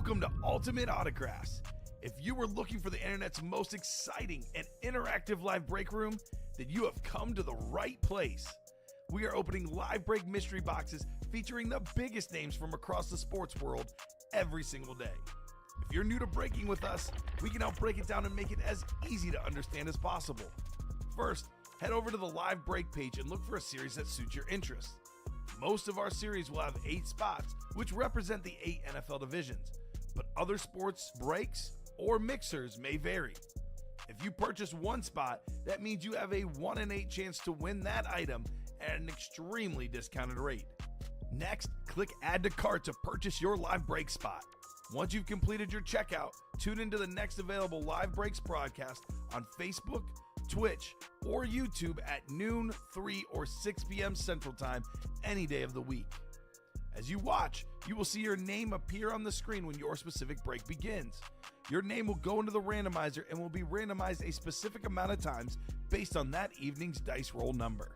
Welcome to Ultimate Autographs. If you were looking for the internet's most exciting and interactive live break room, then you have come to the right place. We are opening live break mystery boxes featuring the biggest names from across the sports world every single day. If you're new to breaking with us, we can help break it down and make it as easy to understand as possible. First, head over to the live break page and look for a series that suits your interests. Most of our series will have 8 spots, which represent the 8 NFL divisions, but other sports breaks or mixers may vary. If you purchase one spot, that means you have a 1 in 8 chance to win that item at an extremely discounted rate. Next, click Add to Cart to purchase your live break spot. Once you've completed your checkout, tune into the next available live breaks broadcast on Facebook, Twitch, or YouTube at noon, 3, or 6 p.m. Central Time any day of the week. As you watch, you will see your name appear on the screen when your specific break begins. Your name will go into the randomizer and will be randomized a specific amount of times based on that evening's dice roll number.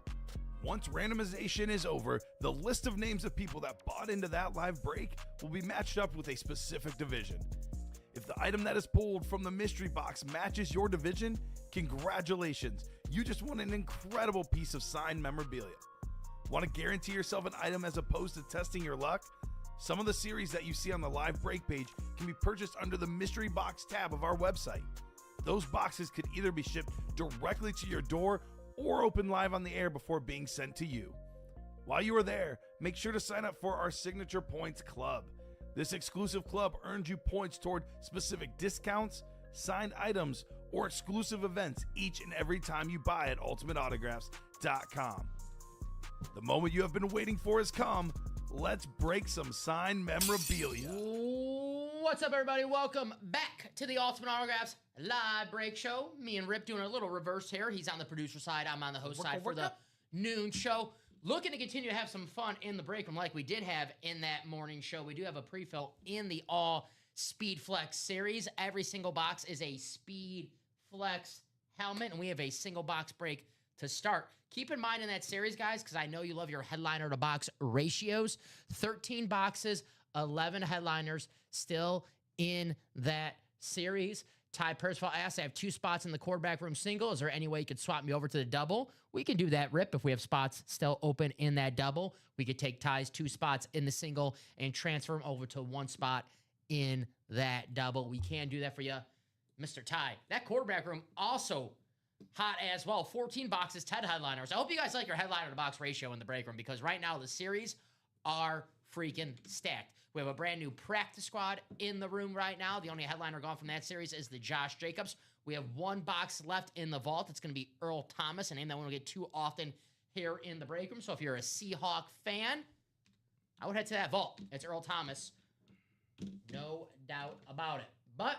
Once randomization is over, the list of names of people that bought into that live break will be matched up with a specific division. If the item that is pulled from the mystery box matches your division, congratulations, you just won an incredible piece of signed memorabilia. Want to guarantee yourself an item as opposed to testing your luck? Some of the series that you see on the live break page can be purchased under the mystery box tab of our website. Those boxes could either be shipped directly to your door or open live on the air before being sent to you. While you are there, make sure to sign up for our Signature Points Club. This exclusive club earns you points toward specific discounts, signed items, or exclusive events each and every time you buy at ultimateautographs.com. The moment you have been waiting for has come. Let's break some signed memorabilia. What's up, everybody? Welcome back to the Ultimate Autographs live break show. Me and Rip doing a little reverse here. He's on the producer side. I'm on the host side for the noon show. Looking to continue to have some fun in the break room like we did have in that morning show. We do have a pre-fill in the all Speed Flex series. Every single box is a Speed Flex helmet, and we have a single box break to start. Keep in mind in that series, guys, because I know you love your headliner to box ratios. 13 boxes, 11 headliners still in that series. Ty Percival asks, I have 2 spots in the quarterback room single. Is there any way you could swap me over to the double? We can do that, Rip. If we have spots still open in that double, we could take Ty's 2 spots in the single and transfer them over to 1 spot in that double. We can do that for you, Mr. Ty. That quarterback room also hot as well. 14 boxes, 10 headliners. I hope you guys like your headliner to box ratio in the break room because right now the series are freaking stacked. We have a brand new practice squad in the room right now. The only headliner gone from that series is the Josh Jacobs. We have 1 box left in the vault. It's going to be Earl Thomas, a name that we don't get too often here in the break room. So if you're a Seahawk fan, I would head to that vault. It's Earl Thomas. No doubt about it. But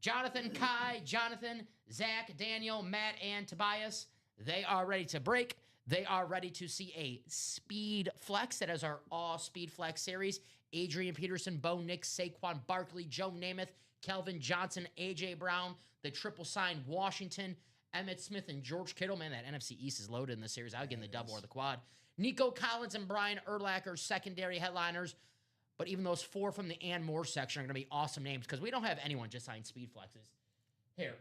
Jonathan, Kai, Jonathan, Zach, Daniel, Matt, and Tobias, they are ready to break. They are ready to see a Speed Flex. That is our all Speed Flex series. Adrian Peterson, Bo Nix, Saquon Barkley, Joe Namath, Kelvin Johnson, A.J. Brown, the triple sign Washington, Emmitt Smith, and George Kittle. Man, that NFC East is loaded in the series. I would get in the double or the quad. Nico Collins and Brian Urlacher, secondary headliners. But even those 4 from the Ann Moore section are going to be awesome names because we don't have anyone just sign Speed Flexes here.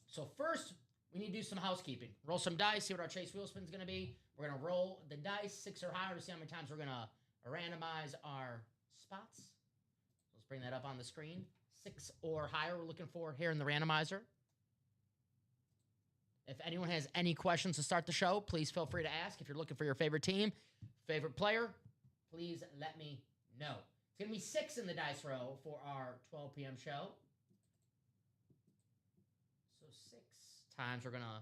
So first, we need to do some housekeeping. Roll some dice, see what our Chase wheel spin is going to be. We're going to roll the dice, 6 or higher, to see how many times we're going to randomize our spots. So let's bring that up on the screen. 6 or higher we're looking for here in the randomizer. If anyone has any questions to start the show, please feel free to ask. If you're looking for your favorite team, favorite player, please let me know. It's going to be 6 in the dice row for our 12 p.m. show. So 6 times we're going to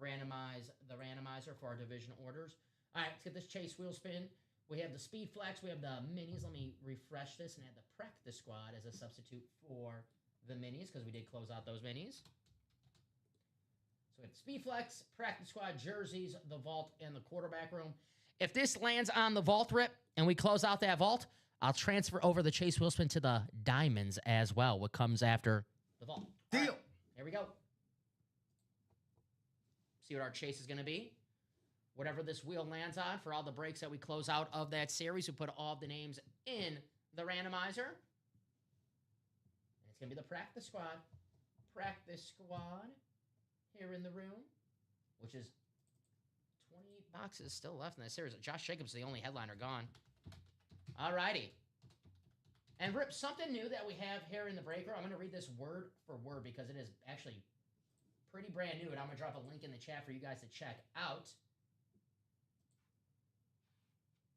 randomize the randomizer for our division orders. All right, let's get this Chase wheel spin. We have the Speed Flex. We have the Minis. Let me refresh this and add the Practice Squad as a substitute for the Minis because we did close out those Minis. So we have the Speed Flex, Practice Squad, jerseys, the vault, and the quarterback room. If this lands on the vault, Rip, and we close out that vault, I'll transfer over the Chase wheel spin to the diamonds as well, what comes after the vault. Deal. Right, here we go. See what our chase is going to be. Whatever this wheel lands on for all the breaks that we close out of that series, we put all of the names in the randomizer. It's going to be the practice squad. Practice squad here in the room, which is 28 boxes still left in this series. Josh Jacobs is the only headliner gone. All righty. And Rip, something new that we have here in the breaker. I'm going to read this word for word because it is actually pretty brand new, and I'm going to drop a link in the chat for you guys to check out.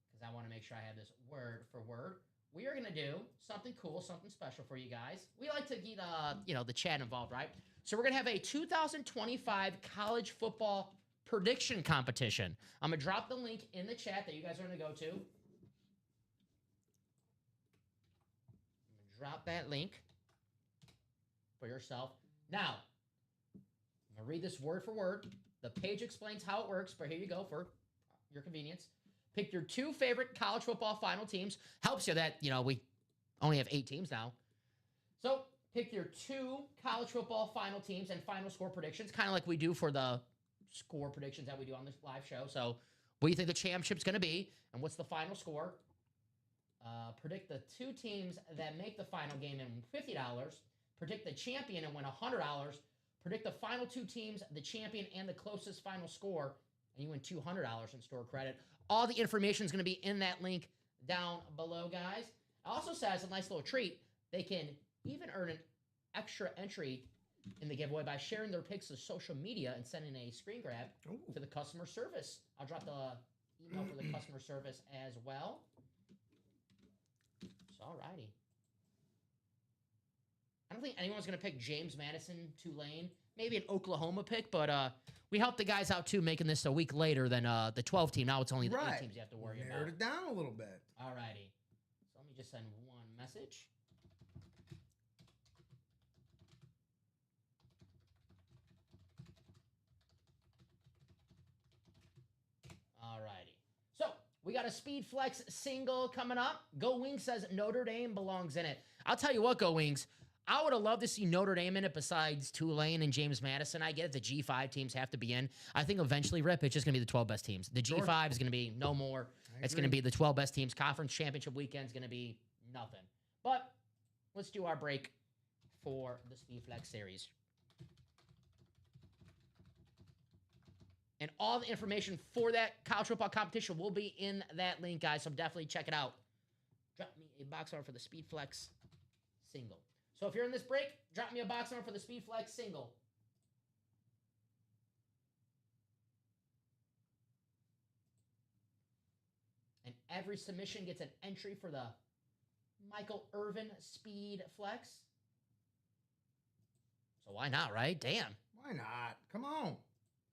Because I want to make sure I have this word for word. We are going to do something cool, something special for you guys. We like to get, the chat involved, right? So we're going to have a 2025 college football prediction competition. I'm going to drop the link in the chat that you guys are going to go to. Drop that link for yourself. Now, I'm going to read this word for word. The page explains how it works, but here you go for your convenience. Pick your 2 favorite college football final teams. Helps you that, we only have 8 teams now. So, pick your 2 college football final teams and final score predictions, kind of like we do for the score predictions that we do on this live show. So, what do you think the championship's going to be, and what's the final score? Predict the 2 teams that make the final game and win $50. Predict the champion and win $100. Predict the final 2 teams, the champion and the closest final score, and you win $200 in store credit. All the information is going to be in that link down below, guys. It also says a nice little treat. They can even earn an extra entry in the giveaway by sharing their picks to social media and sending a screen grab to the customer service. I'll drop the email for the customer service as well. So, alrighty. I don't think anyone's going to pick James Madison, Tulane. Maybe an Oklahoma pick, but we helped the guys out, too, making this a week later than the 12 team. Now it's only the 8 teams you have to worry about. Narrowed it down a little bit. Alrighty. So let me just send one message. Alrighty. So we got a Speed Flex single coming up. Go Wings says Notre Dame belongs in it. I'll tell you what, Go Wings. I would have loved to see Notre Dame in it besides Tulane and James Madison. I get it. The G5 teams have to be in. I think eventually, Rip, it's just going to be the 12 best teams. The G5 is going to be no more. It's going to be the 12 best teams. Conference championship weekend is going to be nothing. But let's do our break for the Speed Flex series. And all the information for that college football competition will be in that link, guys. So definitely check it out. Drop me a box order for the Speed Flex single. So if you're in this break, drop me a box order for the Speed Flex single. And every submission gets an entry for the Michael Irvin Speed Flex. So why not, right? Damn. Why not? Come on.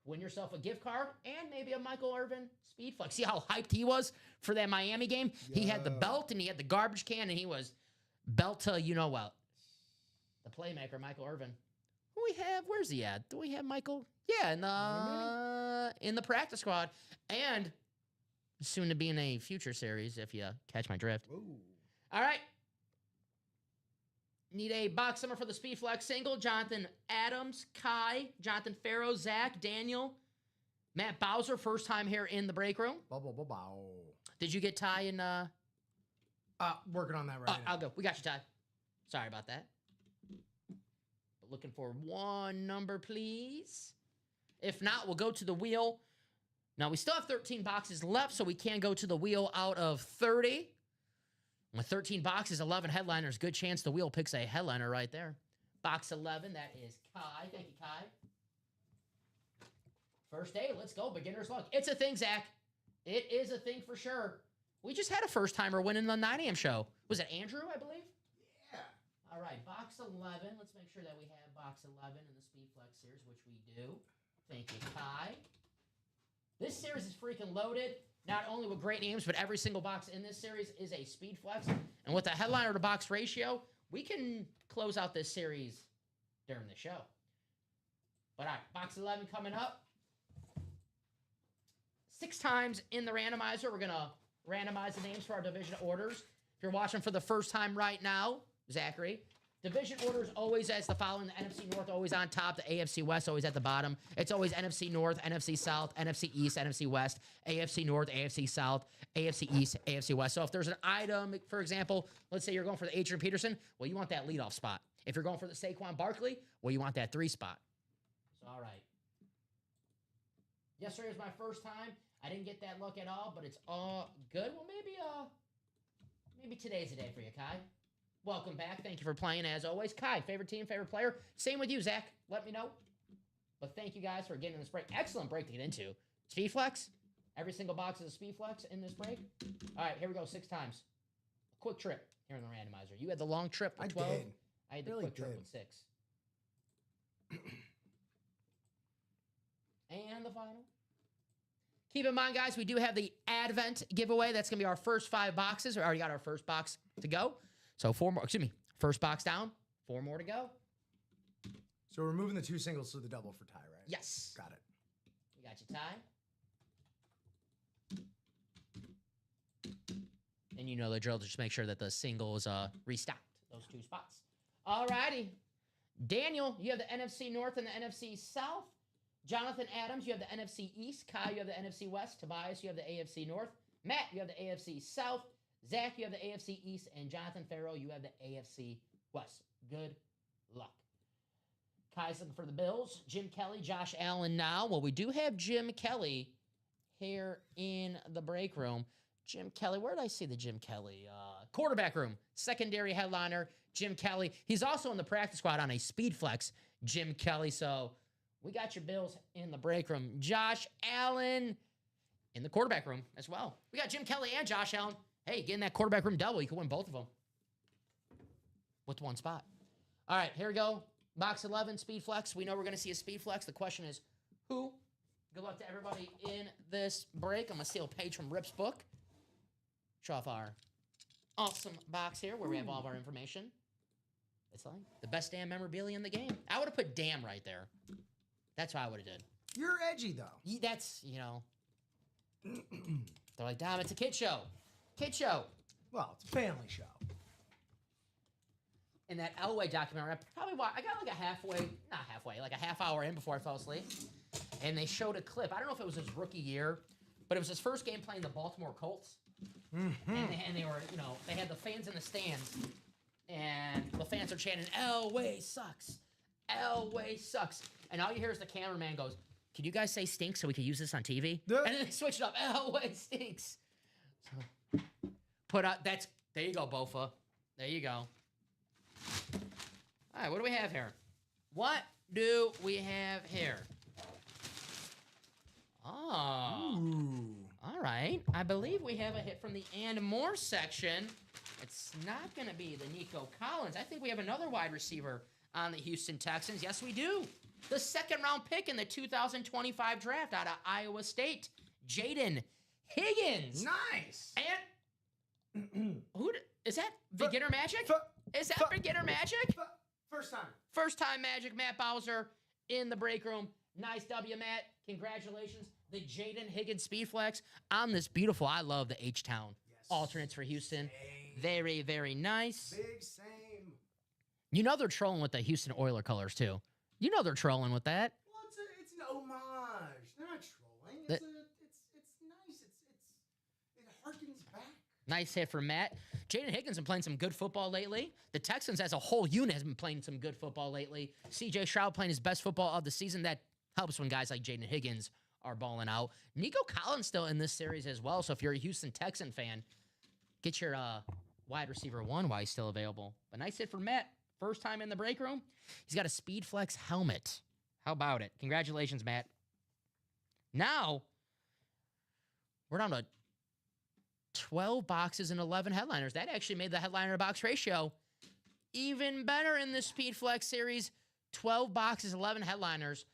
Win yourself a gift card and maybe a Michael Irvin Speed Flex. See how hyped he was for that Miami game? Yeah. He had the belt and he had the garbage can and he was belt to you-know-what. The playmaker, Michael Irvin. Who we have? Where's he at? Do we have Michael? Yeah, in the practice squad. And soon to be in a future series, if you catch my drift. Ooh. All right. Need a box number for the Speed Flex single. Jonathan Adams, Kai, Jonathan Farrow, Zach, Daniel, Matt Bowser, first time here in the break room. Did you get Ty in? Working on that right now. I'll go. We got you, Ty. Sorry about that. But looking for one number, please. If not, we'll go to the wheel. Now, we still have 13 boxes left, so we can go to the wheel out of 30. With 13 boxes, 11 headliners, good chance the wheel picks a headliner right there. Box 11, that is Kai. Thank you, Kai. First day, let's go. Beginner's luck. It's a thing, Zach. It is a thing for sure. We just had a first-timer winning the 9 a.m. show. Was it Andrew, I believe? Yeah. All right, box 11. Let's make sure that we have box 11 in the Speed Flex series, which we do. Thank you, Kai. This series is freaking loaded. Not only with great names, but every single box in this series is a Speed Flex. And with the headliner to box ratio, we can close out this series during the show. But all right, box 11 coming up. 6 times in the randomizer. We're going to randomize the names for our division orders. If you're watching for the first time right now, Zachary, division orders always as the following. The NFC North always on top. The AFC West always at the bottom. It's always NFC North, NFC South, NFC East, NFC West, AFC North, AFC South, AFC East, AFC West. So if there's an item, for example, let's say you're going for the Adrian Peterson, well, you want that leadoff spot. If you're going for the Saquon Barkley, well, you want that 3 spot. So, all right. Yesterday was my first time. I didn't get that look at all, but it's all good. Well, maybe today's the day for you, Kai. Welcome back. Thank you for playing, as always. Kai, favorite team, favorite player. Same with you, Zach. Let me know. But thank you guys for getting in this break. Excellent break to get into. Speed flex. Every single box is a speed flex in this break. All right, here we go. 6 times. A quick trip here in the randomizer. You had the long trip with 12. did. I had the Really quick trip did. with 6. And the final. Keep in mind, guys, we do have the Advent giveaway. That's going to be our first 5 boxes. We already got our first box to go. So 4 more. Excuse me. First box down. 4 more to go. So we're moving the 2 singles to the double for Ty, right? Yes. Got it. We got you, Ty. And you know the drill. Just make sure that the singles restocked those 2 spots. All righty. Daniel, you have the NFC North and the NFC South. Jonathan Adams, you have the NFC East. Kai, you have the NFC West. Tobias, you have the AFC North. Matt, you have the AFC South. Zach, you have the AFC East. And Jonathan Farrow, you have the AFC West. Good luck. Kai's looking for the Bills. Jim Kelly, Josh Allen now. Well, we do have Jim Kelly here in the break room. Jim Kelly, where did I see the Jim Kelly? Quarterback room. Secondary headliner, Jim Kelly. He's also in the practice squad on a speed flex, Jim Kelly. So we got your Bills in the break room. Josh Allen in the quarterback room as well. We got Jim Kelly and Josh Allen. Hey, get in that quarterback room double. You can win both of them with 1 spot. All right, here we go. Box 11, speed flex. We know we're going to see a speed flex. The question is, who? Good luck to everybody in this break. I'm going to steal a page from Rip's book. Show off our awesome box here where we have all of our information. It's like the best damn memorabilia in the game. I would have put damn right there. That's what I would have did. You're edgy, though. That's, they're like, damn, it's a kid show. Kid show. Well, it's a family show. In that Elway documentary, I got like like a half hour in before I fell asleep. And they showed a clip. I don't know if it was his rookie year, but it was his first game playing the Baltimore Colts. Mm-hmm. And they were, they had the fans in the stands. And the fans are chanting, Elway sucks. Elway sucks. And all you hear is the cameraman goes, can you guys say stinks so we can use this on TV? Yeah. And then they switch it up. Elway stinks. So, there you go, Bofa. There you go. All right, what do we have here? What do we have here? Oh. Ooh. All right. I believe we have a hit from the and more section. It's not going to be the Nico Collins. I think we have another wide receiver on the Houston Texans. Yes, we do. The 2nd round pick in the 2025 draft out of Iowa State, Jaden Higgins. Nice. And is that beginner magic? Is that beginner magic? First time. First time magic, Matt Bowser in the break room. Nice W, Matt. Congratulations. The Jaden Higgins speed flex on this beautiful, I love the H-Town alternates for Houston. Same. Very, very nice. Big same. You know they're trolling with the Houston Oiler colors, too. You know they're trolling with that. Well, it's an homage. They're not trolling. That- It's nice. It harkens back. Nice hit for Matt. Jaden Higgins has been playing some good football lately. The Texans as a whole unit has been playing some good football lately. C.J. Stroud playing his best football of the season. That helps when guys like Jaden Higgins are balling out. Nico Collins still in this series as well. So if you're a Houston Texan fan, get your wide receiver 1 while he's still available. But nice hit for Matt. First time in the break room. He's got a Speed Flex helmet. How about it? Congratulations, Matt. Now, we're down to 12 boxes and 11 headliners. That actually made the headliner box ratio even better in this Speed Flex series. 12 boxes, 11 headliners.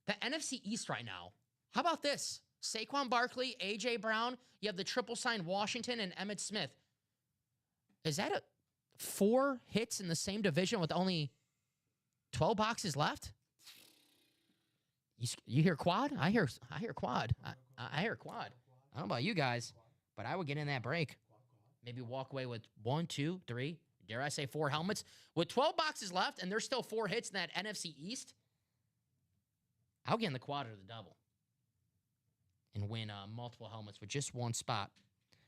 The NFC East right now. How about this? Saquon Barkley, A.J. Brown. You have the triple sign Washington and Emmitt Smith. Is that 4 hits in the same division with only 12 boxes left? You hear quad? I hear quad. I hear quad. I don't know about you guys, but I would get in that break. Maybe walk away with 1, 2, 3, dare I say 4 helmets. With 12 boxes left and there's still 4 hits in that NFC East, I'll get in the quad or the double and win multiple helmets with just 1 spot.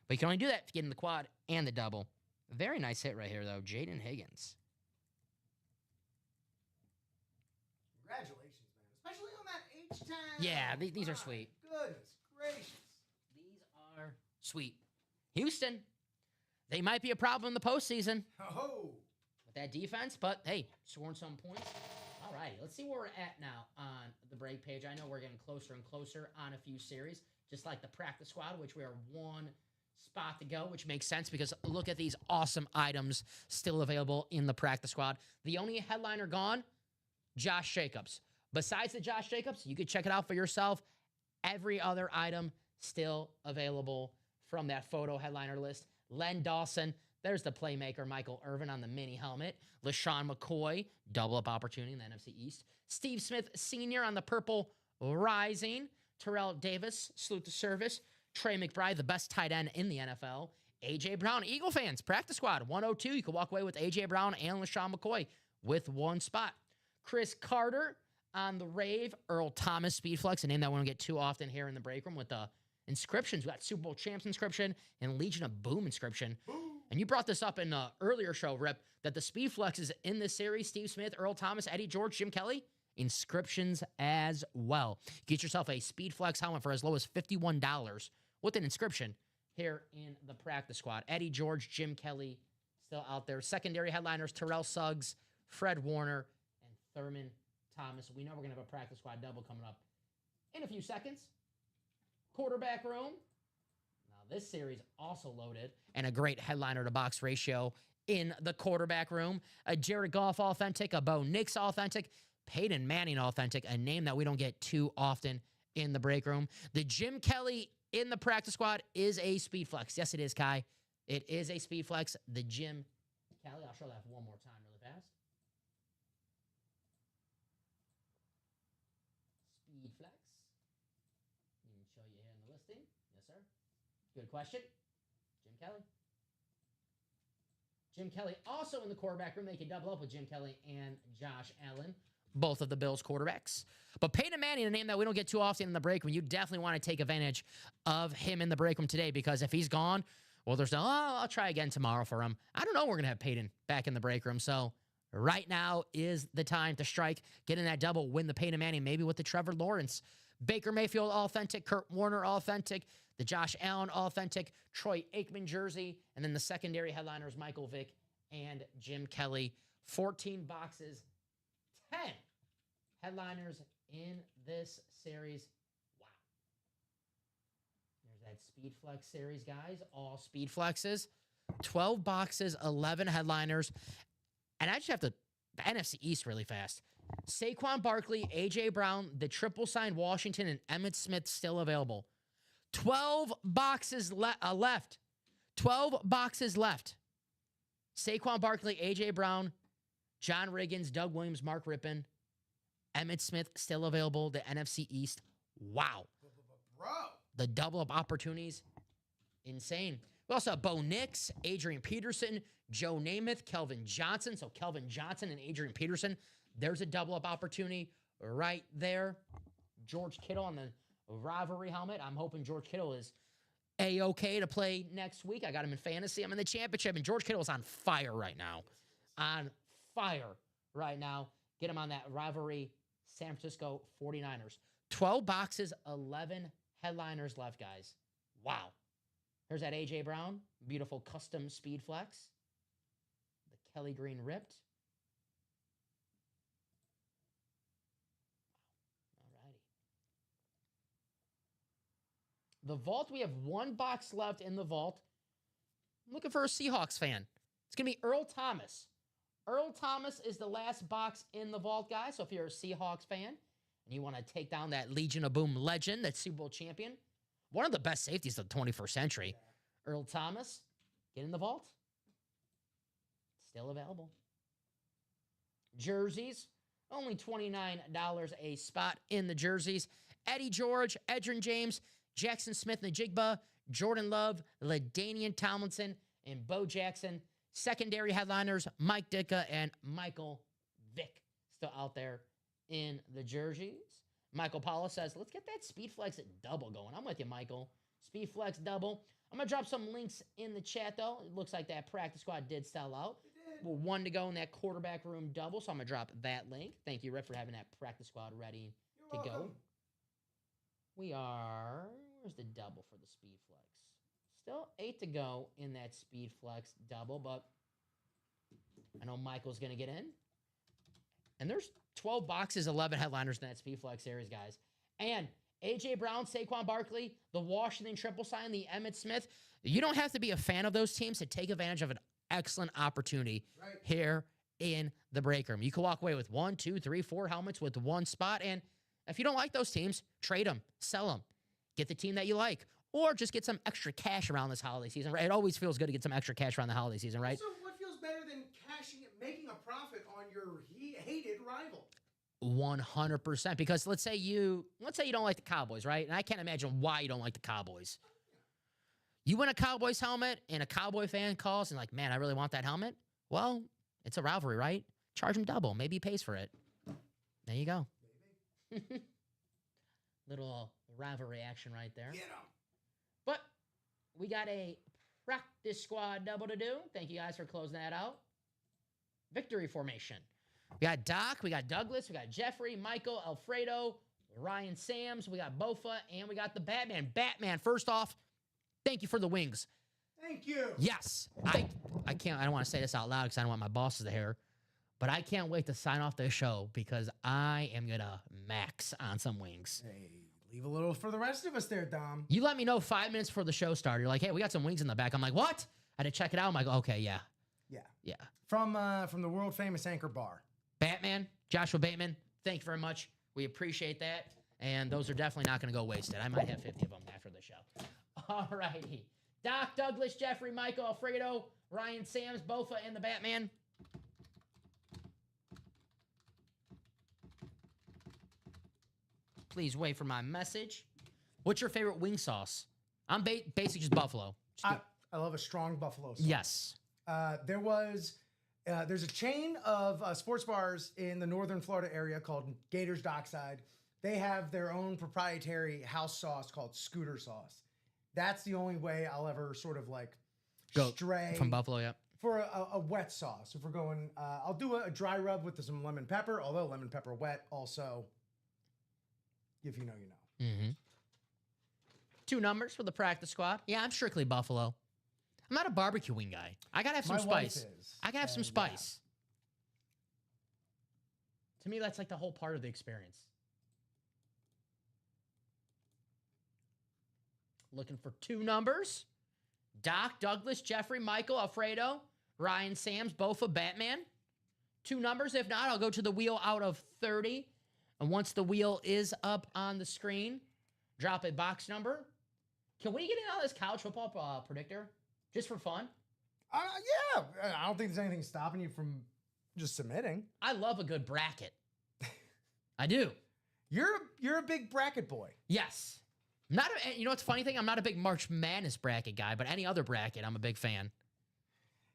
But you can only do that if you get in the quad and the double. Very nice hit right here, though. Jaden Higgins. H-Town. Yeah, these are sweet. Goodness gracious. These are sweet. Houston, they might be a problem in the postseason Oh. with that defense, but hey, scoring some points. All righty, let's see where we're at now on the break page. I know we're getting closer and closer on a few series, just like the practice squad, which we are one spot to go, which makes sense because look at these awesome items still available in the practice squad. The only headliner gone, Josh Jacobs. Besides the Josh Jacobs, you could check it out for yourself. Every other item still available from that photo headliner list. Len Dawson, there's the playmaker Michael Irvin on the mini helmet. LaShawn McCoy, double-up opportunity in the NFC East. Steve Smith Sr. on the purple rising. Terrell Davis, salute to service. Trey McBride, the best tight end in the NFL. A.J. Brown, Eagle fans, practice squad, 102. You can walk away with A.J. Brown and LaShawn McCoy with one spot. Chris Carter on the rave. Earl Thomas, Speed Flex, a name that we don't get too often here in the break room with the inscriptions. We got Super Bowl Champs inscription and Legion of Boom inscription. And you brought this up in an earlier show, Rip, that the Speed Flexes in this series, Steve Smith, Earl Thomas, Eddie George, Jim Kelly, inscriptions as well. Get yourself a Speed Flex helmet for as low as $51 with an inscription here in the practice squad. Eddie George, Jim Kelly still out there. Secondary headliners, Terrell Suggs, Fred Warner, and Thurman Thomas. We know we're going to have a practice squad double coming up in a few seconds. Quarterback room. Now, this series also loaded and a great headliner to box ratio in the quarterback room. A Jared Goff authentic, a Bo Nix authentic, Peyton Manning authentic, a name that we don't get too often in the break room. The Jim Kelly in the practice squad is a speed flex. Yes, it is, Kai. It is a speed flex. The Jim Kelly. I'll show that one more time really fast. Speed flex. Let me show you here in the listing. Yes, sir. Good question. Jim Kelly. Jim Kelly also in the quarterback room. They can double up with Jim Kelly and Josh Allen, both of the Bills quarterbacks. But Peyton Manning, a name that we don't get too often in the break room, you definitely want to take advantage of him in the break room today because if he's gone, well, there's no, I'll try again tomorrow for him. I don't know we're going to have Peyton back in the break room. So right now is the time to strike, get in that double, win the Peyton Manning, maybe with the Trevor Lawrence. Baker Mayfield authentic, Kurt Warner authentic, the Josh Allen authentic, Troy Aikman jersey, and then the secondary headliners, Michael Vick and Jim Kelly. 14 boxes, 10 headliners in this series. Wow. There's that Speed Flex series, guys. All Speed Flexes. 12 boxes, 11 headliners. And I just have to, the NFC East really fast. Saquon Barkley, A.J. Brown, the triple signed Washington, and Emmitt Smith still available. 12 boxes left. 12 boxes left. Saquon Barkley, A.J. Brown, John Riggins, Doug Williams, Mark Rippon, Emmitt Smith still available. The NFC East. Wow. Bro. The double-up opportunities, insane. We also have Bo Nix, Adrian Peterson, Joe Namath, Kelvin Johnson. So Kelvin Johnson and Adrian Peterson. There's a double-up opportunity right there. George Kittle on the rivalry helmet. I'm hoping George Kittle is A-okay to play next week. I got him in fantasy. I'm in the championship, and George Kittle is on fire right now. On fire right now. Get him on that rivalry San Francisco 49ers. 12 boxes, 11 headliners left, guys. Wow. Here's that A.J. Brown. Beautiful custom speed flex. The Kelly Green ripped. Alrighty. The vault, we have one box left in the vault. I'm looking for a Seahawks fan. It's going to be Earl Thomas. Earl Thomas is the last box in the vault, guys. So if you're a Seahawks fan and you want to take down that Legion of Boom legend, that Super Bowl champion, one of the best safeties of the 21st century, Earl Thomas, get in the vault. Still available. Jerseys, only $29 a spot in the jerseys. Eddie George, Edgerrin James, Jackson Smith-Njigba, Jordan Love, LaDainian Tomlinson, and Bo Jackson. Secondary headliners, Mike Ditka and Michael Vick still out there in the jerseys. Michael Paula says, let's get that Speed Flex double going. I'm with you, Michael. Speed Flex double. I'm going to drop some links in the chat, though. It looks like that practice squad did sell out. Well, one to go in that quarterback room double, so I'm going to drop that link. Thank you, Rip, for having that practice squad ready to go. Where's the double for the Speed Flex? Still 8 to go in that Speed Flex double, but I know Michael's going to get in. And there's 12 boxes, 11 headliners in that Speed Flex series, guys. And A.J. Brown, Saquon Barkley, the Washington Triple Sign, the Emmitt Smith. You don't have to be a fan of those teams to take advantage of an excellent opportunity here in the break room. You can walk away with 1, 2, 3, 4 helmets with one spot. And if you don't like those teams, trade them, sell them, get the team that you like, or just get some extra cash around this holiday season. Right? It always feels good to get some extra cash around the holiday season, right? So what feels better than making a profit on your hated rival? 100%. Because let's say you don't like the Cowboys, right? And I can't imagine why you don't like the Cowboys. You win a Cowboys helmet, and a Cowboy fan calls and like, man, I really want that helmet. Well, it's a rivalry, right? Charge him double. Maybe he pays for it. There you go. Little rivalry action right there. Get him. But we got a practice squad double to do. Thank you guys for closing that out. Victory formation. We got Doc, we got Douglas, we got Jeffrey, Michael, Alfredo, Ryan Sams, we got Bofa, and we got the Batman. Batman, first off, thank you for the wings. Thank you. Yes. I don't want to say this out loud because I don't want my bosses to hear, but I can't wait to sign off this show because I am going to max on some wings. Hey, leave a little for the rest of us there, Dom. You let me know 5 minutes before the show started. You're like, hey, we got some wings in the back. I'm like, what? I had to check it out. I'm like, okay, yeah. Yeah. Yeah. From the world famous Anchor Bar. Batman, Joshua Bateman, thank you very much. We appreciate that. And those are definitely not going to go wasted. I might have 50 of them after the show. All righty. Doc, Douglas, Jeffrey, Michael, Alfredo, Ryan, Sams, Bofa, and the Batman. Please wait for my message. What's your favorite wing sauce? I'm basically just buffalo. I love a strong buffalo sauce. Yes. There's a chain of sports bars in the northern Florida area called Gators Dockside. They have their own proprietary house sauce called Scooter sauce. That's the only way I'll ever sort of like stray from buffalo, yeah. For a wet sauce. If we're going, I'll do a dry rub with some lemon pepper, although lemon pepper wet also, if you know, you know. Mm-hmm. 2 numbers for the practice squad. Yeah, I'm strictly buffalo. I'm not a barbecue wing guy. I gotta have some spice. I gotta have some spice. Yeah. To me, that's like the whole part of the experience. Looking for 2 numbers. Doc, Douglas, Jeffrey, Michael, Alfredo, Ryan, Sams, Bofa, Batman. 2 numbers. If not, I'll go to the wheel out of 30. And once the wheel is up on the screen, drop a box number. Can we get in on this college football predictor? Just for fun? Yeah. I don't think there's anything stopping you from just submitting. I love a good bracket. I do. You're a big bracket boy. Yes. You know what's the funny thing? I'm not a big March Madness bracket guy, but any other bracket, I'm a big fan.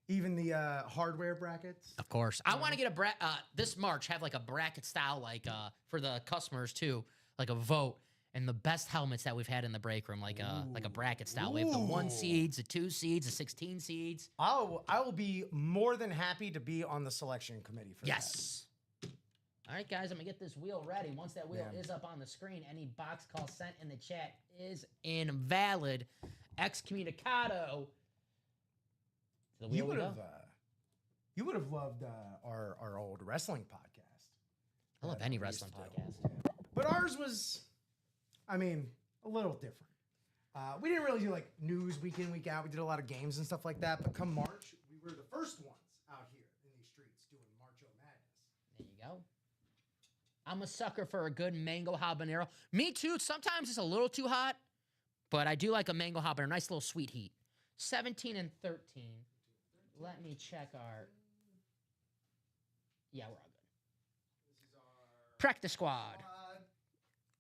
Even the hardware brackets? Of course. I want to get this March, have like a bracket style, like for the customers too, like a vote. And the best helmets that we've had in the break room, like a bracket style. We have the 1 seeds, the 2 seeds, the 16 seeds. I will be more than happy to be on the selection committee for that. Yes. All right, guys, I'm going to get this wheel ready. Once that wheel is up on the screen, any box call sent in the chat is invalid. Excommunicado. The wheel you would have loved our old wrestling podcast. I love any wrestling podcast. But ours was, I mean, a little different. We didn't really do like news week in, week out. We did a lot of games and stuff like that. But come March, we were the first ones out here in these streets doing Marcho Madness. There you go. I'm a sucker for a good mango habanero. Me too. Sometimes it's a little too hot, but I do like a mango habanero. Nice little sweet heat. 17 and 13. Let me check our... Yeah, we're all good. This is our... Practice squad.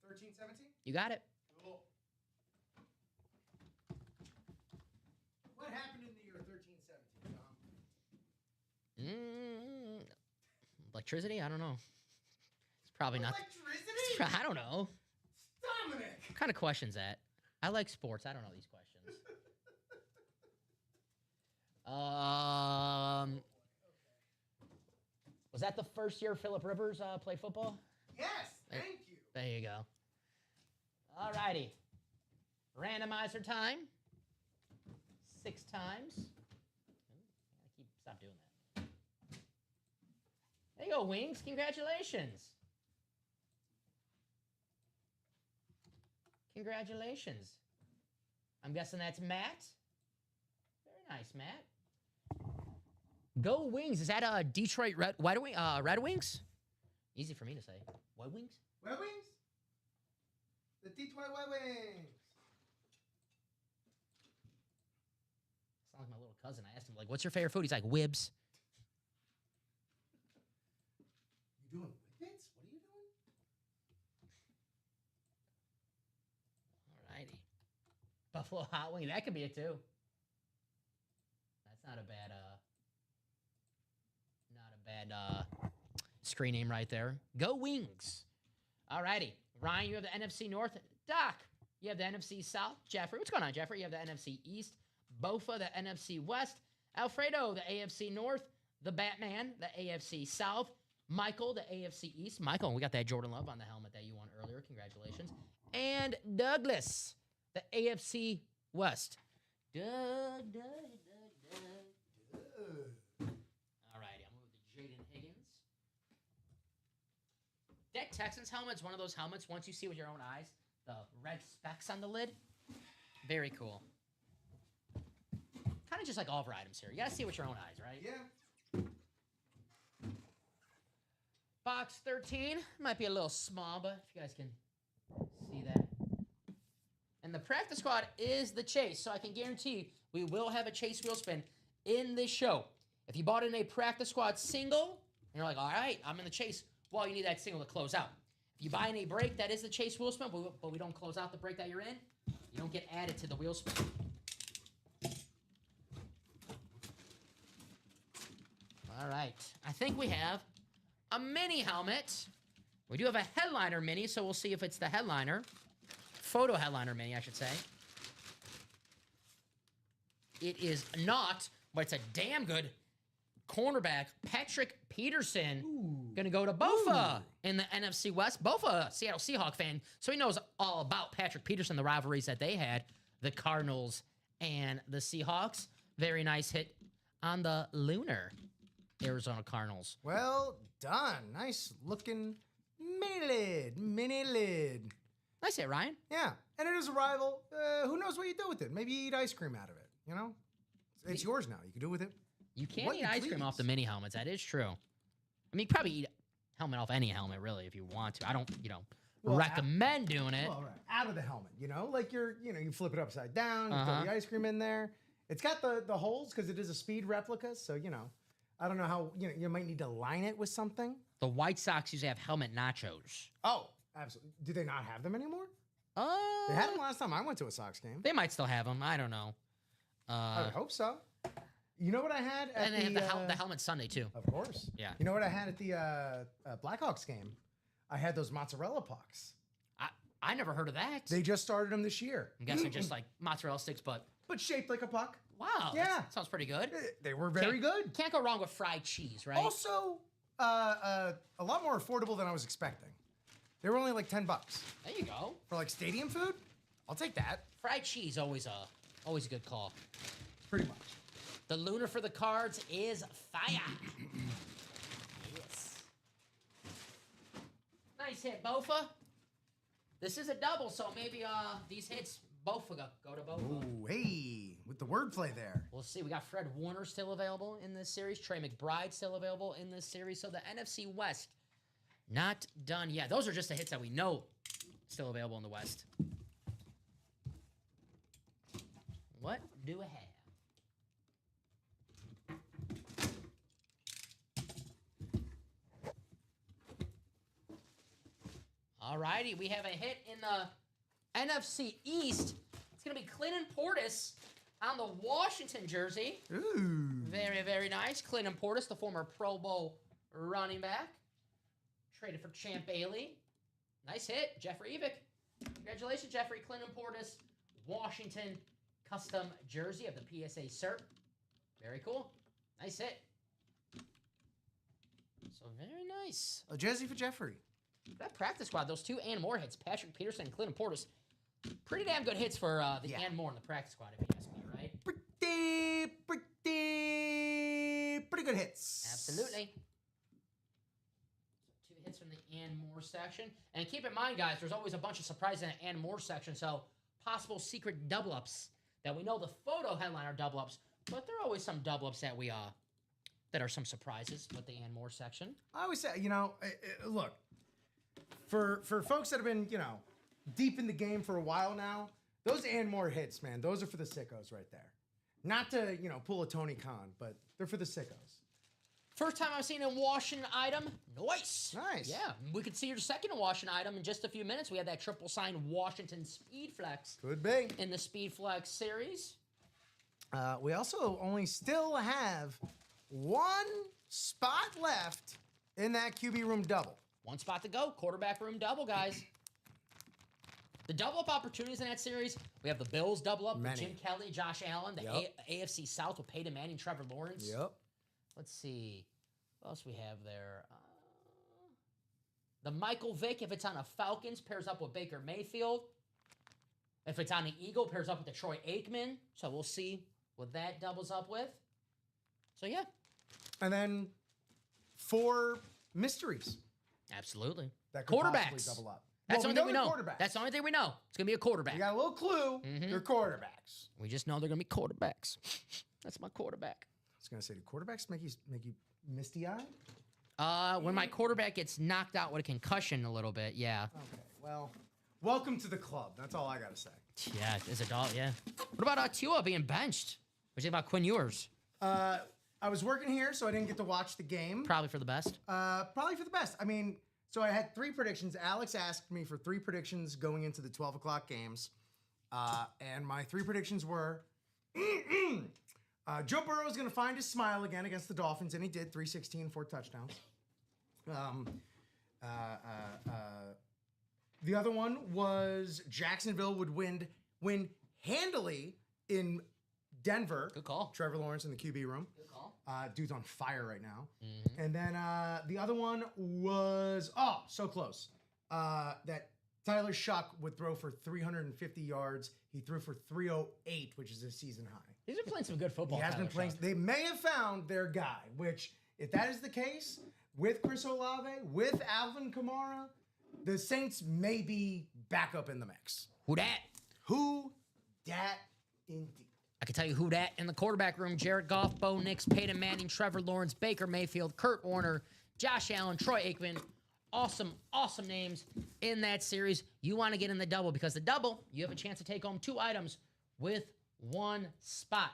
13, 17? You got it. Cool. What happened in the year 13, 17, Dom? Electricity? I don't know. It's probably not. Electricity? I don't know. Dominic! What kind of question's that? I like sports. I don't know these questions. Was that the first year Phillip Rivers played football? Yes, thank you. There you go. All righty. righty. Randomizer time. 6 times. Stop doing that. There you go, Wings. Congratulations. Congratulations. I'm guessing that's Matt. Very nice, Matt. Go Wings. Is that Detroit Red Wings? Easy for me to say. White Wings? Red Wings? The Detroit Red Wings. Sound like my little cousin. I asked him, like, what's your favorite food? He's like, Wibs. You doing whippets? What are you doing? Alrighty. Buffalo Hot Wing. That could be it too. That's not a bad screen name right there. Go Wings. Alrighty. Ryan, you have the NFC North. Doc, you have the NFC South. Jeffrey, what's going on, Jeffrey? You have the NFC East. Bofa, the NFC West. Alfredo, the AFC North. The Batman, the AFC South. Michael, the AFC East. Michael, we got that Jordan Love on the helmet that you won earlier. Congratulations. And Douglas, the AFC West. Doug. All righty, I'm with the Jaden Higgins. That Texans helmet's one of those helmets, once you see with your own eyes, the red specks on the lid. Very cool. Kind of just like all of our items here. You got to see with your own eyes, right? Yeah. Box 13. Might be a little small, but if you guys can see that. And the practice squad is the Chase, so I can guarantee we will have a Chase wheel spin in this show. If you bought in a practice squad single, and you're like, all right, I'm in the Chase, well, you need that single to close out. If you buy in a break, that is the Chase wheel spin, but we don't close out the break that you're in, you don't get added to the wheel spin. All right. I think we have a mini helmet. We do have a headliner mini, so we'll see if it's the headliner. Photo headliner mini, I should say. It is not, but it's a damn good cornerback. Patrick Peterson going to go to Bofa in the NFC West. Bofa, Seattle Seahawk fan, so he knows all about Patrick Peterson, the rivalries that they had, the Cardinals and the Seahawks. Very nice hit on the Lunar Arizona Cardinals. Well done. Nice looking mini lid. Nice hit, Ryan. Yeah, and it is a rival. Who knows what you do with it? Maybe you eat ice cream out of it, you know? It's yours now. You can do with it. You can eat ice cream off the mini helmets. That is true. I mean, you can probably eat helmet off any helmet, really, if you want to. I don't, recommend doing it. Well, right. Out of the helmet, like you flip it upside down, you throw the ice cream in there. It's got the holes because it is a speed replica, so, I don't know how, you might need to line it with something. The White Sox usually have helmet nachos. Oh, absolutely. Do they not have them anymore? They had them last time I went to a Sox game. They might still have them. I don't know. I would hope so. You know what I had at and they have the helmet Sunday, too. Of course. Yeah. You know what I had at the Blackhawks game? I had those mozzarella pucks. I never heard of that. They just started them this year. I'm guessing just like mozzarella sticks, but shaped like a puck. Wow. Yeah. That sounds pretty good. They were very good. Can't go wrong with fried cheese, right? Also, a lot more affordable than I was expecting. They were only like $10. There you go. For like stadium food? I'll take that. Fried cheese, always a good call. Pretty much. The Lunar for the Cards is fire. Yes. Nice hit, Bofa. This is a double, so maybe these hits, Bofa go to Bofa. Ooh, hey, with the wordplay there. We'll see. We got Fred Warner still available in this series. Trey McBride still available in this series. So the NFC West, not done yet. Those are just the hits that we know still available in the West. What do we have? All righty, we have a hit in the NFC East. It's going to be Clinton Portis on the Washington jersey. Ooh. Very, very nice. Clinton Portis, the former Pro Bowl running back. Traded for Champ Bailey. Nice hit, Jeffrey Evick. Congratulations, Jeffrey. Clinton Portis, Washington custom jersey of the PSA cert. Very cool. Nice hit. So very nice. A jersey for Jeffrey. That practice squad, those two and more hits, Patrick Peterson and Clinton Portis. Pretty damn good hits for the and more in the practice squad, if you ask me, right? Pretty good hits. Absolutely. So 2 hits from the and more section. And keep in mind, guys, there's always a bunch of surprises in the and more section, so possible secret double-ups that we know the photo headline are double-ups, but there are always some double-ups that are some surprises with the and more section. I always say, look, for folks that have been, deep in the game for a while now, those and more hits, man, those are for the sickos right there. Not to, pull a Tony Khan, but they're for the sickos. First time I've seen a Washington item. Nice. Nice. Yeah, we could see your second Washington item in just a few minutes. We had that triple sign Washington Speed Flex. Could be. In the Speed Flex series. We also only still have 1 spot left in that QB room double. 1 spot to go. Quarterback room double, guys. The double-up opportunities in that series, we have the Bills double-up with Jim Kelly, Josh Allen, the AFC South with Peyton Manning, Trevor Lawrence. Yep. Let's see. What else we have there? The Michael Vick, if it's on a Falcons, pairs up with Baker Mayfield. If it's on the Eagle, pairs up with the Troy Aikman. So we'll see what that doubles up with. So, yeah. And then 4 mysteries. Absolutely. That could Quarterbacks. possibly double up. That's the only thing we know. Quarterbacks. That's the only thing we know. It's going to be a quarterback. You got a little clue. They're quarterbacks. We just know they're going to be quarterbacks. That's my quarterback. I was going to say, do quarterbacks make you misty-eyed? When my quarterback gets knocked out with a concussion a little bit, yeah. Okay, well, welcome to the club. That's all I got to say. Yeah, as a dog, yeah. What about Tua being benched? What do you think about Quinn Ewers? I was working here, so I didn't get to watch the game. Probably for the best. Probably for the best. I mean, so I had 3 predictions. Alex asked me for 3 predictions going into the 12 o'clock games. And my 3 predictions were Joe Burrow is going to find his smile again against the Dolphins, and he did. 316, 4 touchdowns. The other one was Jacksonville would win handily in Denver. Good call. Trevor Lawrence in the QB room. Good call. Dude's on fire right now. Mm-hmm. And then the other one was, so close, that Tyler Shuck would throw for 350 yards. He threw for 308, which is his season high. He's been playing some good football. He has been playing. They may have found their guy, which, if that is the case, with Chris Olave, with Alvin Kamara, the Saints may be back up in the mix. Who dat? Who dat indeed. I can tell you who dat in the quarterback room. Jared Goff, Bo Nix, Peyton Manning, Trevor Lawrence, Baker Mayfield, Kurt Warner, Josh Allen, Troy Aikman. Awesome, awesome names in that series. You want to get in the double because the double, you have a chance to take home 2 items with 1 spot.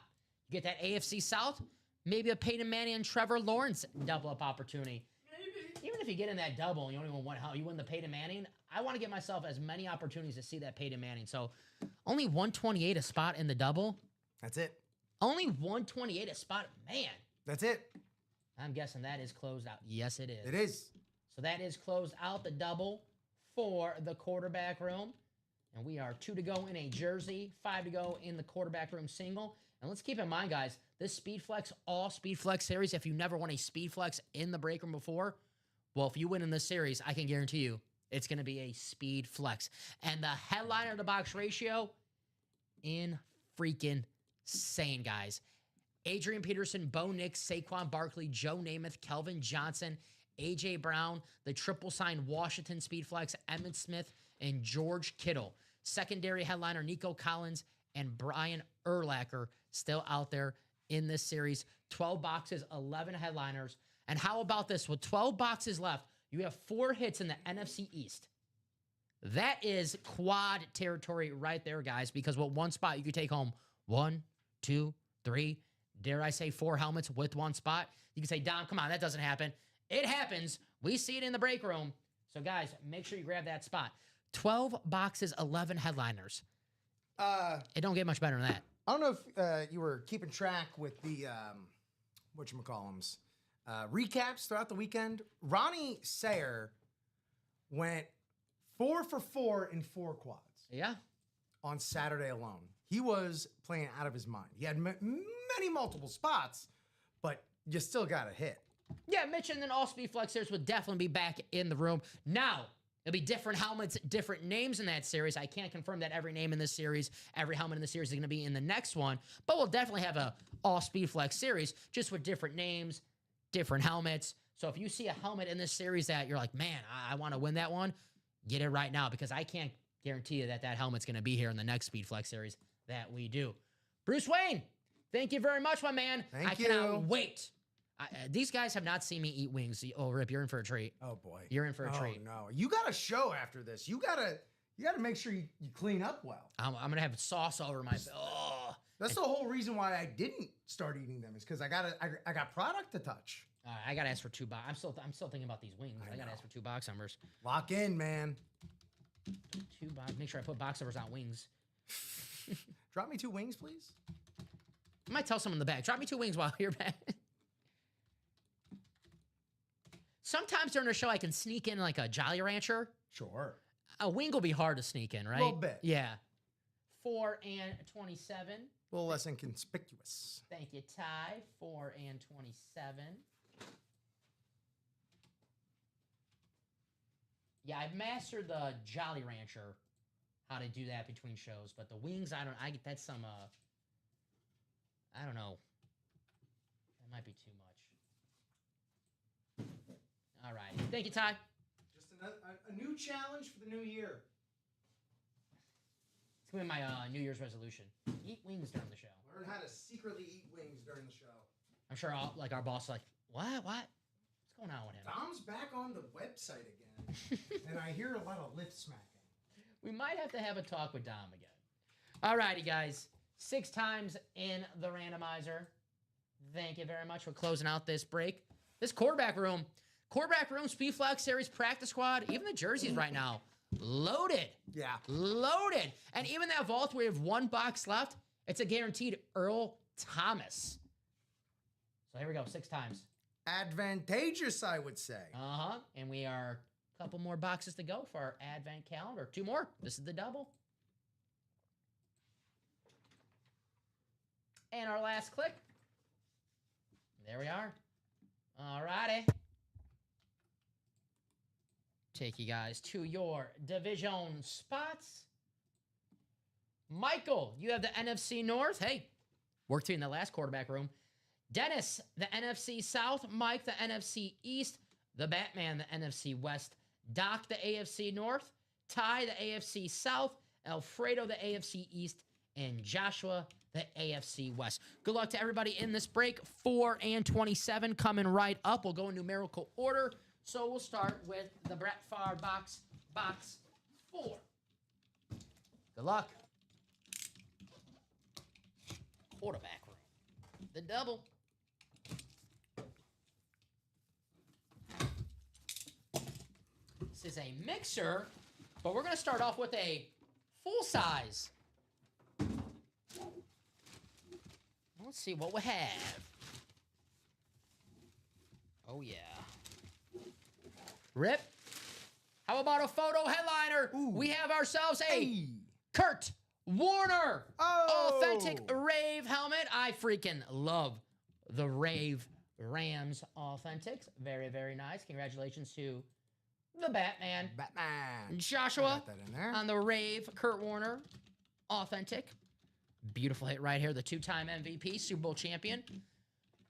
You get that AFC South, maybe a Peyton Manning and Trevor Lawrence double-up opportunity. Maybe. Even if you get in that double and you only win 1, you win the Peyton Manning, I want to get myself as many opportunities to see that Peyton Manning. So only 128 a spot in the double. That's it. Only 128 a spot. Man. That's it. I'm guessing that is closed out. Yes, it is. It is. So that is closed out the double for the quarterback room. And we are 2 to go in a jersey, 5 to go in the quarterback room single. And let's keep in mind, guys, this Speed Flex, all Speed Flex series, if you never won a Speed Flex in the break room before, well, if you win in this series, I can guarantee you it's going to be a Speed Flex. And the headliner to box ratio, in freaking insane, guys. Adrian Peterson, Bo Nix, Saquon Barkley, Joe Namath, Kelvin Johnson, A.J. Brown, the triple sign Washington Speed Flex, Emmitt Smith, and George Kittle. Secondary headliner Nico Collins and Brian Urlacher still out there in this series. 12 boxes, 11 headliners. And how about this? With 12 boxes left, you have 4 hits in the NFC East. That is quad territory right there, guys, because with 1 spot, you could take home 1, 2, 3, dare I say 4 helmets with 1 spot. You can say, Dom, come on, that doesn't happen. It happens. We see it in the break room. So, guys, make sure you grab that spot. 12 boxes, 11 headliners. It don't get much better than that. I don't know if you were keeping track with the, whatchamacallums, recaps throughout the weekend. Ronnie Sayer went 4 for 4 in 4 quads. Yeah. On Saturday alone. He was playing out of his mind. He had many multiple spots, but you still got to hit. Yeah, Mitch and then all Speed Flexers would definitely be back in the room. Now, It'll be different helmets, different names in that series. I can't confirm that every name in this series, every helmet in the series is going to be in the next one, but we'll definitely have a all Speed Flex series just with different names, different helmets. So if you see a helmet in this series that you're like, man, I want to win that one, get it right now because I can't guarantee you that helmet's going to be here in the next Speed Flex series that we do. Bruce Wayne, thank you very much, my man. I cannot wait. These guys have not seen me eat wings. Oh, Rip, you're in for a treat. Oh boy, you're in for a treat. No, you got a show after this. You gotta make sure you clean up well. I'm gonna have sauce over my. Oh, that's the whole reason why I didn't start eating them is because I got product to touch. I gotta ask for $2. I'm still thinking about these wings. I gotta ask for $2 numbers. Lock in, man. $2. Make sure I put box numbers on wings. Drop me 2 wings, please. I might tell someone in the back. Drop me 2 wings while you're back. Sometimes during the show, I can sneak in like a Jolly Rancher. Sure. A wing will be hard to sneak in, right? A little bit. Yeah. 4 and 27. A little less inconspicuous. Thank you, Ty. 4 and 27. Yeah, I've mastered the Jolly Rancher, how to do that between shows, but the wings, that's some, I don't know. That might be too much. All right. Thank you, Ty. Just a new challenge for the new year. It's going to be my New Year's resolution. Eat wings during the show. Learn how to secretly eat wings during the show. I'm sure our boss is like, what? What's going on with him? Dom's back on the website again, and I hear a lot of lip smacking. We might have to have a talk with Dom again. All righty, guys. 6 times in the randomizer. Thank you very much for closing out this break. This quarterback room, Speed Flex Series practice squad, even the jerseys right now, loaded. Yeah. Loaded. And even that vault where we have 1 box left, it's a guaranteed Earl Thomas. So here we go, 6 times. Advantageous, I would say. Uh-huh. And we are a couple more boxes to go for our advent calendar. 2 more. This is the double. And our last click. There we are. All righty. Take you guys to your division spots. Michael, you have the NFC North. Hey, worked here in the last quarterback room. Dennis, the NFC South. Mike, the NFC East. The Batman, the NFC West. Doc, the AFC North. Ty, the AFC South. Alfredo, the AFC East. And Joshua, the AFC West. Good luck to everybody in this break. 4 and 27 coming right up. We'll go in numerical order. So we'll start with the Brett Favre box 4. Good luck. Quarterback room. The double. This is a mixer, but we're going to start off with a full size. Let's see what we have. Oh, yeah. Rip. How about a photo headliner? Ooh. We have ourselves a Kurt Warner authentic Rave helmet. I freaking love the Rave Rams authentics. Very, very nice. Congratulations to the Batman. Joshua that in there. on the Rave Kurt Warner authentic. Beautiful hit right here. The 2-time MVP, Super Bowl champion.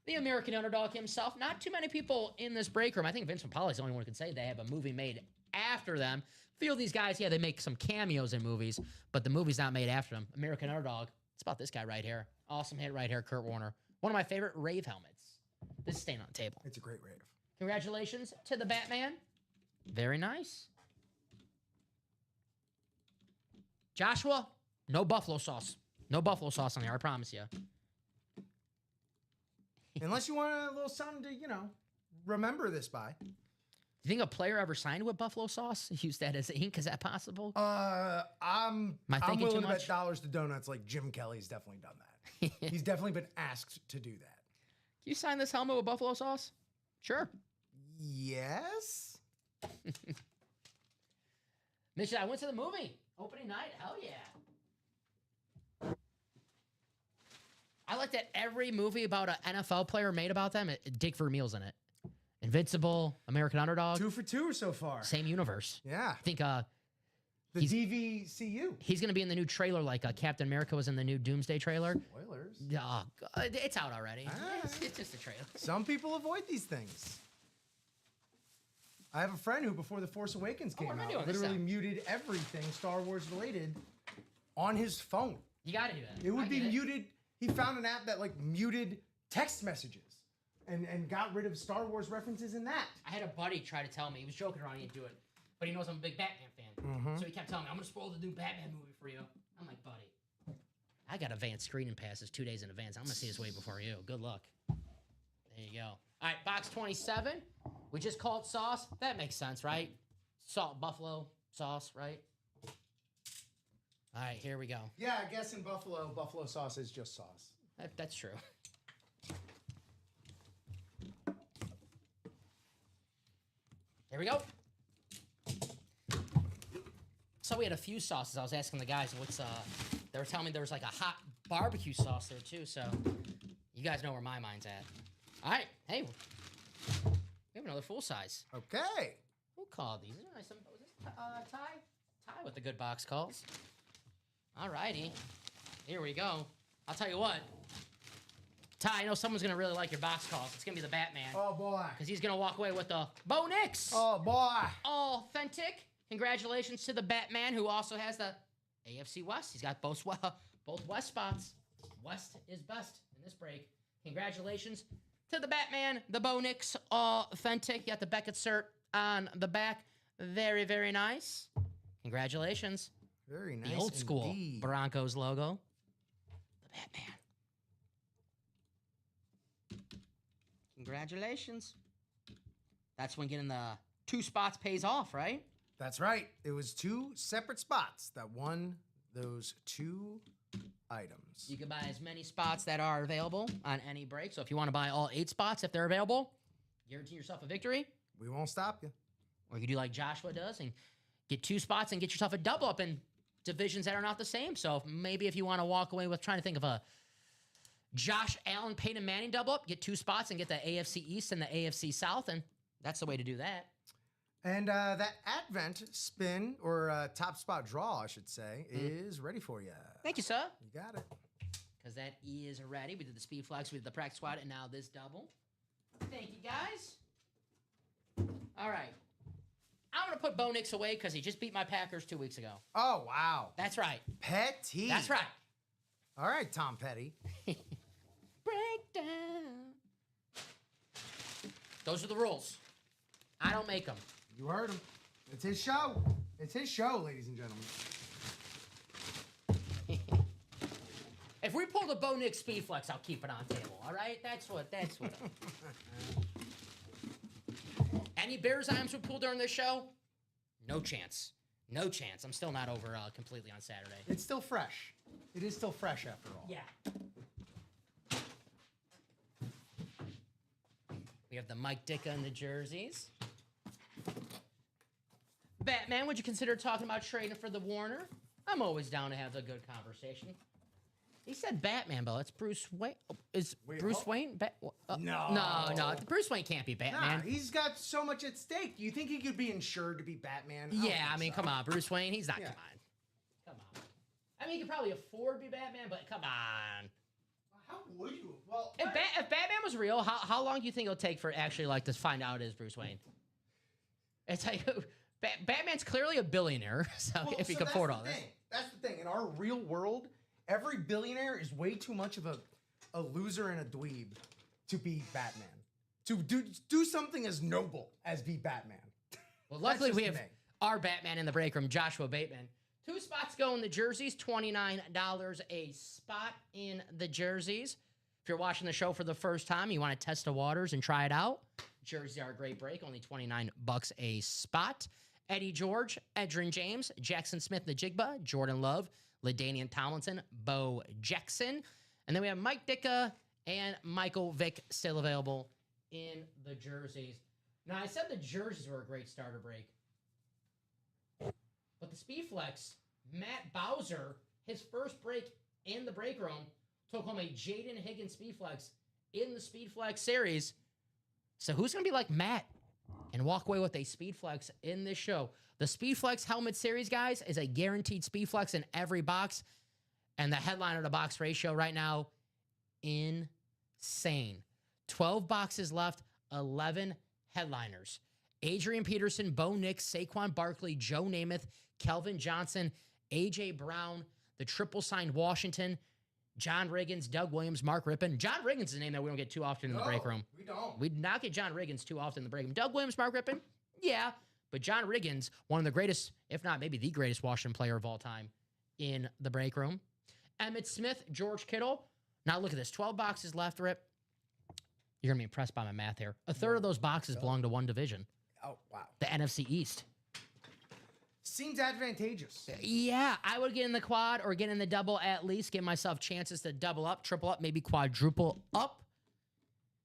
The American underdog himself. Not too many people in this break room. I think Vince McPauley's the only one who can say they have a movie made after them. A few of these guys, yeah, they make some cameos in movies, but the movie's not made after them. American underdog. It's about this guy right here. Awesome hit right here, Kurt Warner. One of my favorite Rave helmets. This is staying on the table. It's a great Rave. Congratulations to the Batman. Very nice. Joshua, no buffalo sauce. No buffalo sauce on here, I promise you. Unless you want a little something to, remember this by. Do you think a player ever signed with buffalo sauce? Use that as ink? Is that possible? I'm thinking willing too to much? bet dollars to donuts like Jim Kelly's definitely done that. He's definitely been asked to do that. Can you sign this helmet with buffalo sauce? Sure. Yes. Mitch, I went to the movie. Opening night. Hell yeah. I like that every movie about an NFL player made about them, Dick Vermeil's in it. Invincible, American Underdog. 2 for 2 so far. Same universe. Yeah. I think The DVCU. he's going to be in the new trailer like Captain America was in the new Doomsday trailer. Spoilers. Oh, God, it's out already. Ah. It's just a trailer. Some people avoid these things. I have a friend who, before The Force Awakens came what am I out, doing this literally time? muted everything Star Wars related on his phone. You got to do that. It would I be get muted. He found an app that muted text messages and got rid of Star Wars references in that. I had a buddy try to tell me. He was joking around. He didn't do it. But he knows I'm a big Batman fan. So he kept telling me, I'm going to spoil the new Batman movie for you. I'm like, buddy, I got advanced screening passes 2 days in advance. I'm going to see this way before you. Good luck. There you go. All right, box 27. We just call it sauce. That makes sense, right? Salt, buffalo sauce, right? All right, here we go. Yeah, I guess in Buffalo sauce is just sauce. That's true. Here we go. So we had a few sauces. I was asking the guys what's they were telling me there was like a hot barbecue sauce there too. So you guys know where my mind's at. All right, hey, we have another full size. Okay. We'll call these. Was this Ty? Ty with the good box calls. All righty, here we go. I'll tell you what, Ty, I know someone's gonna really like your box calls. It's gonna be the Batman. Oh boy. Because he's gonna walk away with the Bo Nix. Oh boy. Authentic. Congratulations to the Batman, who also has the AFC West. He's got both West spots. West is best in this break. Congratulations to the Batman, the Bo Nix Authentic. You got the Beckett cert on the back. Very, very nice. Congratulations. Very nice. The old school indeed. Broncos logo. The Batman. Congratulations. That's when getting the 2 spots pays off, right? That's right. It was 2 separate spots that won those 2 items. You can buy as many spots that are available on any break. So if you want to buy all 8 spots, if they're available, guarantee yourself a victory. We won't stop you. Or you can do like Joshua does and get 2 spots and get yourself a double up in divisions that are not the same. So maybe if you want to walk away with trying to think of a Josh Allen, Peyton Manning double up, get 2 spots and get the AFC East and the AFC South, and that's the way to do that. And that Advent spin, or top spot draw, I should say, is ready for you. Thank you, sir. You got it. Because that is ready. We did the speed flex, we did the practice squad, and now this double. Thank you, guys. All right. I'm going to put Bo Nix away because he just beat my Packers 2 weeks ago. Oh, wow. That's right. Petty. That's right. All right, Tom Petty. Breakdown. Those are the rules. I don't make them. You heard him. It's his show. It's his show, ladies and gentlemen. If we pull the Bo Nix speed flex, I'll keep it on table. All right? That's what. Any Bears items we pull during this show? No chance. No chance. I'm still not over completely on Saturday. It's still fresh. It is still fresh after all. Yeah. We have the Mike Ditka and the jerseys. Batman, would you consider talking about trading for the Warner? I'm always down to have a good conversation. He said Batman, Bill. It's Bruce Wayne. Is Bruce Wayne? No. Bruce Wayne can't be Batman. Nah, he's got so much at stake. Do you think he could be insured to be Batman? Yeah, I mean, so. come on. Bruce Wayne, he's not. Yeah. Come on. I mean, he could probably afford to be Batman, but come on. How would you? Well, If Batman was real, how long do you think it'll take for actually like to find out it is Bruce Wayne? It's like Batman's clearly a billionaire, so if he could afford all this. That's the thing. In our real world, every billionaire is way too much of a loser and a dweeb to be Batman. To do something as noble as be Batman. Well, luckily we have our Batman in the break room, Joshua Bateman. 2 spots go in the jerseys, $29 a spot in the jerseys. If you're watching the show for the first time, you want to test the waters and try it out, jerseys are a great break, only $29 a spot. Eddie George, Edrin James, Jackson Smith Najigba, Jordan Love, LaDainian Tomlinson, Bo Jackson. And then we have Mike Ditka and Michael Vick still available in the jerseys. Now, I said the jerseys were a great starter break. But the Speed Flex, Matt Bowser, his first break in the break room, took home a Jaden Higgins Speed Flex in the Speed Flex series. So who's going to be like Matt and walk away with a Speed Flex in this show? The Speed Flex Helmet Series, guys, is a guaranteed Speed Flex in every box. And the headliner to box ratio right now, insane. 12 boxes left, 11 headliners. Adrian Peterson, Bo Nix, Saquon Barkley, Joe Namath, Kelvin Johnson, A.J. Brown, the triple signed Washington, John Riggins, Doug Williams, Mark Rippon. John Riggins is a name that we don't get too often in the break room. We don't. We do not get John Riggins too often in the break room. Doug Williams, Mark Rippon, yeah. But John Riggins, one of the greatest, if not maybe the greatest Washington player of all time in the break room. Emmitt Smith, George Kittle. Now look at this. 12 boxes left, Rip. You're going to be impressed by my math here. A third of those boxes belong to one division. Oh, wow. The NFC East. Seems advantageous. Yeah, I would get in the quad or get in the double at least. Give myself chances to double up, triple up, maybe quadruple up.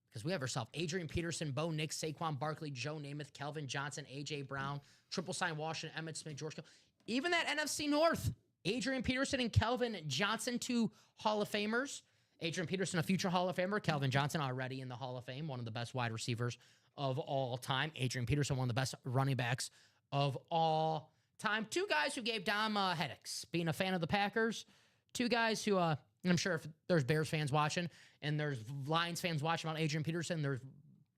Because we have ourselves Adrian Peterson, Bo Nix, Saquon Barkley, Joe Namath, Kelvin Johnson, A.J. Brown, triple sign Washington, Emmitt Smith, George Kittle. Even that NFC North. Adrian Peterson and Kelvin Johnson, 2 Hall of Famers. Adrian Peterson, a future Hall of Famer. Kelvin Johnson, already in the Hall of Fame, one of the best wide receivers of all time. Adrian Peterson, one of the best running backs of all time. 2 guys who gave Dom headaches. Being a fan of the Packers, 2 guys who, and I'm sure if there's Bears fans watching and there's Lions fans watching about Adrian Peterson, there's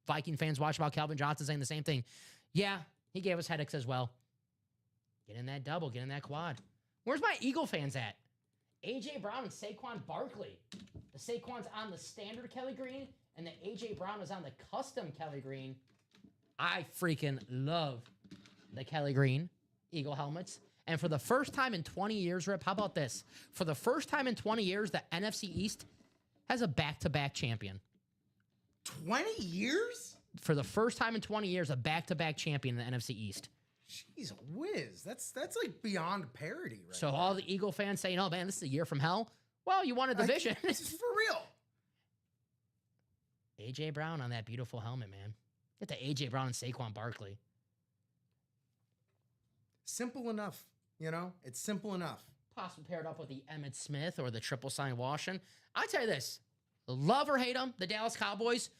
Viking fans watching about Kelvin Johnson saying the same thing. Yeah, he gave us headaches as well. Get in that double, get in that quad. Where's my Eagle fans at? A.J. Brown and Saquon Barkley. The Saquon's on the standard Kelly Green, and the A.J. Brown is on the custom Kelly Green. I freaking love the Kelly Green Eagle helmets. And for the first time in 20 years, Rip, how about this? For the first time in 20 years, the NFC East has a back-to-back champion. 20 years? For the first time in 20 years, a back-to-back champion in the NFC East. Jeez whiz. That's like beyond parody, right? So all the Eagle fans saying, oh, man, this is a year from hell. Well, you won a division. This is for real. A.J. Brown on that beautiful helmet, man. Get the A.J. Brown and Saquon Barkley. Simple enough, you know? It's simple enough. Possibly paired up with the Emmitt Smith or the triple sign Washington. I tell you this, love or hate them, the Dallas Cowboys,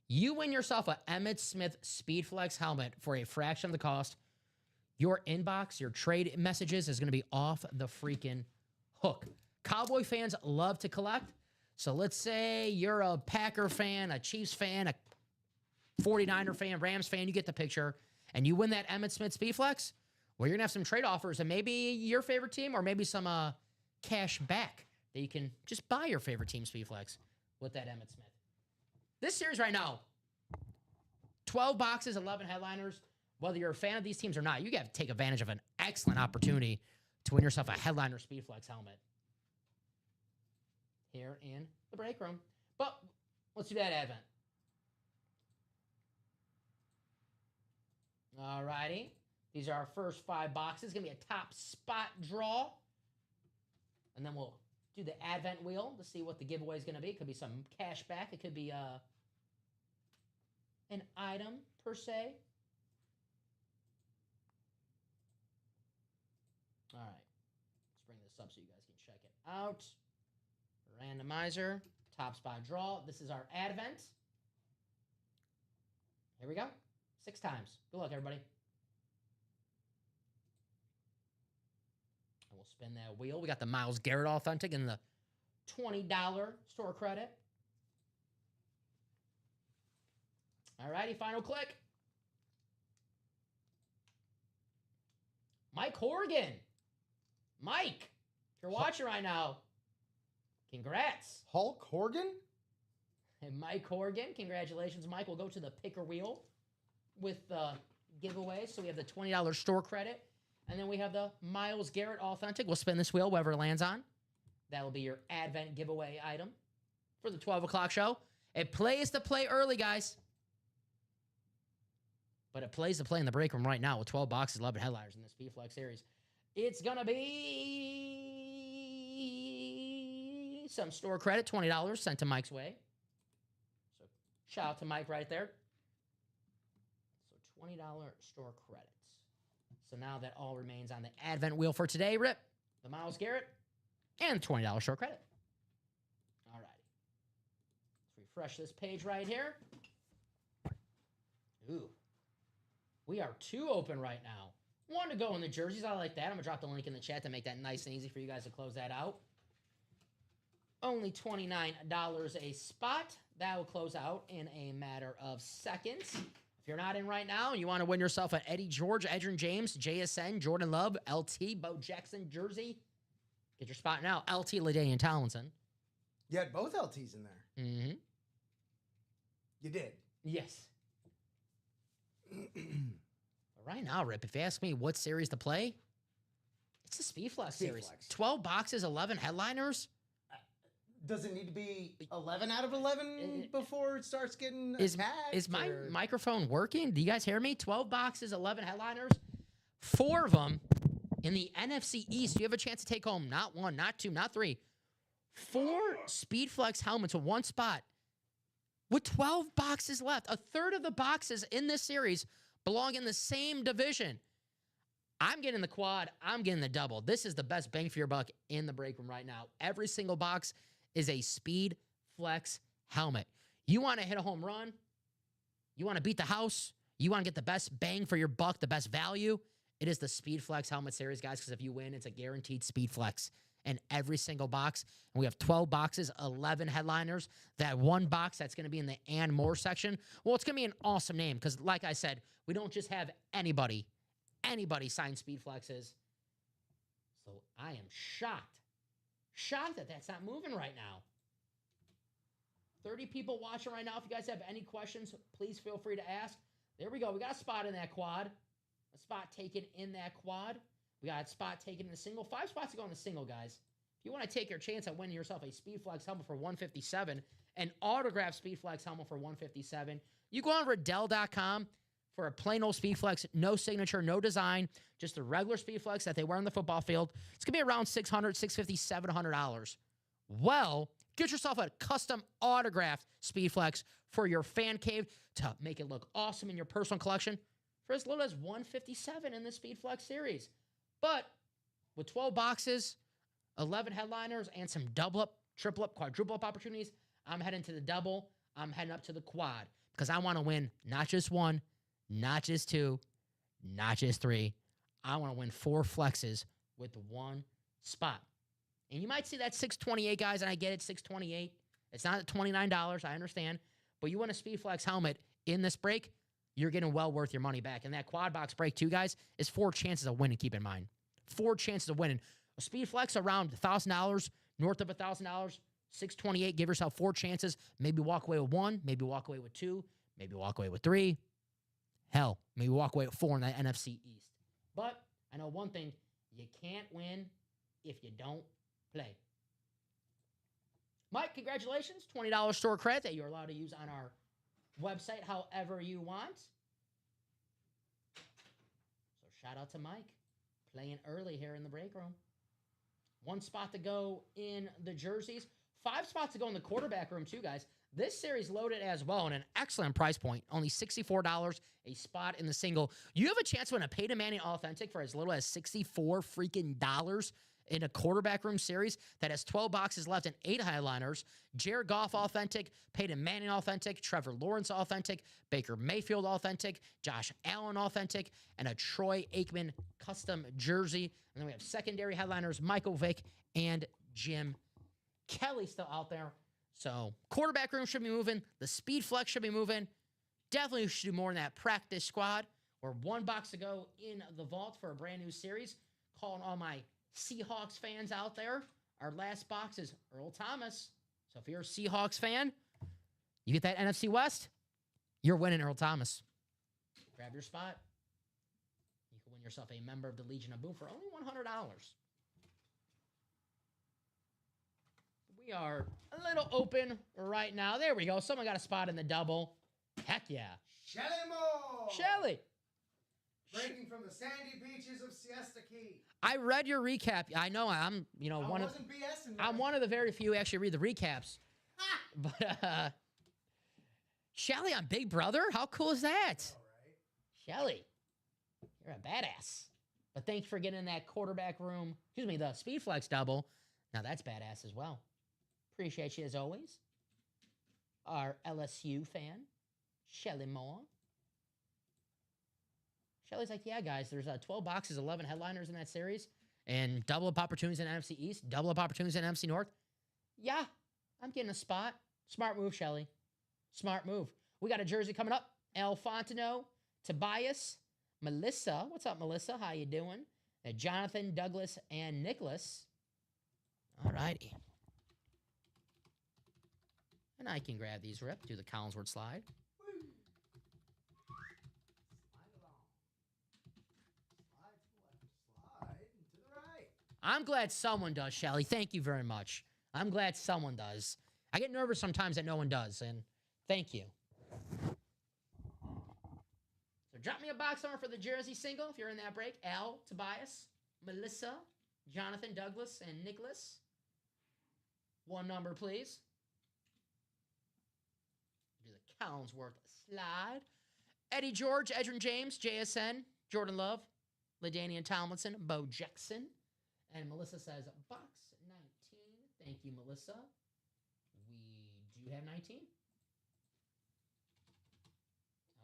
you win yourself a Emmitt Smith Speed Flex helmet for a fraction of the cost. Your inbox, your trade messages is going to be off the freaking hook. Cowboy fans love to collect. So let's say you're a Packer fan, a Chiefs fan, a 49er fan, Rams fan, you get the picture, and you win that Emmitt Smith Speed Flex, well, you're going to have some trade offers and maybe your favorite team or maybe some cash back that you can just buy your favorite team Speed Flex with that Emmitt Smith. This series right now, 12 boxes, 11 headliners. Whether you're a fan of these teams or not, you got to take advantage of an excellent opportunity to win yourself a headliner Speedflex helmet here in the break room. But let's do that advent. All righty. These are our first 5 boxes. Going to be a top spot draw. And then we'll do the advent wheel to see what the giveaway is going to be. It could be some cash back. It could be an item per se. All right, let's bring this up so you guys can check it out. Randomizer, top spot draw. This is our advent. Here we go. 6 times. Good luck, everybody. And we'll spin that wheel. We got the Myles Garrett Authentic and the $20 store credit. All righty, final click. Mike Horgan. Mike, if you're watching right now, congrats. Hulk Hogan? And Mike Horgan, congratulations, Mike. We'll go to the picker wheel with the giveaway. So we have the $20 store credit. And then we have the Myles Garrett Authentic. We'll spin this wheel, wherever it lands on. That'll be your advent giveaway item for the 12 o'clock show. It plays to play early, guys. But it plays to play in the break room right now with 12 boxes, 11 headliners in this P-Flex series. It's going to be some store credit, $20 sent to Mike's way. So shout out to Mike right there. So $20 store credits. So now that all remains on the advent wheel for today, Rip, the Myles Garrett, and $20 store credit. All righty. Let's refresh this page right here. 12 boxes, 11 headliners in this P-Flex series. It's going to be a top spot draw. And then we'll do the advent wheel to see what the giveaway is going to be. It could be some cash back. It could be an item per se. So shout out to Mike right there. So $20 store credits. So now that all remains on the advent wheel for today, Rip, the Myles Garrett, and $20 store credit. All righty. Let's refresh this page right here. 12 Ooh. We are 2 open right now. 1 to go in the jerseys. I like that. I'm going to drop the link in the chat to make that nice and easy for you guys to close that out. Only $29 a spot. That will close out in a matter of seconds. If you're not in right now and you want to win yourself an Eddie George, Edgerrin James, JSN, Jordan Love, LT, Bo Jackson jersey, get your spot now. LT, LaDainian Tomlinson. You had both LTs in there. Mm-hmm. You did. Yes. But right now, Rip, if you ask me what series to play, it's the Speedflex series. Speedflex. 12 boxes, 11 headliners. Does it need to be 11 out of 11 before it starts getting attacked? Is my microphone working? Do you guys hear me? 12 boxes, 11 headliners. 4 of them in the NFC East. You have a chance to take home not 1, not 2, not 3. 4 Speedflex helmets with 1 spot. With 12 boxes left, a third of the boxes in this series belong in the same division. I'm getting the quad. I'm getting the double. This is the best bang for your buck in the break room right now. Every single box is a Speedflex helmet. You want to hit a home run? You want to beat the house? You want to get the best bang for your buck, the best value? It is the Speedflex helmet series, guys, because if you win, it's a guaranteed Speedflex in every single box. And we have 12 boxes, 11 headliners. That 1 box that's going to be in the and more section, well, it's going to be an awesome name because, like I said, we don't just have anybody sign Speedflexes. So I am shocked that that's not moving right now. 30 people watching right now. If you guys have any questions, please feel free to ask. There we go. We got a spot in that quad. A spot taken in that quad. We got a spot taken in the single. 5 spots to go in the single, guys. If you want to take your chance at winning yourself a Speedflex helmet for $157, an autographed Speedflex helmet for $157, you go on Riddell.com for a plain old Speedflex, no signature, no design, just a regular Speedflex that they wear on the football field. It's going to be around $600, $650, $700. Well, get yourself a custom autographed Speedflex for your fan cave to make it look awesome in your personal collection for as little as $157 in the Speedflex series. But with 12 boxes, 11 headliners, and some double up, triple up, quadruple up opportunities, I'm heading to the double. I'm heading up to the quad because I want to win not just 1, not just 2, not just 3. I want to win 4 flexes with 1 spot. And you might see that $628, guys, and I get it, $628. It's not at $29, I understand. But you want a Speedflex helmet in this break, you're getting well worth your money back. And that quad box break, too, guys, is 4 chances of winning, keep in mind. 4 chances of winning. A Speedflex around $1,000, north of $1,000, $628. Give yourself 4 chances. Maybe walk away with 1, maybe walk away with 2, maybe walk away with 3. Hell, maybe walk away with 4 in the NFC East. But I know one thing, you can't win if you don't play. Mike, congratulations. $20 store credit that you're allowed to use on our website however you want. So shout out to Mike. Playing early here in the break room. 1 spot to go in the jerseys. 5 spots to go in the quarterback room too, guys. This series loaded as well and an excellent price point. Only $64 a spot in the single. You have a chance to win a Peyton Manning Authentic for as little as $64 freaking dollars in a quarterback room series that has 12 boxes left and 8 highliners. Jared Goff Authentic, Peyton Manning Authentic, Trevor Lawrence Authentic, Baker Mayfield Authentic, Josh Allen Authentic, and a Troy Aikman custom jersey. And then we have secondary headliners, Michael Vick and Jim Kelly still out there. So quarterback room should be moving. The Speedflex should be moving. Definitely should do more in that practice squad. We're 1 box to go in the vault for a brand new series. Calling all my Seahawks fans out there. Our last box is Earl Thomas. So if you're a Seahawks fan, you get that NFC West, you're winning Earl Thomas. Grab your spot. You can win yourself a member of the Legion of Boom for only $100. We are a little open right now. There we go. Someone got a spot in the double. Heck yeah. Shelly Moore. Shelly. Breaking from the sandy beaches of Siesta Key. I read your recap. I know I'm, I'm one of the very few who actually read the recaps. But Shelly on Big Brother? How cool is that? All right. Shelly, you're a badass. But thanks for getting in that quarterback room. Excuse me, the Speedflex double. Now that's badass as well. Appreciate you as always. Our LSU fan, Shelly Moore. Shelly's like, yeah, guys, there's 12 boxes, 11 headliners in that series, and double up opportunities in NFC East, double up opportunities in NFC North. Yeah, I'm getting a spot. Smart move, Shelly. Smart move. We got a jersey coming up. El Fontano, Tobias, Melissa. What's up, Melissa? How you doing? Jonathan, Douglas, and Nicholas. All righty. And I can grab these, Rip. Do the Collinsworth slide. I'm glad someone does, Shelly. Thank you very much. I'm glad someone does. I get nervous sometimes that no one does, and thank you. So drop me a box number for the jersey single if you're in that break. Al, Tobias, Melissa, Jonathan, Douglas, and Nicholas. One number, please. Do the Collinsworth slide. Eddie George, Edrin James, JSN, Jordan Love, LaDainian Tomlinson, Bo Jackson. And Melissa says, box 19. Thank you, Melissa. We do have 19.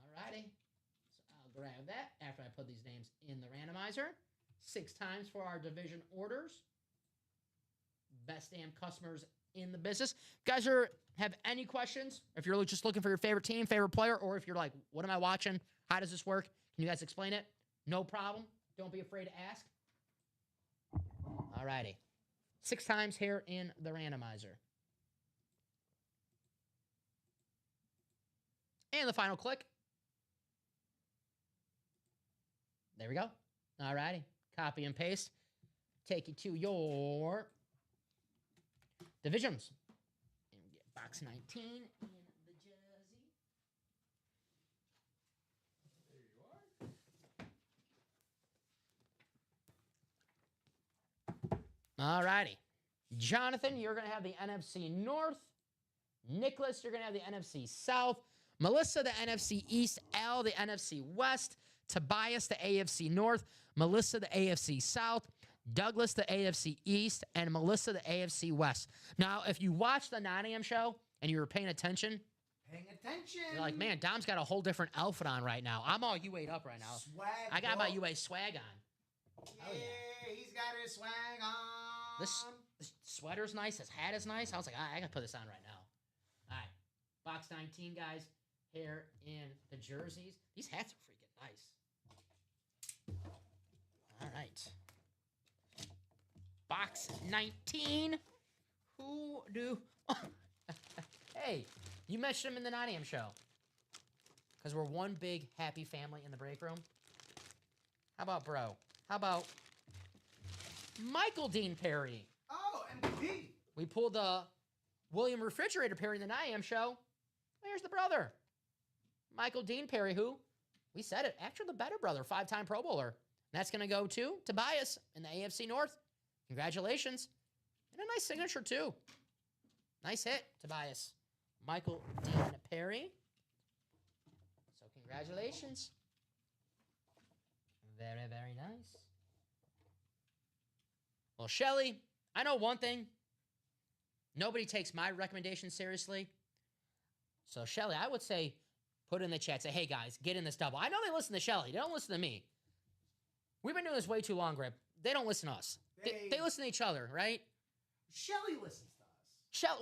All righty. So I'll grab that after I put these names in the randomizer. 6 times for our division orders. Best damn customers in the business. If you guys have any questions, if you're just looking for your favorite team, favorite player, or if you're like, what am I watching? How does this work? Can you guys explain it? No problem. Don't be afraid to ask. All righty. 6 times here in the randomizer. And the final click. There we go. All righty. Copy and paste. Take you to your divisions. And we get box 19 in the jersey. There you are. All righty. Jonathan, you're going to have the NFC North. Nicholas, you're going to have the NFC South. Melissa, the NFC East. Al, the NFC West. Tobias, the AFC North. Melissa, the AFC South. Douglas, the AFC East. And Melissa, the AFC West. Now, if you watch the 9 a.m. show and you were paying attention, you're like, man, Dom's got a whole different outfit on right now. I'm all UA'd up right now. Swag. I got my UA swag on. Yeah, he's got his swag on. This sweater's nice. This hat is nice. I was like, I got to put this on right now. All right. Box 19, guys. Here in the jerseys. These hats are freaking nice. All right. Box 19. Who do... Hey, you mentioned him in the 9 a.m. show. Because we're one big happy family in the break room. How about Bro? How about Michael Dean Perry? Oh, MVP. We pulled the William Refrigerator Perry in the 9 a.m. show. Here's the brother. Michael Dean Perry, who, we said it, actually the better brother, 5-time Pro Bowler. And that's going to go to Tobias in the AFC North. Congratulations. And a nice signature, too. Nice hit, Tobias. Michael Dean Perry. So congratulations. Very, very nice. Well, Shelly, I know one thing. Nobody takes my recommendation seriously. So, Shelly, I would say put in the chat, say, hey, guys, get in this double. I know they listen to Shelly. They don't listen to me. We've been doing this way too long, Grip. They don't listen to us. They listen to each other, right? Shelly listens to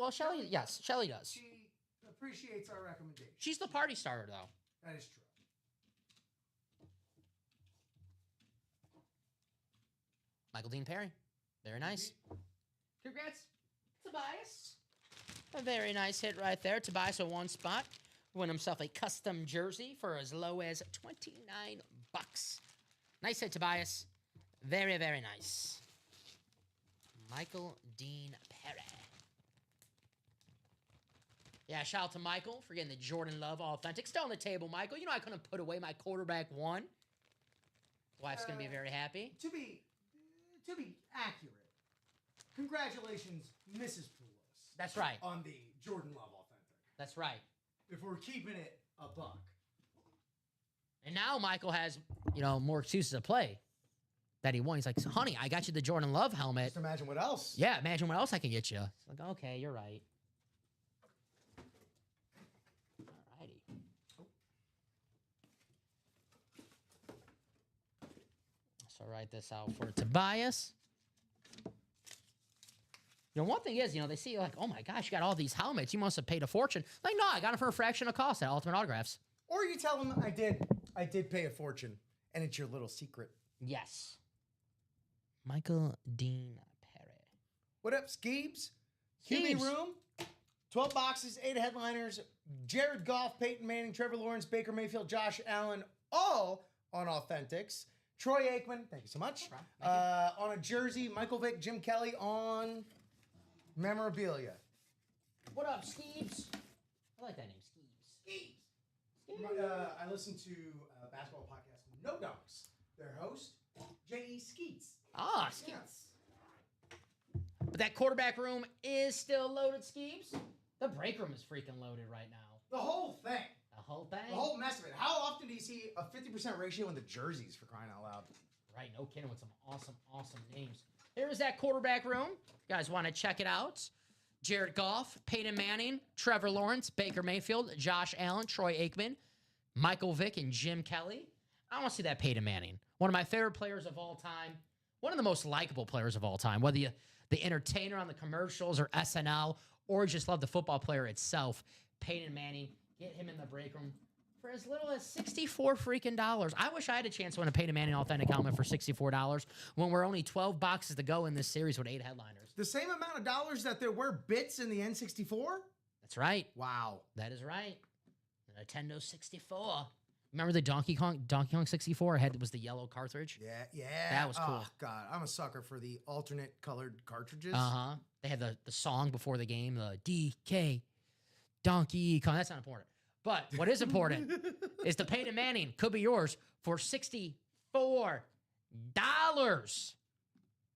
us. Shelly, yes, Shelly does. She appreciates our recommendation. She's the party starter, though. That is true. Michael Dean Perry. Very nice. Congrats, Tobias. A very nice hit right there. Tobias with 1 spot. Won himself a custom jersey for as low as $29. Nice hit, Tobias. Very, very nice. Michael Dean Perry. Yeah, shout out to Michael for getting the Jordan Love Authentic. Still on the table, Michael. You know I couldn't put away my quarterback 1. Wife's going to be very happy. To be accurate, congratulations, Mrs. Poulos. That's right. On the Jordan Love Authentic. That's right. If we're keeping it a buck. And now Michael has, more excuses to play that he won. He's like, honey, I got you the Jordan Love helmet. Just imagine what else. Yeah, imagine what else I can get you. It's like, okay, you're right. Alrighty. So write this out for Tobias. One thing is, they see like, oh my gosh, you got all these helmets. You must have paid a fortune. Like, no, I got them for a fraction of cost at Ultimate Autographs. Or you tell them I did pay a fortune, and it's your little secret. Yes. Michael Dean Perry. What up, Skeebs? QB room, 12 boxes, 8 headliners, Jared Goff, Peyton Manning, Trevor Lawrence, Baker Mayfield, Josh Allen, all on Authentics. Troy Aikman, thank you so much. On a jersey, Michael Vick, Jim Kelly on Memorabilia. What up, Skeebs? I like that name, Skeebs. I listen to a basketball podcast, No Dunks. Their host, J.E. Skeets. Ah, Skeets. But that quarterback room is still loaded, Skeebs. The break room is freaking loaded right now. The whole thing. The whole thing? The whole mess of it. How often do you see a 50% ratio in the jerseys, for crying out loud? Right, no kidding, with some awesome, awesome names. Here is that quarterback room. You guys want to check it out? Jared Goff, Peyton Manning, Trevor Lawrence, Baker Mayfield, Josh Allen, Troy Aikman, Michael Vick, and Jim Kelly. I want to see that Peyton Manning. One of my favorite players of all time. One of the most likable players of all time. Whether you the entertainer on the commercials or SNL, or just love the football player itself, Peyton Manning, get him in the break room for as little as $64 freaking dollars. I wish I had a chance to win a Peyton Manning authentic helmet for $64 when we're only 12 boxes to go in this series with 8 headliners. The same amount of dollars that there were bits in the N64? That's right. Wow. That is right. The Nintendo 64. Remember the Donkey Kong 64? It was the yellow cartridge. Yeah. That was cool. Oh, God. I'm a sucker for the alternate colored cartridges. Uh-huh. They had the song before the game, the DK Donkey Kong. That's not important. But what is important is the Peyton Manning could be yours for $64.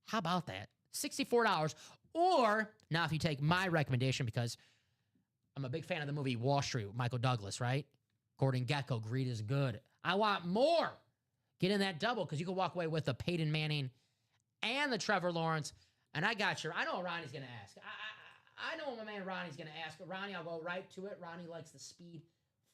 How about that? $64. Or, now if you take my recommendation, because I'm a big fan of the movie Wall Street with Michael Douglas, right? Gordon Gekko, greed is good. I want more. Get in that double because you can walk away with the Peyton Manning and the Trevor Lawrence. And I got you. I know what Ronnie's going to ask. I know what my man Ronnie's going to ask. But Ronnie, I'll go right to it. Ronnie likes the Speed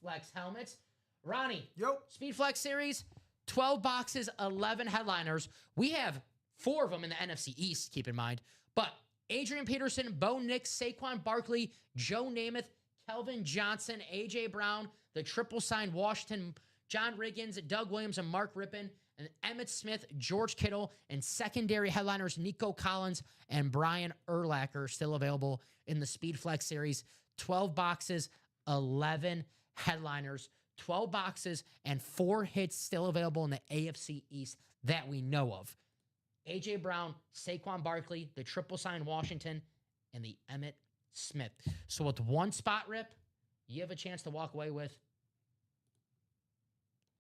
Flex helmets. Ronnie, Speed Flex series, 12 boxes, 11 headliners. We have 4 of them in the NFC East, keep in mind. But Adrian Peterson, Bo Nix, Saquon Barkley, Joe Namath, Kelvin Johnson, A.J. Brown, the triple sign Washington, John Riggins, Doug Williams, and Mark Rippon, and Emmitt Smith, George Kittle, and secondary headliners Nico Collins and Brian Urlacher still available in the Speed Flex series. 12 boxes, 11 headliners, 12 boxes, and 4 hits still available in the AFC East that we know of. A.J. Brown, Saquon Barkley, the triple sign Washington, and the Emmitt Smith. So with one spot rip, you have a chance to walk away with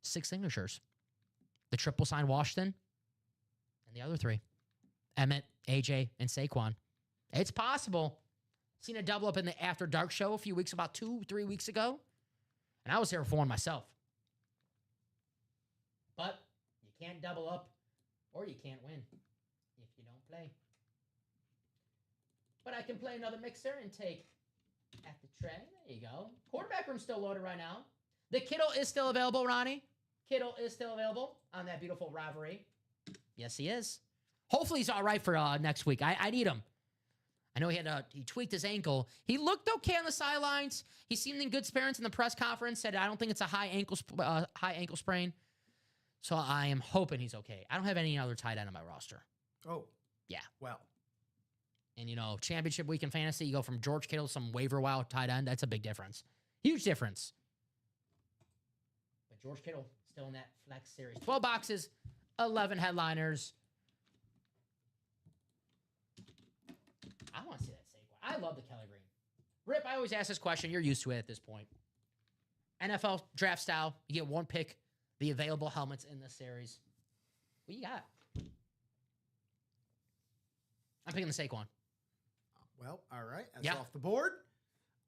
6 signatures. The triple sign Washington and the other 3. Emmitt, AJ, and Saquon. It's possible. Seen a double up in the After Dark show about 2-3 weeks ago. And I was here for one myself. But you can't double up or you can't win if you don't play. But I can play another mixer and take at the tray. There you go. Quarterback room's still loaded right now. The Kittle is still available, Ronnie. Kittle is still available on that beautiful rivalry. Yes, he is. Hopefully he's all right for next week. I need him. I know he tweaked his ankle. He looked okay on the sidelines. He seemed in good spirits in the press conference. Said, I don't think it's a high ankle sprain. So I am hoping he's okay. I don't have any other tight end on my roster. Oh. Yeah. Well. And, championship week in fantasy, you go from George Kittle to some waiver wire tight end. That's a big difference. Huge difference. But George Kittle still in that flex series. 12 boxes, 11 headliners. I want to see that Saquon. I love the Kelly Green. Rip, I always ask this question. You're used to it at this point. NFL draft style. You get 1 pick, the available helmets in this series. What you got? I'm picking the Saquon. Well, all right. That's off the board.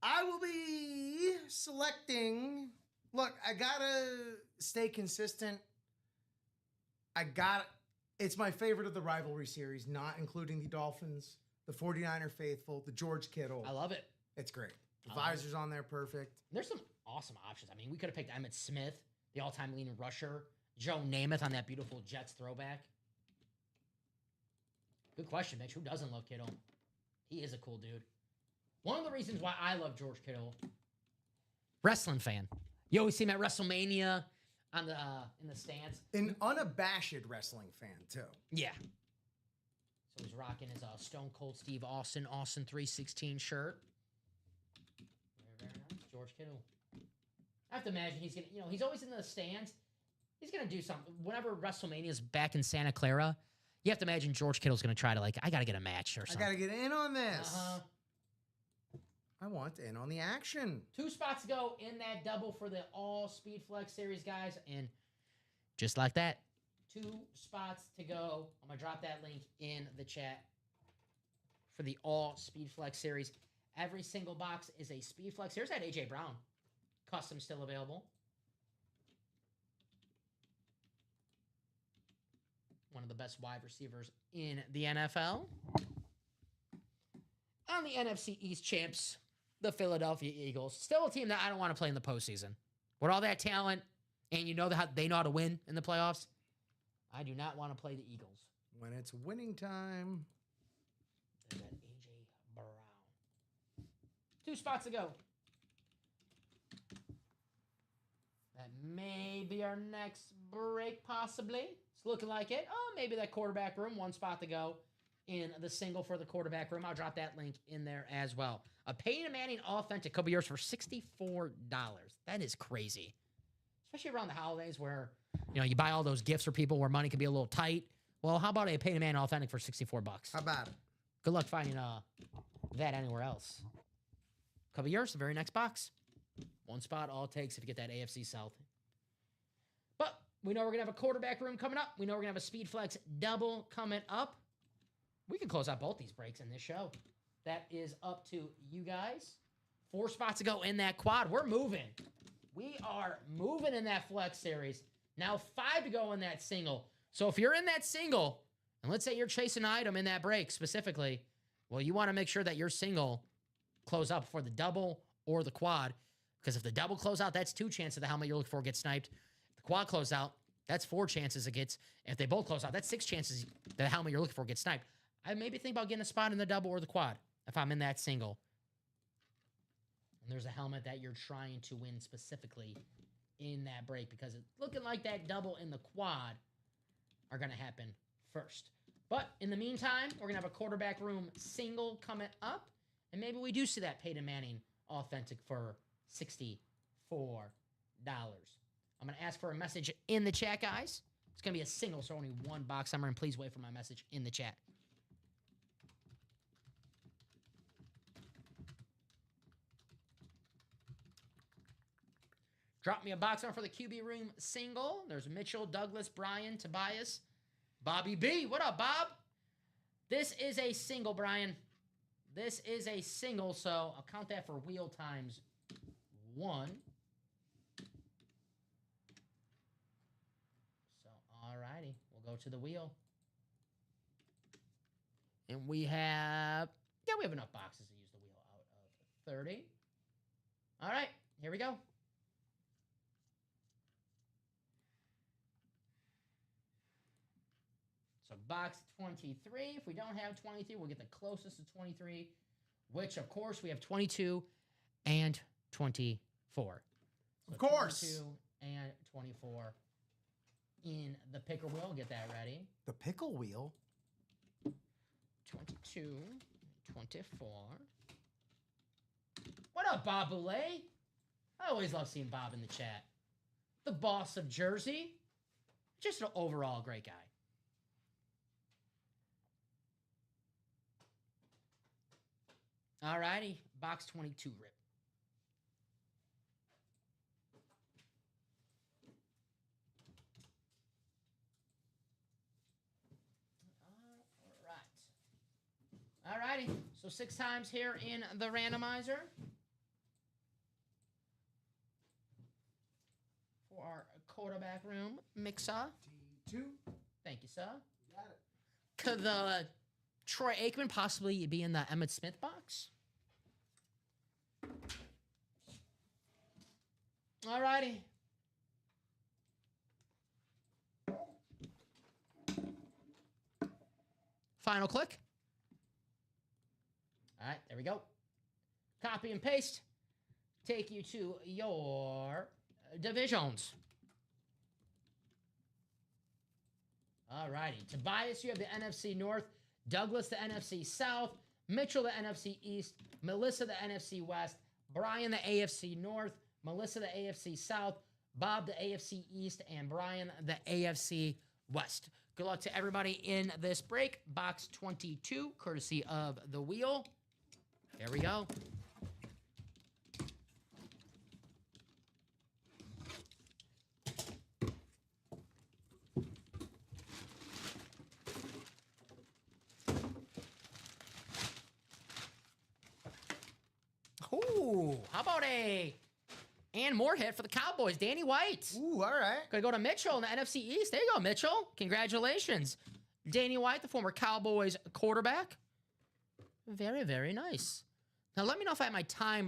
I will be selecting. Look, I got to stay consistent. It's my favorite of the rivalry series, not including the Dolphins, the 49er faithful, the George Kittle. I love it. It's great. The visor's on there, perfect. There's some awesome options. I mean, we could have picked Emmitt Smith, the all-time leading rusher, Joe Namath on that beautiful Jets throwback. Good question, Mitch. Who doesn't love Kittle? He is a cool dude. One of the reasons why I love George Kittle, wrestling fan. You always see him at WrestleMania on the in the stands. An unabashed wrestling fan, too. Yeah. So he's rocking his Stone Cold Steve Austin 316 shirt. Very, very nice. George Kittle. I have to imagine he's going to, he's always in the stands. He's going to do something. Whenever WrestleMania is back in Santa Clara, you have to imagine George Kittle's going to try to, I got to get a match or something. I got to get in on this. I want in on the action. 2 spots to go in that double for the All Speed Flex Series, guys. And just like that, 2 spots to go. I'm going to drop that link in the chat for the All Speed Flex Series. Every single box is a Speed Flex. Here's that A.J. Brown. Custom still available. One of the best wide receivers in the NFL. On the NFC East champs, the Philadelphia Eagles. Still a team that I don't want to play in the postseason. With all that talent, and they know how to win in the playoffs, I do not want to play the Eagles. When it's winning time. There's that A.J. Brown. 2 spots to go. That may be our next break, possibly. It's looking like it. Oh, maybe that quarterback room. 1 spot to go in the single for the quarterback room. I'll drop that link in there as well. A Peyton Manning authentic couple years for $64. That is crazy. Especially around the holidays where, you buy all those gifts for people where money can be a little tight. Well, how about a Peyton Manning authentic for $64? How about it? Good luck finding that anywhere else. Couple years, the very next box. 1 spot, all it takes if you get that AFC South. But we know we're going to have a quarterback room coming up. We know we're going to have a Speed Flex double coming up. We can close out both these breaks in this show. That is up to you guys. 4 spots to go in that quad. We're moving. We are moving in that Flex Series. Now 5 to go in that single. So if you're in that single, and let's say you're chasing an item in that break specifically, well, you want to make sure that your single close out before the double or the quad. Because if the double close out, that's 2 chances the helmet you're looking for gets sniped. If the quad close out, that's 4 chances it gets. If they both close out, that's 6 chances the helmet you're looking for gets sniped. I maybe think about getting a spot in the double or the quad if I'm in that single. And there's a helmet that you're trying to win specifically in that break because it's looking like that double and the quad are going to happen first. But in the meantime, we're going to have a quarterback room single coming up. And maybe we do see that Peyton Manning authentic for $64. I'm going to ask for a message in the chat, guys. It's going to be a single, so only 1 box number. And please wait for my message in the chat. Drop me a box number for the QB room single. There's Mitchell, Douglas, Brian, Tobias, Bobby B. What up, Bob? This is a single, Brian. This is a single, so I'll count that for wheel times 1. So, alrighty. We'll go to the wheel. And we have enough boxes to use the wheel out of 30. All right, here we go. So box 23. If we don't have 23, we'll get the closest to 23, which, of course, we have 22 and 24. So of course. 22 and 24 in the picker wheel. Get that ready. The pickle wheel? 22, 24. What up, Bob Boulay? I always love seeing Bob in the chat. The boss of Jersey. Just an overall great guy. All righty, box 22, Rip. All righty, so 6 times here in the randomizer. For our quarterback room mixer. D2. Thank you, sir. You got it. Could the Troy Aikman possibly be in the Emmitt Smith box? All righty. Final click. All right, there we go. Copy and paste. Take you to your divisions. All righty. Tobias, you have the NFC North. Douglas, the NFC South. Mitchell, the NFC East. Melissa, the NFC West. Brian, the AFC North. Melissa, the AFC South. Bob, the AFC East. And Brian, the AFC West. Good luck to everybody in this break. Box 22, courtesy of The Wheel. There we go. Ooh, how about a and more hit for the Cowboys, Danny White. Ooh, all right. Gonna go to Mitchell in the NFC East. There you go, Mitchell. Congratulations. Danny White, the former Cowboys quarterback. Very, very nice. Now, let me know if I have my time,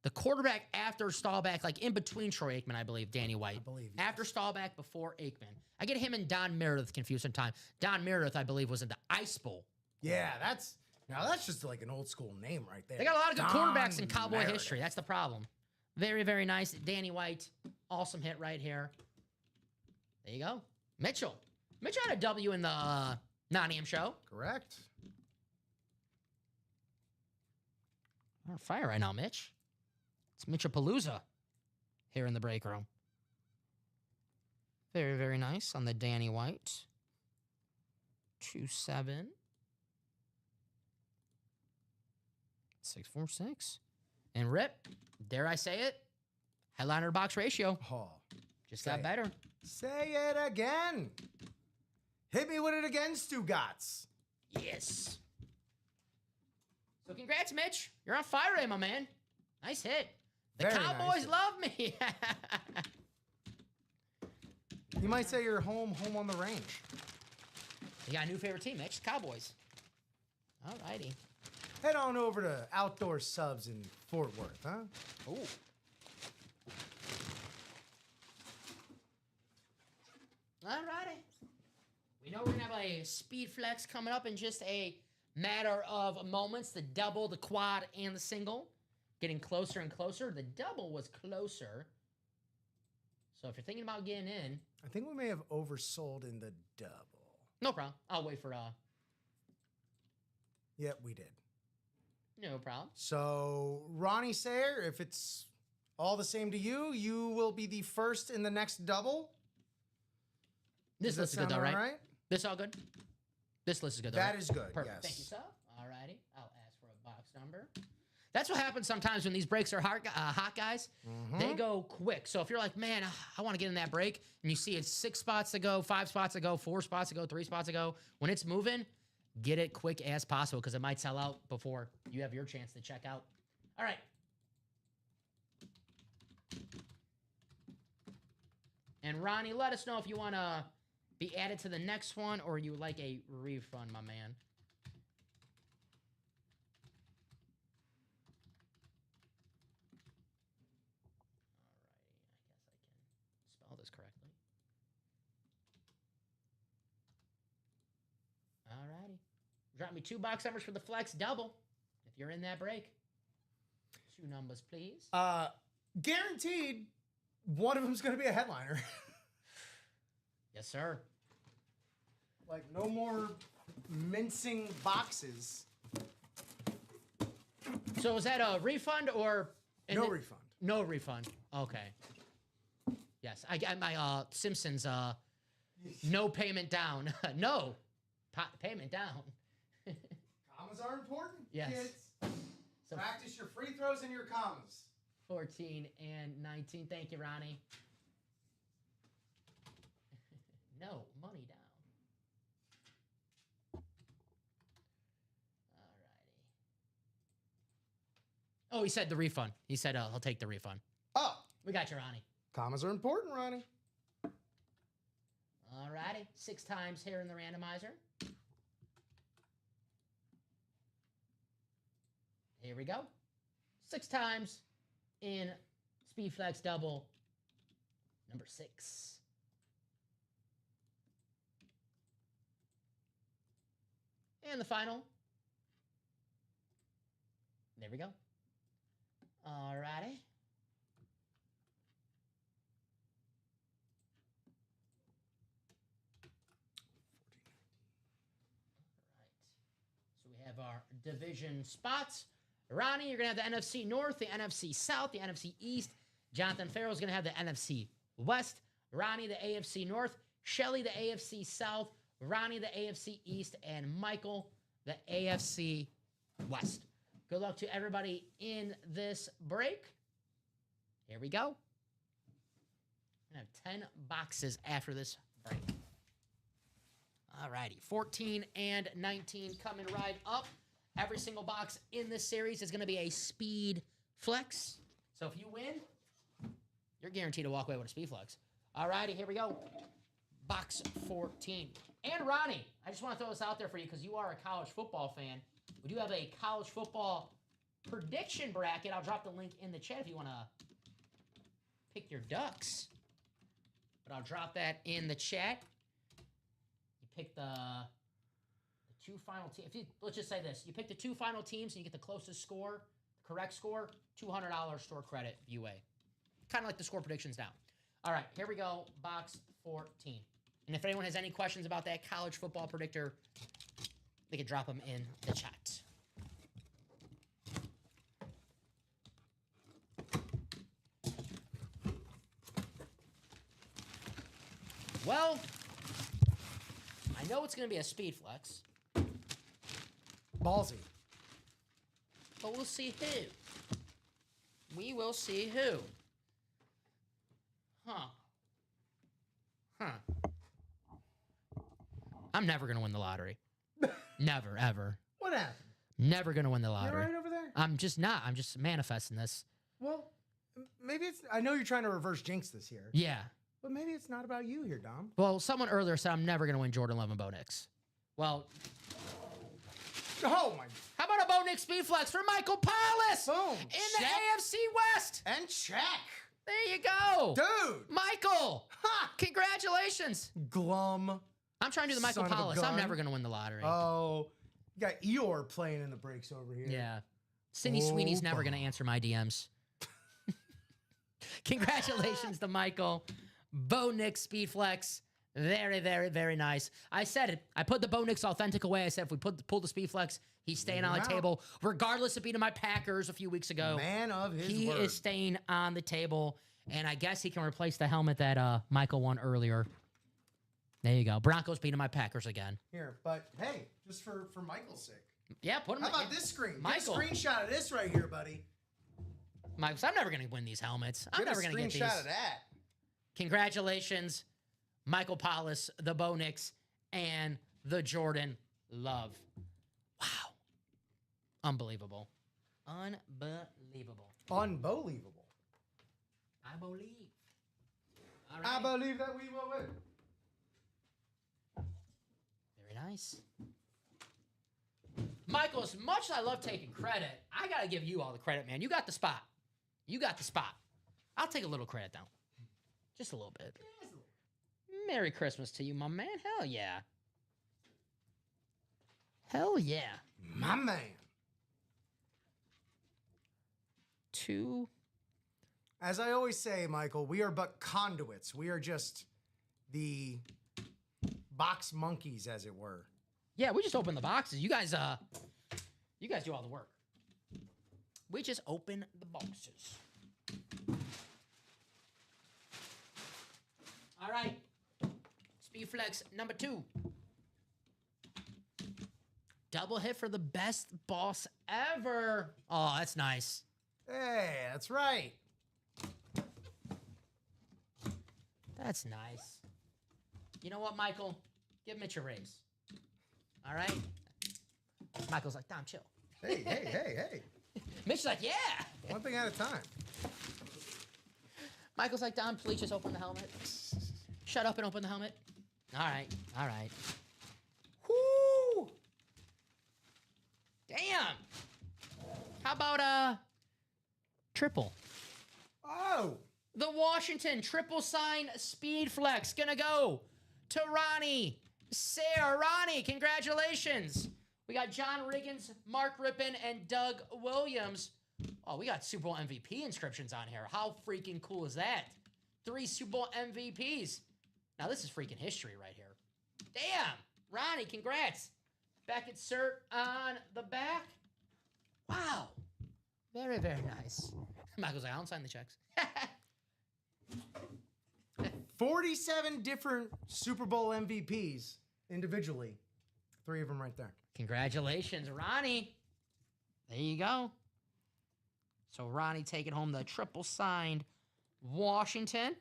the quarterback after Staubach, like in between Troy Aikman, I believe, Danny White. I believe, yes. After Staubach, before Aikman. I get him and Don Meredith confused sometimes. Don Meredith, I believe, was in the Ice Bowl. Yeah, that's just like an old school name right there. They got a lot of good Don quarterbacks in Cowboy Meredith. history. That's the problem. Very, very nice. Danny White, awesome hit right here. There you go. Mitchell. Mitchell had a W in the Nottingham show. Correct. On fire right now, Mitch. It's Mitchell-palooza here in the break room. Very, very nice on the Danny White. 2-7. 6-4-6. And Rip, dare I say it, headliner to box ratio. Oh, Just got better. say it again. Hit me with it again, Stugotz. Yes. So congrats, Mitch. You're on fire today, my man. Nice hit. The Very Cowboys nice hit. love me. You might say you're home on the range. You got a new favorite team, Mitch. Cowboys. All righty. Head on over to Outdoor Subs in Fort Worth, huh? Ooh. All righty. We know we're going to have a speed flex coming up in just a matter of moments. The double, the quad, and the single. Getting closer and closer. The double was closer. So if you're thinking about getting in, I think we may have oversold in the double. no problem. I'll wait for Yep, we did. no problem. So, Ronnie Sayer, if it's all the same to you, you will be the first in the next double. This Does list is that good though, sound right? all right? This all good? This list is good though, That right? is good, Perfect. yes. Thank you, sir. All righty. I'll ask for a box number. That's what happens sometimes when these breaks are hot, guys. They go quick. So if you're like, man, I want to get in that break, and you see it's 6 spots to go, 5 spots to go, 4 spots to go, 3 spots to go, when it's moving, get it quick as possible because it might sell out before you have your chance to check out. All right. And Ronnie, let us know if you want to be added to the next one or you would like a refund, my man. Spell this correctly. Alrighty. Drop me 2 box numbers for the flex double. If you're in that break. 2 numbers, please. Guaranteed, one of them's going to be a headliner. Yes, sir. Like, no more mincing boxes. So is that a refund or... No refund. No refund. Okay. Yes, I got my Simpsons no payment down. No payment down. Commas are important, Yes. kids. So Practice your free throws and your commas. 14 and 19. Thank you, Ronnie. No, money down. Alrighty. Oh, he said the refund. He said he'll take the refund. Oh, We got you, Ronnie. commas are important, Ronnie. Alrighty. 6 times here in the randomizer. Here we go. 6 times in Speed Flex Double number 6. And the final. There we go. All righty. So we have our division spots. Ronnie, you're going to have the NFC North, the NFC South, the NFC East. Jonathan Farrell's going to have the NFC West. Ronnie, the AFC North. Shelly, the AFC South. Ronnie, the AFC East. And Michael, the AFC West. Good luck to everybody in this break. Here we go. I have 10 boxes after this break. All righty. 14 and 19 coming right up. Every single box in this series is going to be a speed flex. So if you win, you're guaranteed to walk away with a speed flex. All righty, here we go. Box 14. And Ronnie, I just want to throw this out there for you because you are a college football fan. We do have a college football prediction bracket. I'll drop the link in the chat if you want to pick your Ducks. But I'll drop that in the chat. You pick the two final teams. Let's just say this. You pick the two final teams and you get the closest score, the correct score, $200 store credit UA. Kind of like the score predictions down. All right, here we go. Box 14. And if anyone has any questions about that college football predictor, they can drop them in the chat. Well, I know it's going to be a speed flex. Ballsy. But we'll see who. We will see who. Huh. I'm never going to win the lottery. Never, ever. What happened? Never going to win the You lottery. all right over there? I'm just not. I'm just manifesting this. Well, maybe it's... I know you're trying to reverse jinx this year. Yeah. But maybe it's not about you here, Dom. Well, someone earlier said I'm never going to win Jordan Love and Bo Nix. Well, Oh, my... how about a Bo Nix speed flex for Michael Paulus Boom. in the Check. AFC West? And check. There you go. Dude. Michael, Ha! congratulations. Glum. I'm trying to do the Michael Son of a Paulus. I'm gun. never going to win the lottery. Oh. You got Eeyore playing in the breaks over here. Yeah. Sydney Oh, Sweeney's never boy. going to answer my DMs. Congratulations to Michael. Bo Nix speed flex. Very, very, very nice. I said it. I put the Bo Nix authentic away. I said if we pull the speed flex, he's staying on the Wow. table. Regardless of beating my Packers a few weeks ago. Man of his He word. is staying on the table. And I guess he can replace the helmet that Michael won earlier. There you go. Broncos beating my Packers again. Here, but hey, just for Michael's sake. Yeah, put him. How about this screen? Michael. Get a screenshot of this right here, buddy. Michael, I'm never going to win these helmets. I'm Get never a going to get these. screenshot of that. Congratulations, Michael Paulus, the Bo Nix, and the Jordan Love. Wow. Unbelievable. Unbelievable. Unbelievable. I believe. All I right. believe that we will win. Very nice. Michael, as much as I love taking credit, I got to give you all the credit, man. You got the spot. You got the spot. I'll take a little credit, though. Just a little bit. Merry Christmas to you, my man. Hell yeah. Hell yeah. My man. 2. As I always say, Michael, we are but conduits. We are just the box monkeys, as it were. Yeah, we just open the boxes. You guys do all the work. We just open the boxes. All right. Speed flex number 2. Double hit for the best boss ever. Oh, that's nice. Hey, that's right. That's nice. You know what, Michael? Give Mitch a raise. All right? Michael's like, Dom, chill. Hey. Mitch's like, yeah. One thing at a time. Michael's like, Dom, please just open the helmet. Shut up and open the helmet. All right. Whoo! Damn. How about triple? Oh. The Washington triple sign speed flex gonna go to Ronnie. Sarah, Ronnie, congratulations. We got John Riggins, Mark Rippon, and Doug Williams. Oh, we got Super Bowl MVP inscriptions on here. How freaking cool is that? 3 Super Bowl MVPs. Now, this is freaking history right here. Damn. Ronnie, congrats. Beckett cert on the back. Wow. Very, very nice. Michael's like, I don't sign the checks. 47 different Super Bowl MVPs individually. 3 of them right there. Congratulations, Ronnie. There you go. So Ronnie taking home the triple signed Washington.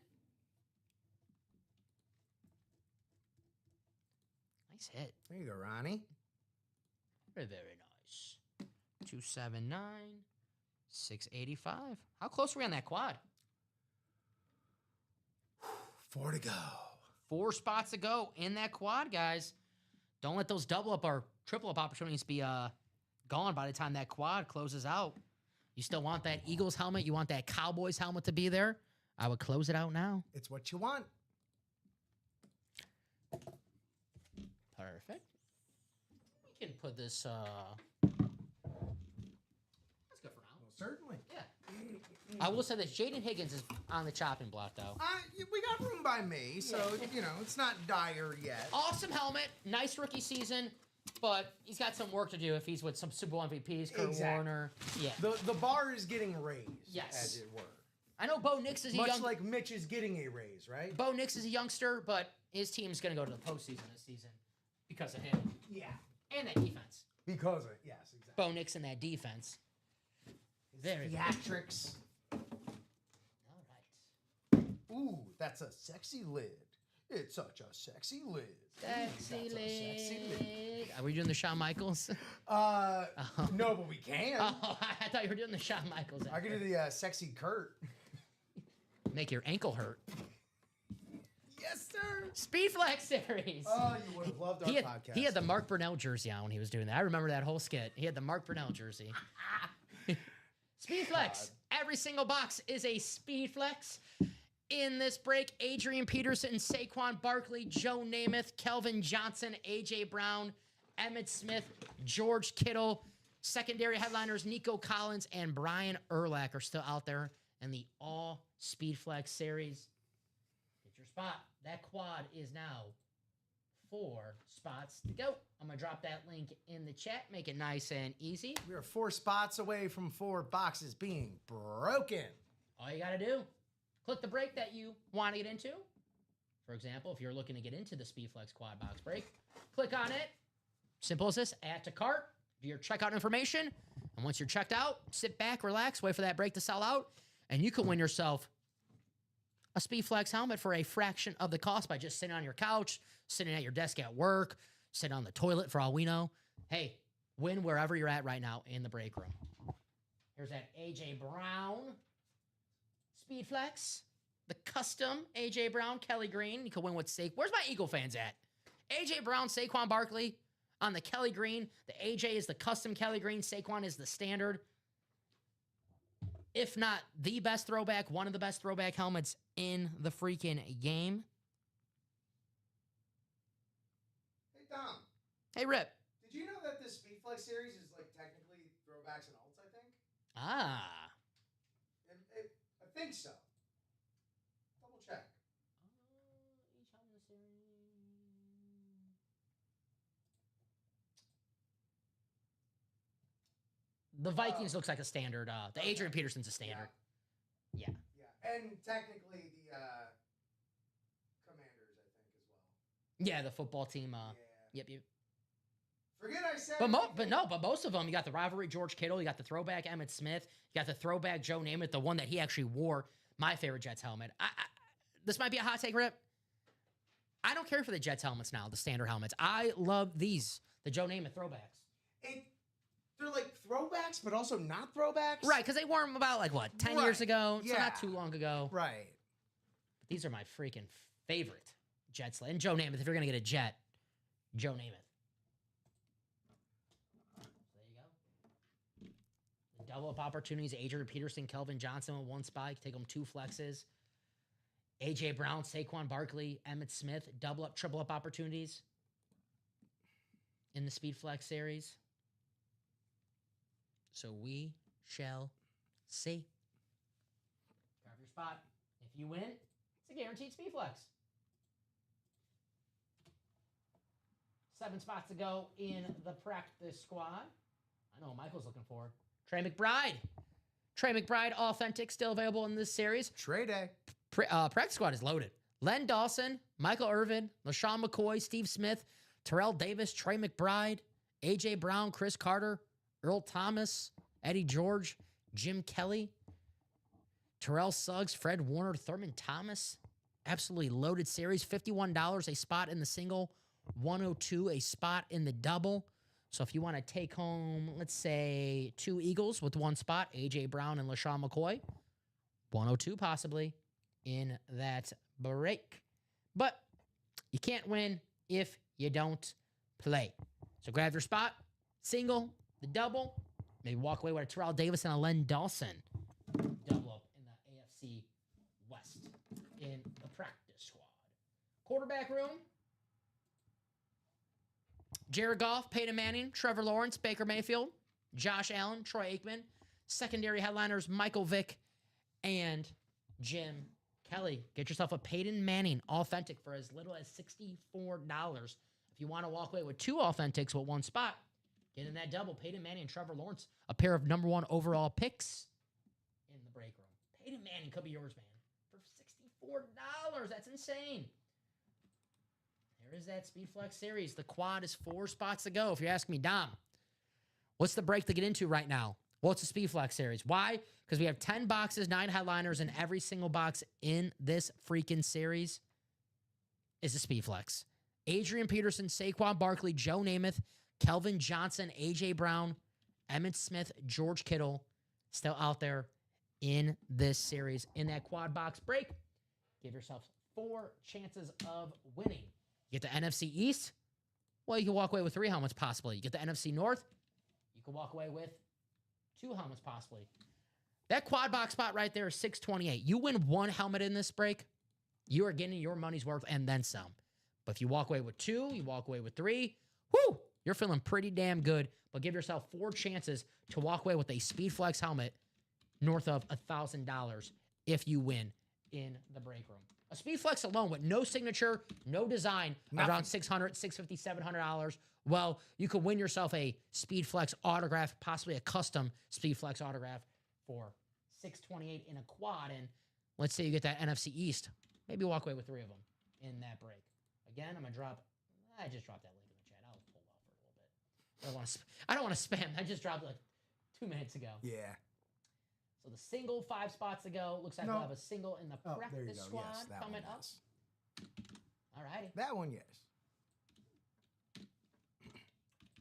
Nice hit. There you go, Ronnie. Very, very nice. 279, 685. How close are we on that quad? 4 to go. 4 spots to go in that quad, guys. Don't let those double up or triple up opportunities be gone by the time that quad closes out. You still want that Eagles helmet? You want that Cowboys helmet to be there? I would close it out now. It's what you want. Perfect. We can put this. That's good for now. Well, certainly. Yeah. I will say this: Jaden Higgins is on the chopping block, though. We got room by me, so, it's not dire yet. Awesome helmet, nice rookie season, but he's got some work to do if he's with some Super Bowl MVPs, Kurt Warner. Yeah. The bar is getting raised, Yes. as it were. I know Bo Nix is a Much like Mitch is getting a raise, right? Bo Nix is a youngster, but his team's going to go to the postseason this season because of him. Yeah. And that defense. Because of it, yes, exactly. Bo Nix and that defense. Very theatrics. All right. Ooh, that's a sexy lid. It's such a sexy lid. Sexy That's a sexy lid. Are we doing the Shawn Michaels? No, but we can. Oh, I thought you were doing the Shawn Michaels. I can do the sexy Kurt. Make your ankle hurt. Yes, sir. Speed Flex series. Oh, you would have loved our podcast. He had the Mark Brunell jersey on when he was doing that. I remember that whole skit. He had the Mark Brunell jersey. Speed Flex. Every single box is a Speed Flex. In this break, Adrian Peterson, Saquon Barkley, Joe Namath, Kelvin Johnson, A.J. Brown, Emmitt Smith, George Kittle. Secondary headliners Nico Collins and Brian Urlacher are still out there in the all Speed Flex series. Get your spot. That quad is now 4 spots to go. I'm going to drop that link in the chat. Make it nice and easy. We are 4 spots away from 4 boxes being broken. All you got to do, click the break that you want to get into. For example, if you're looking to get into the SpeedFlex quad box break, click on it. Simple as this. Add to cart. Do your checkout information. And once you're checked out, sit back, relax, wait for that break to sell out. And you can win yourself a SpeedFlex helmet for a fraction of the cost by just sitting on your couch, sitting at your desk at work, sitting on the toilet for all we know. Hey, win wherever you're at right now in the break room. Here's that A.J. Brown SpeedFlex. The custom A.J. Brown, Kelly Green. You can win with Where's my Eagle fans at? A.J. Brown, Saquon Barkley on the Kelly Green. The A.J. is the custom Kelly Green. Saquon is the standard. If not the best throwback, one of the best throwback helmets in the freaking game. Hey, Tom. Hey, Rip. Did you know that this SpeedFlex series is like technically throwbacks and alts, I think? Ah. I think so. Double check. The Vikings looks like a standard. The Adrian Peterson's a standard. Yeah. Yeah. And technically the Commanders, I think, as well. Yeah, the football team. Yep. Forget I said. But most of them, you got the rivalry George Kittle, you got the throwback Emmitt Smith, you got the throwback Joe Namath, the one that he actually wore, my favorite Jets helmet. This might be a hot take, Rip. I don't care for the Jets helmets now, the standard helmets. I love these, the Joe Namath throwbacks. They're like throwbacks, but also not throwbacks. Right, because they wore them about, 10 years ago, so not too long ago. Right. But these are my freaking favorite Jets. And Joe Namath, if you're going to get a Jet, Joe Namath. Double up opportunities. Adrian Peterson, Kelvin Johnson with 1 spike. Take them 2 flexes. A.J. Brown, Saquon Barkley, Emmitt Smith. Double up, triple up opportunities. in the Speed Flex series. So we shall see. Grab your spot. If you win, it's a guaranteed Speed Flex. 7 spots to go in the practice squad. I know what Michael's looking for. Trey McBride. Trey McBride, authentic, still available in this series. Trey Day. Practice squad is loaded. Len Dawson, Michael Irvin, LaShawn McCoy, Steve Smith, Terrell Davis, Trey McBride, A.J. Brown, Chris Carter, Earl Thomas, Eddie George, Jim Kelly, Terrell Suggs, Fred Warner, Thurman Thomas. Absolutely loaded series. $51 a spot in the single, $102 a spot in the double. So if you want to take home, let's say 2 Eagles with 1 spot, A.J. Brown and LaShawn McCoy, $102 possibly in that break. But you can't win if you don't play. So grab your spot, single, the double, maybe walk away with a Terrell Davis and a Len Dawson. Double up in the AFC West in the practice squad. Quarterback room. Jared Goff, Peyton Manning, Trevor Lawrence, Baker Mayfield, Josh Allen, Troy Aikman. Secondary headliners, Michael Vick and Jim Kelly. Get yourself a Peyton Manning authentic for as little as $64. If you want to walk away with 2 authentics with 1 spot, get in that double. Peyton Manning and Trevor Lawrence, a pair of number 1 overall picks in the break room. Peyton Manning could be yours, man, for $64. That's insane. There is that Speed Flex series. The quad is 4 spots to go. If you're asking me, Dom, what's the break to get into right now? Well, it's a Speed Flex series. Why? Because we have 10 boxes, 9 headliners, and every single box in this freaking series is a Speed Flex. Adrian Peterson, Saquon Barkley, Joe Namath, Kelvin Johnson, A.J. Brown, Emmitt Smith, George Kittle, still out there in this series. In that quad box break, give yourself 4 chances of winning. You get the NFC East, well, you can walk away with 3 helmets possibly. You get the NFC North, you can walk away with 2 helmets possibly. That quad box spot right there is $628. You win 1 helmet in this break, you are getting your money's worth and then some. But if you walk away with 2, you walk away with 3, whoo, you're feeling pretty damn good. But give yourself 4 chances to walk away with a Speed Flex helmet north of $1,000 if you win in the break room. A Speed Flex alone with no signature, no design, around $600, $650, $700. Well, you could win yourself a Speed Flex autograph, possibly a custom Speed Flex autograph for $628 in a quad. And let's say you get that NFC East. Maybe walk away with 3 of them in that break. Again, I'm going to drop. I just dropped that link in the chat. I'll pull off for a little bit. I don't want to spam. I just dropped it like 2 minutes ago. Yeah. So the single, 5 spots to go. Looks like we'll have a single in the practice squad coming up. All righty. That one, yes.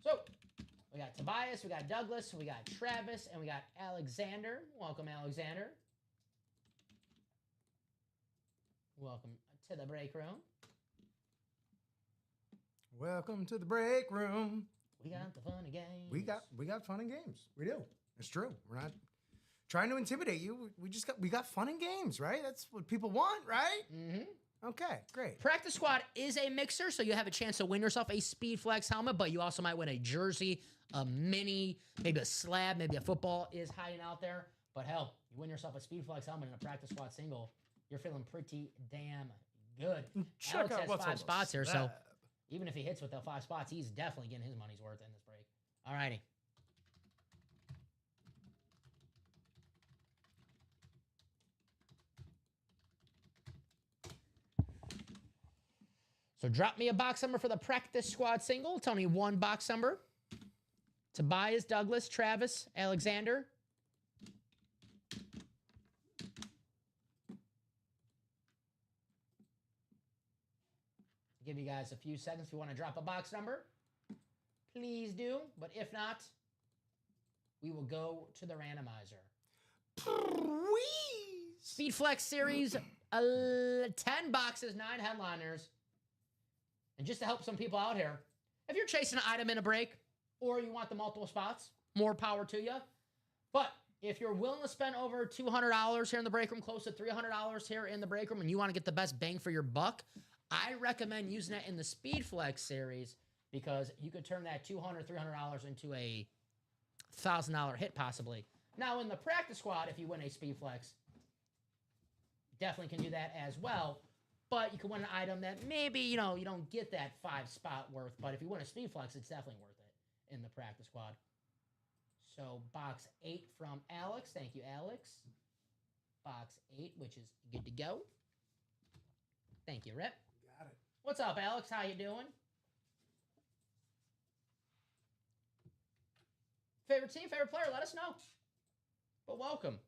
So we got Tobias, we got Douglas, we got Travis, and we got Alexander. Welcome, Alexander. Welcome to the break room. Welcome to the break room. We got the fun and games. We got fun and games. We do. It's true. We're not trying to intimidate you. We got fun and games, right? That's what people want, right? Mm-hmm. Okay, great. Practice squad is a mixer, so you have a chance to win yourself a Speed Flex helmet, but you also might win a jersey, a mini, maybe a slab, maybe a football is hiding out there. But hell, you win yourself a Speed Flex helmet and a practice squad single, you're feeling pretty damn good. Check Alex out has what's 5 on spots the here, so slab. even if he hits with the 5 spots, he's definitely getting his money's worth in this break. All righty. So drop me a box number for the practice squad single. Tell me 1 box number. Tobias, Douglas, Travis, Alexander. Give you guys a few seconds if you want to drop a box number. Please do. But if not, we will go to the randomizer. Please. Speed Flex Series, 10 boxes, 9 headliners. And just to help some people out here, if you're chasing an item in a break or you want the multiple spots, more power to you. But if you're willing to spend over $200 here in the break room, close to $300 here in the break room, and you want to get the best bang for your buck, I recommend using it in the Speed Flex series because you could turn that $200, $300 into a $1,000 hit possibly. Now, in the practice squad, if you win a speed flex, definitely can do that as well. But you can win an item that maybe, you don't get that 5 spot worth. But if you win a speed flex, it's definitely worth it in the practice squad. So, box 8 from Alex. Thank you, Alex. Box 8, which is good to go. Thank you, Rip. Got it. What's up, Alex? How you doing? Favorite team, favorite player, let us know. But welcome.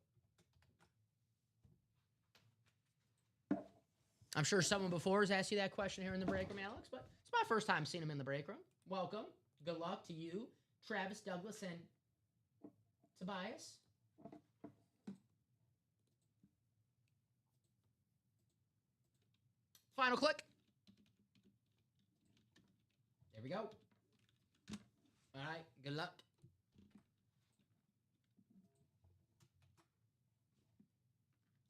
I'm sure someone before has asked you that question here in the break room, Alex, but it's my first time seeing him in the break room. Welcome. Good luck to you, Travis, Douglas, and Tobias. Final click. There we go. All right, good luck.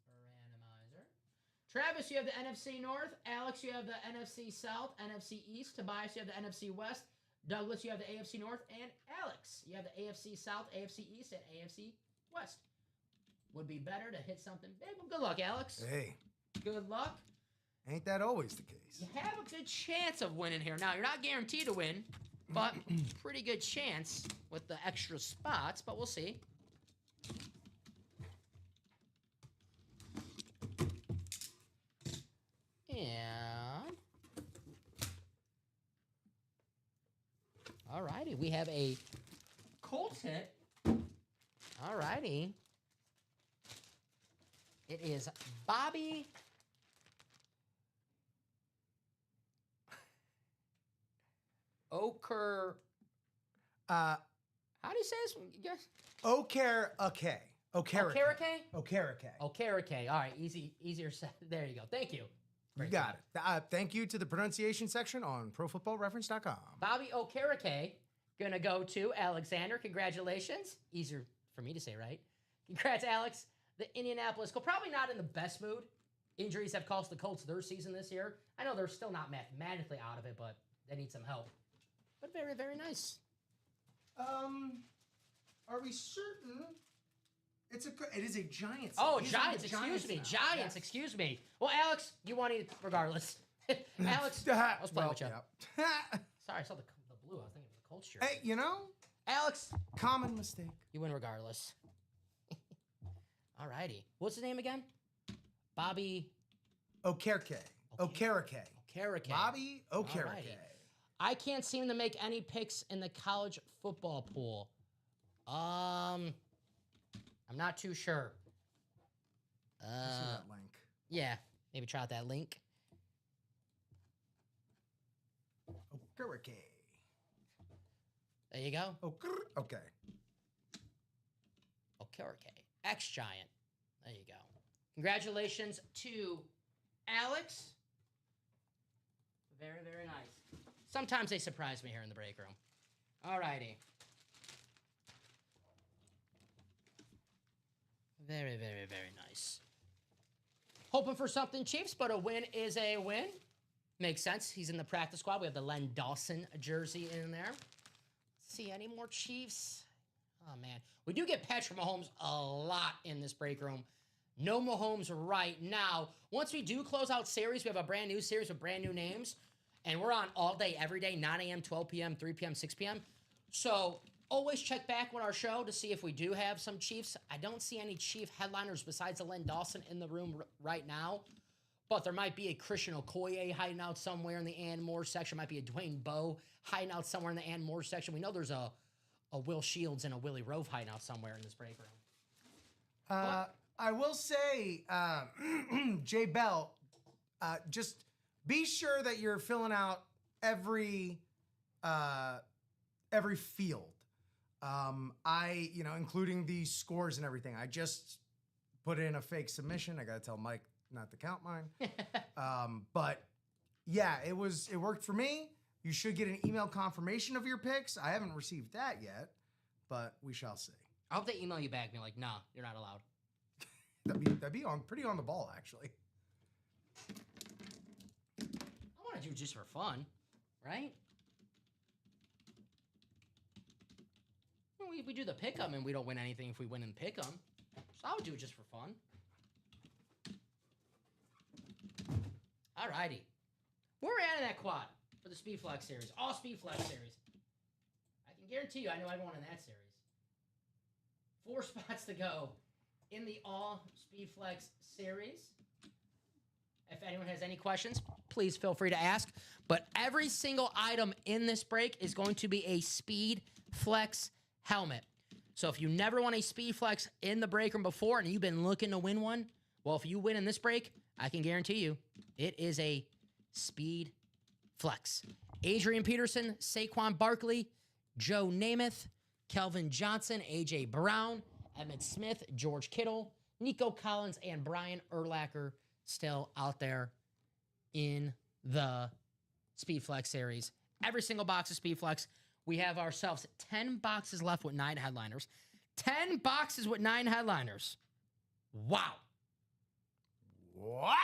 Randomizer. Travis, you have the NFC North. Alex, you have the NFC South, NFC East. Tobias, you have the NFC West. Douglas, you have the AFC North. And Alex, you have the AFC South, AFC East, and AFC West. Would be better to hit something big. Well, good luck, Alex. Hey. Good luck. Ain't that always the case? You have a good chance of winning here. Now, you're not guaranteed to win, but pretty good chance with the extra spots, but we'll see. And all righty, we have a Colts hit. All righty. It is Bobby Oker. How do you say this? Yes. Okereke. Okereke. All right, easier said. There you go. Thank you. You got it. Thank you to the pronunciation section on ProFootballReference.com. Bobby Okereke gonna go to Alexander. Congratulations. Easier for me to say, right? Congrats, Alex. The Indianapolis Colts, probably not in the best mood. Injuries have cost the Colts their season this year. I know they're still not mathematically out of it, but they need some help. But very, very nice. Are we certain? It is a Giants. Oh, Giants, excuse me. Giants, yes. Excuse me. Well, Alex, you want it regardless. Alex, I was playing with you. Yeah. Sorry, I saw the blue. I was thinking it was a Colts shirt. Hey, Alex. Common mistake. You win regardless. All righty. What's his name again? Bobby Okereke. Okereke. Bobby Okereke. I can't seem to make any picks in the college football pool. I'm not too sure. See that link. Yeah, maybe try out that link. Okereke. There you go. Okay. Okereke. Ex-Giant. There you go. Congratulations to Alex. Very, very nice. Sometimes they surprise me here in the break room. All righty. Very, very, very nice. Hoping for something, Chiefs, but a win is a win. Makes sense. He's in the practice squad. We have the Len Dawson jersey in there. Let's see, any more Chiefs? Oh, man. We do get Patrick Mahomes a lot in this break room. No Mahomes right now. Once we do close out series, we have a brand new series with brand new names. And we're on all day, every day, 9 a.m., 12 p.m., 3 p.m., 6 p.m. So always check back on our show to see if we do have some Chiefs. I don't see any Chief headliners besides the Len Dawson in the room right now. But there might be a Christian Okoye hiding out somewhere in the Ann Moore section. Might be a Dwayne Bowe hiding out somewhere in the Ann Moore section. We know there's a Will Shields and a Willie Rove hiding out somewhere in this break room. I will say, Jay Bell, just be sure that you're filling out every field. Including the scores and everything. I just put in a fake submission. I got to tell Mike not to count mine. But yeah, it worked for me. You should get an email confirmation of your picks. I haven't received that yet, but we shall see. I hope they email you back and be like, nah, you're not allowed. That'd be pretty on the ball, actually. I want to do it just for fun, right? We do the pick 'em and we don't win anything if we win and pick 'em. So I would do it just for fun. Alrighty. Where are we at in that quad for the Speed Flex series? All Speed Flex series. I can guarantee you I know everyone in that series. 4 spots to go in the All Speed Flex series. If anyone has any questions, please feel free to ask. But every single item in this break is going to be a Speed Flex helmet. So if you never won a Speed Flex in the break room before and you've been looking to win one, well, if you win in this break, I can guarantee you it is a Speed Flex. Adrian Peterson, Saquon Barkley, Joe Namath, Kelvin Johnson, A.J. Brown, Emmitt Smith, George Kittle, Nico Collins, and Brian Urlacher still out there in the Speed Flex series. Every single box of Speed Flex. We have ourselves 10 boxes left with 9 headliners. 10 boxes with 9 headliners. Wow. What?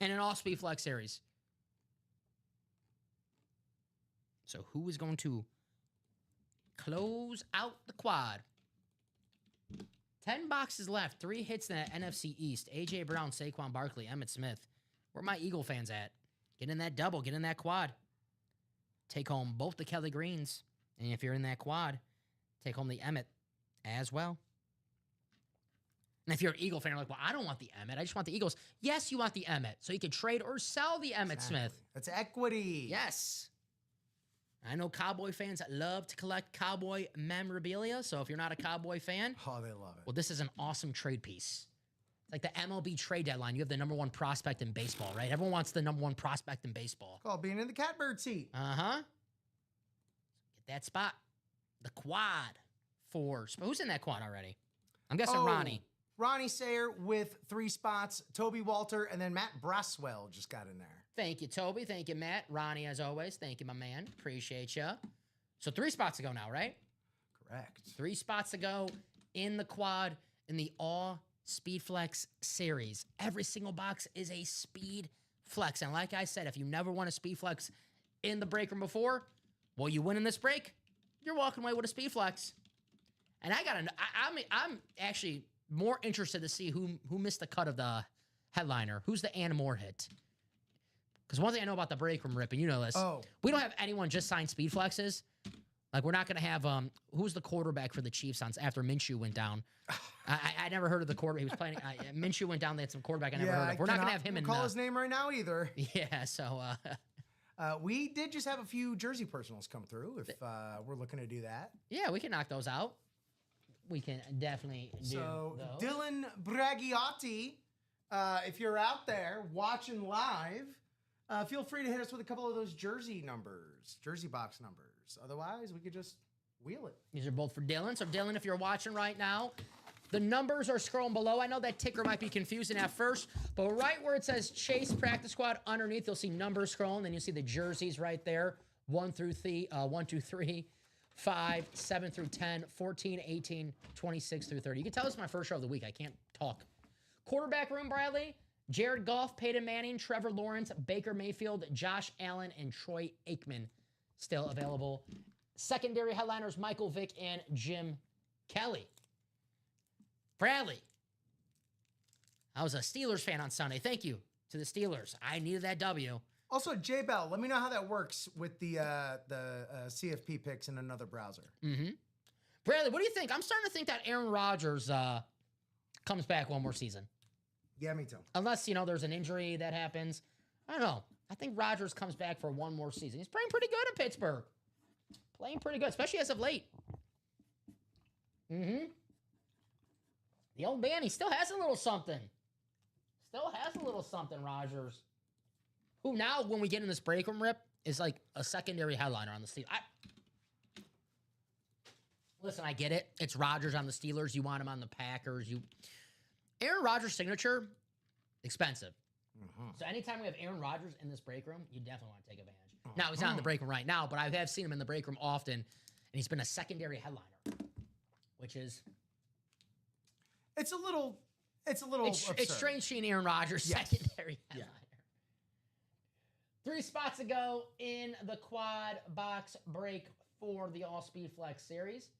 And an all Speed Flex series. So who is going to close out the quad? 10 boxes left. 3 hits in the NFC East. A.J. Brown, Saquon Barkley, Emmitt Smith. Where are my Eagle fans at? Get in that double. Get in that quad. Take home both the Kelly Greens. And if you're in that quad, take home the Emmitt as well. And if you're an Eagle fan, you're like, well, I don't want the Emmitt. I just want the Eagles. Yes, you want the Emmitt. So you can trade or sell the Emmitt Smith. That's equity. Yes. I know Cowboy fans that love to collect Cowboy memorabilia. So if you're not a Cowboy fan, Oh, they love it. well, this is an awesome trade piece. It's like the MLB trade deadline. You have the number 1 prospect in baseball, right? Everyone wants the number 1 prospect in baseball. Called being in the catbird seat. Uh-huh. Get that spot. The quad for... Who's in that quad already? I'm guessing Ronnie. Ronnie Sayer with 3 spots. Toby Walter, and then Matt Braswell just got in there. Thank you, Toby. Thank you, Matt. Ronnie, as always. Thank you, my man. Appreciate you. So 3 spots to go now, right? Correct. 3 spots to go in the quad in the All Speed Flex series. Every single box is a Speed Flex. And like I said, if you never won a Speed Flex in the break room before, well, you win in this break, you're walking away with a Speed Flex. And I'm actually more interested to see who missed the cut of the headliner. Who's the Anna Moore hit? Because one thing I know about the break room, Rip, and you know this, we don't have anyone just sign Speed Flexes. Like, we're not going to have, who's the quarterback for the Chiefs after Minshew went down? I never heard of the quarterback. He was playing, Minshew went down, they had some quarterback I never heard of. We're not going to have him in. Call his name right now either. Yeah, so. We did just have a few jersey personals come through if we're looking to do that. Yeah, we can knock those out. We can definitely do those. Dylan Braghiotti, if you're out there watching live, feel free to hit us with a couple of those jersey box numbers. Otherwise, we could just wheel it. These are both for Dylan. So, Dylan, if you're watching right now, the numbers are scrolling below. I know that ticker might be confusing at first, but right where it says Chase Practice Squad, underneath, you'll see numbers scrolling. Then you'll see the jerseys right there, 1 through 3, 5, 7 through 10, 14, 18, 26 through 30. You can tell this is my first show of the week. I can't talk. Quarterback room, Bradley, Jared Goff, Peyton Manning, Trevor Lawrence, Baker Mayfield, Josh Allen, and Troy Aikman still available. Secondary headliners, Michael Vick and Jim Kelly. Bradley, I was a Steelers fan on Sunday. Thank you to the Steelers. I needed that W. Also, J Bell, let me know how that works with the CFP picks in another browser. Mm-hmm. Bradley, what do you think? I'm starting to think that Aaron Rodgers comes back one more season. Yeah, me too. Unless, there's an injury that happens. I don't know. I think Rodgers comes back for one more season. He's playing pretty good in Pittsburgh. Playing pretty good, especially as of late. Mm-hmm. The old man, he still has a little something. Rodgers. Who now, when we get in this break room, Rip, is like a secondary headliner on the Steelers. Listen, I get it. It's Rodgers on the Steelers. You want him on the Packers. Aaron Rodgers' signature, expensive. Mm-hmm. So anytime we have Aaron Rodgers in this break room, you definitely want to take advantage. Now, he's not in the break room right now, but I have seen him in the break room often, and he's been a secondary headliner, which is... It's a little absurd. It's strange seeing Aaron Rodgers secondary headliner. Yeah. 3 spots to go in the quad box break for the All Speed Flex series.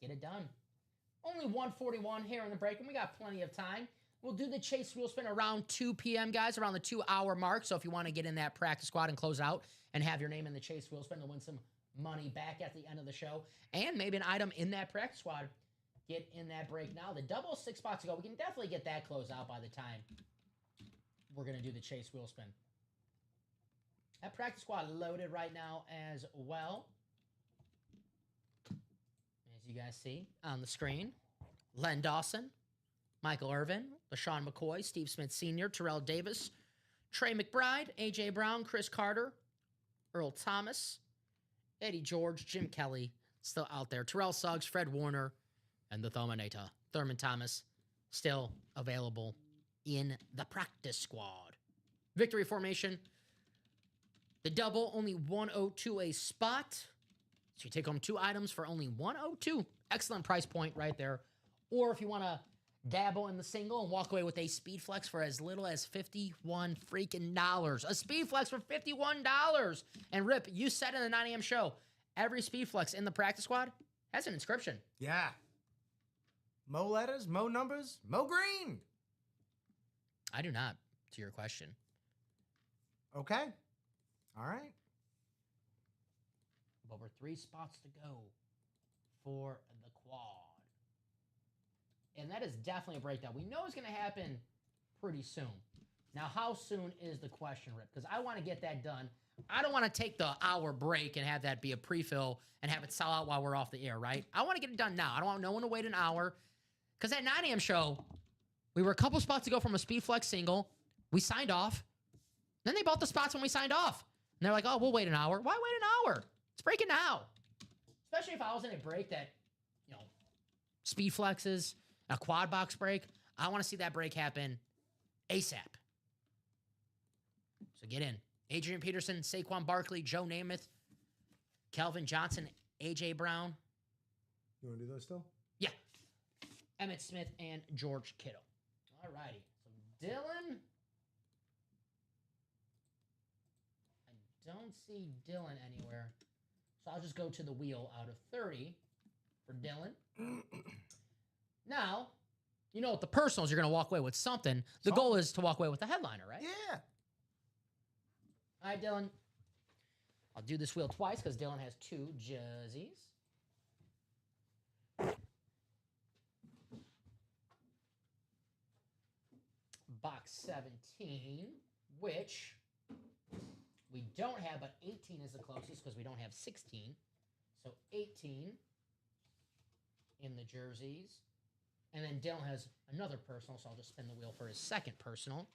get it done. Only 141 here in the break, and we got plenty of time. We'll do the chase wheel spin around 2 p.m., guys, around the 2-hour mark. So if you want to get in that practice squad and close out and have your name in the chase wheel spin to win some money back at the end of the show, and maybe an item in that practice squad, get in that break now. The double 6 spots to go. We can definitely get that closed out by the time we're going to do the chase wheel spin. That practice squad loaded right now as well. As you guys see on the screen, Len Dawson, Michael Irvin, LaShawn McCoy, Steve Smith Sr., Terrell Davis, Trey McBride, A.J. Brown, Chris Carter, Earl Thomas, Eddie George, Jim Kelly, still out there, Terrell Suggs, Fred Warner, and the Thurminator, Thurman Thomas, still available in the practice squad. Victory formation, the double, only 102 a spot. So you take home 2 items for only 102. Excellent price point right there. Or if you want to dabble in the single and walk away with a speed flex for as little as $51 freaking dollars. A speed flex for $51. And Rip, you said in the 9 a.m. show, every speed flex in the practice squad has an inscription. Yeah. Mo letters, mo numbers, mo green. I do not, to your question. Okay. All right. But we're 3 spots to go for the quad. And that is definitely a breakdown. We know it's going to happen pretty soon. Now, how soon is the question, Rip? Because I want to get that done. I don't want to take the hour break and have that be a pre-fill and have it sell out while we're off the air, right? I want to get it done now. I don't want no one to wait an hour. Because that 9 a.m. show, we were a couple spots to go from a speed flex single. We signed off. Then they bought the spots when we signed off. And they're like, oh, we'll wait an hour. Why wait an hour? Let's break it now. Especially if I was in a break that, speed flexes, a quad box break. I want to see that break happen ASAP. So get in. Adrian Peterson, Saquon Barkley, Joe Namath, Kelvin Johnson, A.J. Brown. You want to do those still? Yeah. Emmitt Smith and George Kittle. All righty. So Dylan. I don't see Dylan anywhere. So I'll just go to the wheel out of 30 for Dylan. Now, with the personals, you're going to walk away with something. The goal is to walk away with the headliner, right? Yeah. All right, Dylan. I'll do this wheel twice because Dylan has 2 jerseys. Box 17, which we don't have, but 18 is the closest because we don't have 16. So 18 in the jerseys. And then Dylan has another personal, so I'll just spin the wheel for his second personal.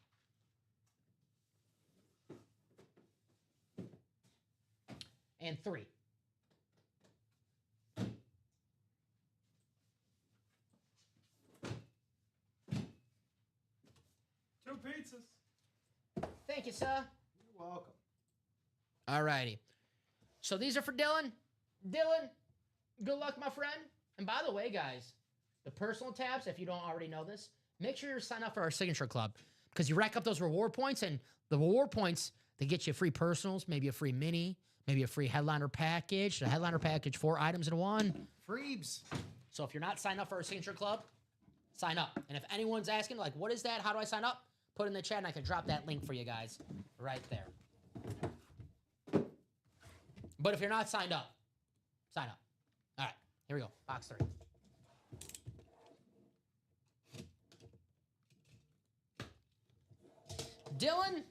And 3. Two pizzas. Thank you, sir. You're welcome. All righty. So these are for Dylan. Dylan, good luck, my friend. And by the way, guys, the personal tabs, if you don't already know this, make sure you sign up for our signature club because you rack up those reward points, and the reward points, they get you free personals, maybe a free mini, maybe a free headliner package. The headliner package, 4 items in one. Freebs. So if you're not signed up for our signature club, sign up. And if anyone's asking, like, what is that? How do I sign up? Put it in the chat, and I can drop that link for you guys right there. But if you're not signed up, sign up. All right, here we go. Box 3. Dylan,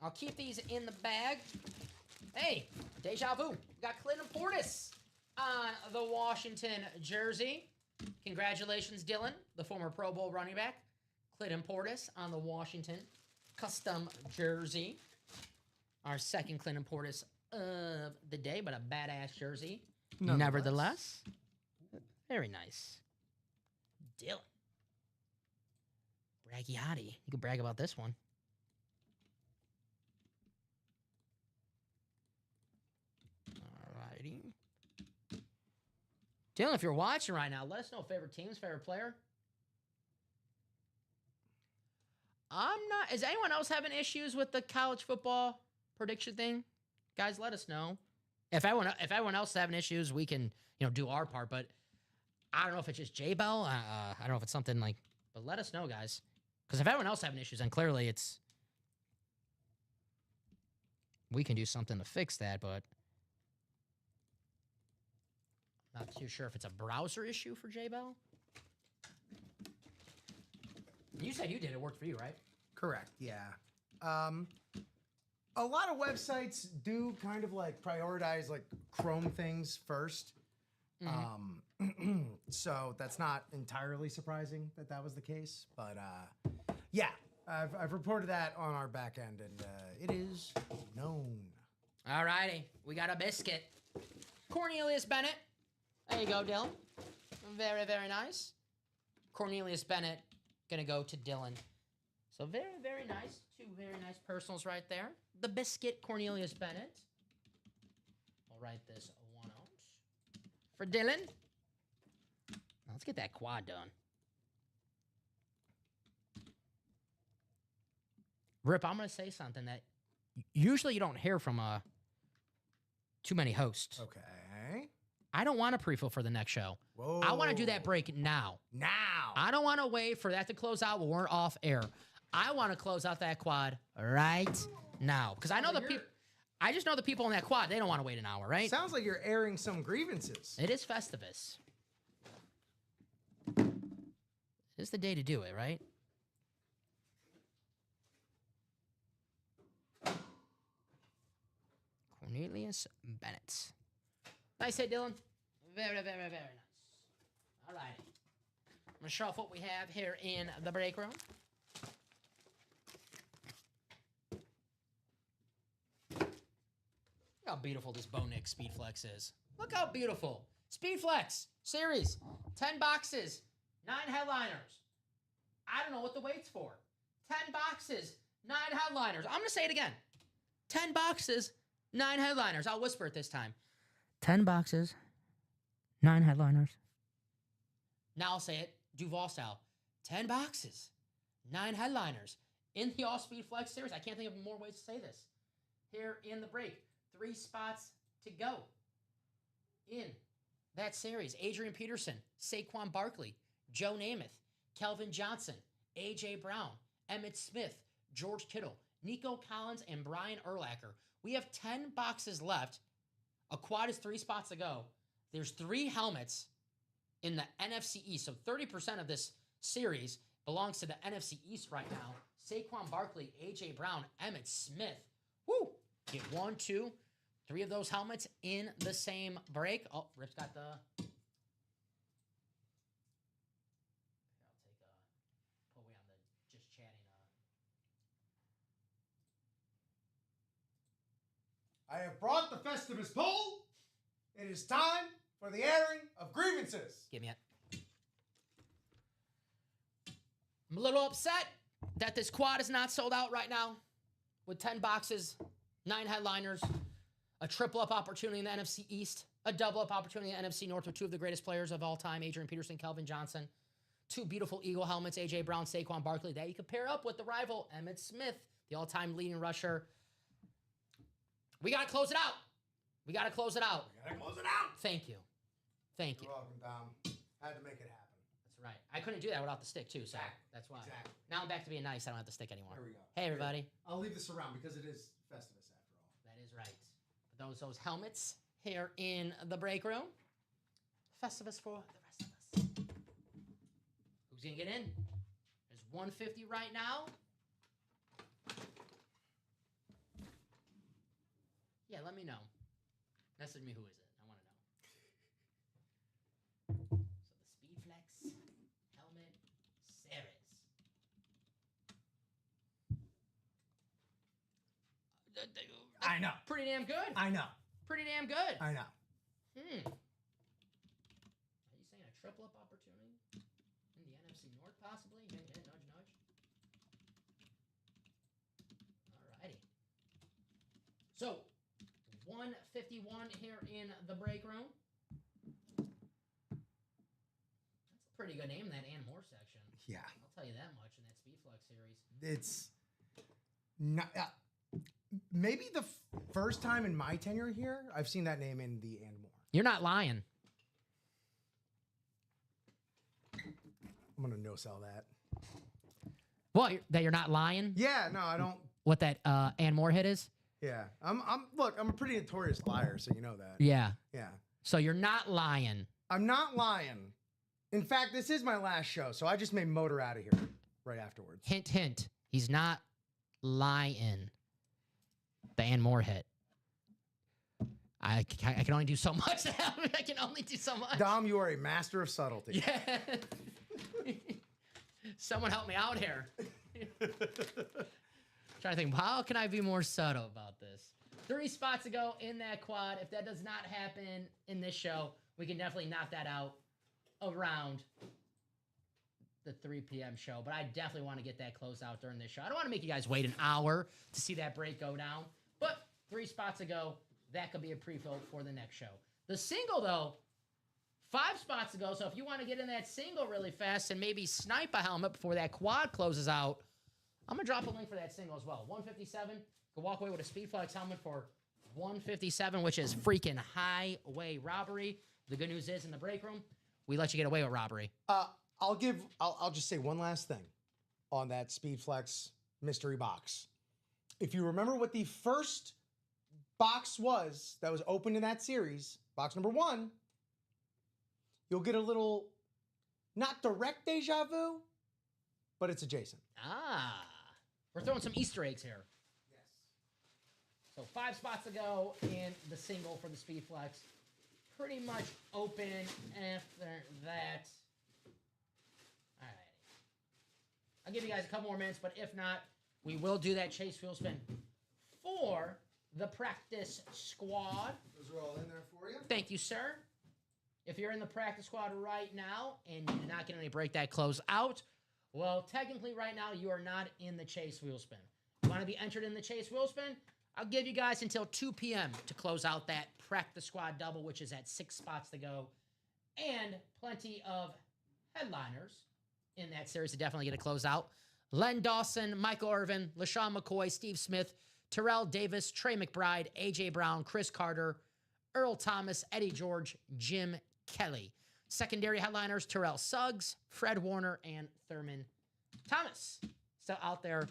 I'll keep these in the bag. Hey, deja vu. We got Clinton Portis on the Washington jersey. Congratulations, Dylan, the former Pro Bowl running back. Clinton Portis on the Washington custom jersey. Our second Clinton Portis of the day, but a badass jersey. Nevertheless. Very nice. Dylan. Braggy hottie. You can brag about this one. Alrighty. Dylan, if you're watching right now, let us know favorite teams, favorite player. I'm not. Is anyone else having issues with the college football prediction thing? Guys, let us know. If everyone else is having issues, we can, do our part. But I don't know if it's just J-Bell. I don't know if it's something like, but let us know, guys. Because if everyone else having issues, then clearly we can do something to fix that, but not too sure if it's a browser issue for J-Bell. You said you did. It worked for you, right? Correct. Yeah. A lot of websites do kind of like prioritize like Chrome things first. So that's not entirely surprising that was the case, but yeah, I've reported that on our back end, and it is known. All righty, we got a biscuit. Cornelius Bennett. There you go, Dylan. Very, very nice. Cornelius Bennett gonna go to Dylan. So very, very nice. Two very nice personals right there. The biscuit, Cornelius Bennett. We'll write this 1 ounce for Dylan. Now let's get that quad done. Rip, I'm going to say something that usually you don't hear from too many hosts. Okay. I don't want a pre-fill for the next show. Whoa. I want to do that break now. I don't want to wait for that to close out when we're off air. I want to close out that quad right now. Because I know I just know the people in that quad, they don't want to wait an hour, right? Sounds like you're airing some grievances. It is Festivus. It's the day to do it, right? Cornelius Bennett. Nice hit, Dylan. Very, very, very nice. All right. I'm going to show off what we have here in the break room. Look how beautiful this Bo Nix Speed Flex is. Look how beautiful. Speed Flex series. 10 boxes. 9 headliners. I don't know what the wait's for. 10 boxes. 9 headliners. I'm going to say it again. 10 boxes. 9 headliners. I'll whisper it this time. 10 boxes. 9 headliners. Now I'll say it Duval style. 10 boxes. 9 headliners. In the All Speed Flex series. I can't think of more ways to say this. Here in the break. 3 spots to go in that series. Adrian Peterson, Saquon Barkley, Joe Namath, Kelvin Johnson, A.J. Brown, Emmitt Smith, George Kittle, Nico Collins, and Brian Urlacher. We have 10 boxes left. A quad is 3 spots to go. There's 3 helmets in the NFC East. So 30% of this series belongs to the NFC East right now. Saquon Barkley, A.J. Brown, Emmitt Smith. Woo! Get 1, 2, 3 of those helmets in the same break. Oh, Rip's got the... I'll take put away on the just chatting. I have brought the Festivus poll. It is time for the airing of grievances. Give me it. I'm a little upset that this quad is not sold out right now with 10 boxes, 9 headliners, a triple-up opportunity in the NFC East, a double-up opportunity in the NFC North with 2 of the greatest players of all time, Adrian Peterson, Kelvin Johnson, 2 beautiful Eagle helmets, A.J. Brown, Saquon Barkley, that you could pair up with the rival, Emmitt Smith, the all-time leading rusher. We got to close it out. We got to close it out. We gotta close it out. Thank you. Thank you. You're welcome, Dom. Had to make it happen. That's right. I couldn't do that without the stick, too, so that's why. Exactly. Now I'm back to being nice. I don't have the stick anymore. Here we go. Hey, everybody. I'll leave this around because it is Festivus after all. That is right. But those helmets here in the break room. Festivus for the rest of us. Who's going to get in? There's 150 right now. Yeah, let me know. Message me who is it. I want to know. So the Speed Flex helmet series. I know. Pretty damn good. I know. Pretty damn good. I know. Are you saying a triple-up opportunity in the NFC North, possibly? Yeah, nudge, nudge. Alrighty. So, 151 here in the break room. That's a pretty good name, that and more section. Yeah. I'll tell you that much in that Speed Flex series. It's not... maybe the first time in my tenure here, I've seen that name in the and more. You're not lying. I'm gonna no sell that. What? That you're not lying? Yeah, no, I don't. What that Ann Moore hit is? Yeah, I'm a pretty notorious liar, so you know that. Yeah. Yeah. So you're not lying. I'm not lying. In fact, this is my last show, so I just may motor out of here right afterwards. Hint, hint. He's not lying. The Ann Moore hit. I can only do so much. I can only do so much. Dom, you are a master of subtlety. Yeah. Someone help me out here. Trying to think, how can I be more subtle about this? 3 spots to go in that quad. If that does not happen in this show, we can definitely knock that out around the 3 p.m. show. But I definitely want to get that closed out during this show. I don't want to make you guys wait an hour to see that break go down. But 3 spots to go. That could be a pre-fill for the next show. The single, though, 5 spots to go. So if you want to get in that single really fast and maybe snipe a helmet before that quad closes out, I'm going to drop a link for that single as well. 157. You can walk away with a Speedflex helmet for 157, which is freaking highway robbery. The good news is in the break room, we let you get away with robbery. I'll just say one last thing on that Speedflex mystery box. If you remember what the first box was that was opened in that series, box number 1, you'll get a little, not direct deja vu, but it's adjacent. Ah, we're throwing some Easter eggs here. Yes. So 5 spots to go in the single for the Speedflex. Pretty much open after that. All right. I'll give you guys a couple more minutes, but if not, we will do that chase wheel spin for the practice squad. Those are all in there for you. Thank you, sir. If you're in the practice squad right now and you did not get any break that close out, well, technically right now you are not in the chase wheel spin. You want to be entered in the chase wheel spin? I'll give you guys until 2 p.m. to close out that practice squad double, which is at 6 spots to go, and plenty of headliners in that series to definitely get a close out. Len Dawson, Michael Irvin, LaShawn McCoy, Steve Smith, Terrell Davis, Trey McBride, A.J. Brown, Chris Carter, Earl Thomas, Eddie George, Jim Kelly. Secondary headliners, Terrell Suggs, Fred Warner, and Thurman Thomas. Still out there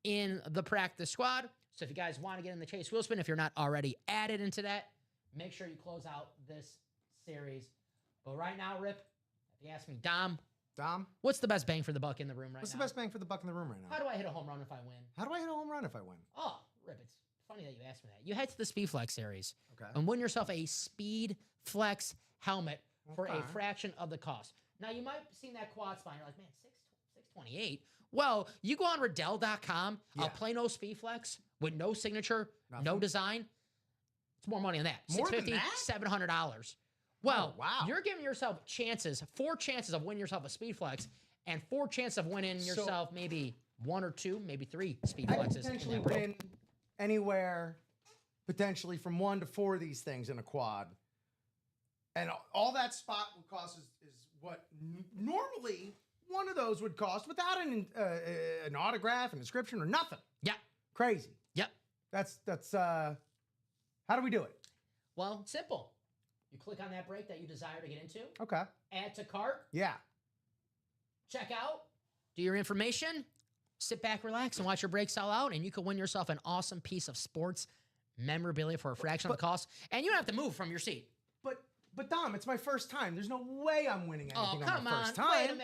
in the practice squad. So if you guys want to get in the chase wheel spin, if you're not already added into that, make sure you close out this series. But right now, Rip, if you ask me, Dom, what's the best bang for the buck in the room right now? What's the best bang for the buck in the room right now? How do I hit a home run if I win? How do I hit a home run if I win? Oh, Rip, it's funny that you asked me that. You head to the Speedflex series Okay. and win yourself a Speedflex helmet for Okay. a fraction of the cost. Now, you might have seen that quad spine. You're like, man, 628. Well, you go on Riddell.com, Yeah. a plain old Speedflex with no signature, no Nothing? design. It's more money than that. More than $650, that? $700. Well, Oh, wow. you're giving yourself chances, 4 chances of winning yourself a Speedflex, and 4 chances of winning So- yourself maybe 1 or 2, maybe 3 I could Speedflexes. potentially in that break. win anywhere, potentially from 1 to 4 of these things in a quad. And all that spot would cost is what normally one of those would cost without an autograph, an inscription, or nothing. Yeah. Crazy. Yep. That's how do we do it? Well, it's simple. You click on that break that you desire to get into, Okay. add to cart, Yeah. check out, do your information, sit back, relax, and watch your break sell out, and you can win yourself an awesome piece of sports memorabilia for a fraction of the cost, and you don't have to move from your seat. But Dom, it's my first time. There's no way I'm winning anything Oh, on come my on. first time. Wait a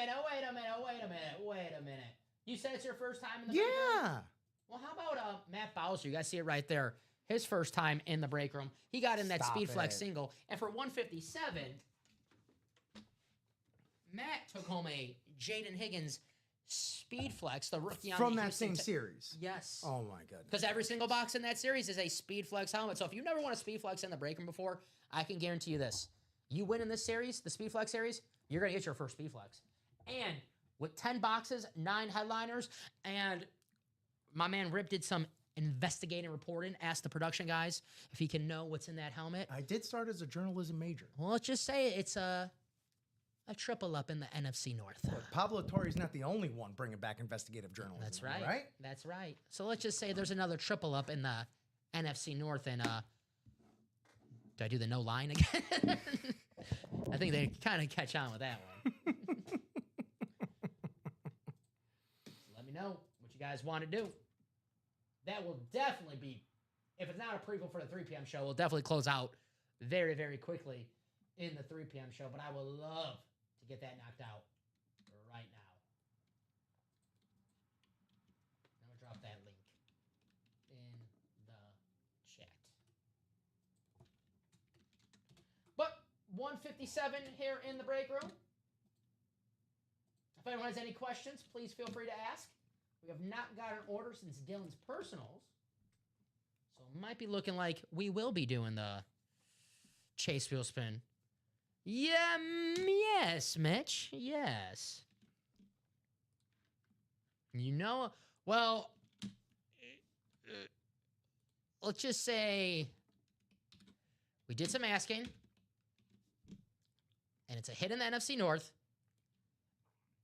minute. You said it's your first time in the break room? Yeah. Well, how about Matt Bowser? You guys see it right there. His first time in the break room. He got in that Stop Speedflex it. single. And for 157, Matt took home a Jaden Higgins Speedflex, the rookie on From the that Houston same series. Yes. Oh my goodness. Because every single box in that series is a Speedflex helmet. So if you've never won a Speedflex in the break room before, I can guarantee you this. You win in this series, the Speedflex series, you're going to get your first Speedflex. And with 10 boxes, 9 headliners, and my man Rip did some investigating reporting, asked the production guys if he can know what's in that helmet. I did start as a journalism major. Well, let's just say it's a triple up in the NFC North. But Pablo Torre's not the only one bringing back investigative journalism. That's right. Right? That's right. So let's just say there's another triple up in the NFC North, and do I do the no line again? I think they kind of catch on with that one. know what you guys want to do. That will definitely be, if it's not a prequel for the 3 p.m. show, we'll definitely close out very, very quickly in the 3 p.m. show. But I would love to get that knocked out right now. I'm going to drop that link in the chat. But 157 here in the break room. If anyone has any questions, please feel free to ask. We have not got an order since Dylan's personals. So it might be looking like we will be doing the chase wheel spin. Yeah, yes, Mitch. Yes. You know, well, let's just say we did some asking, and it's a hit in the NFC North.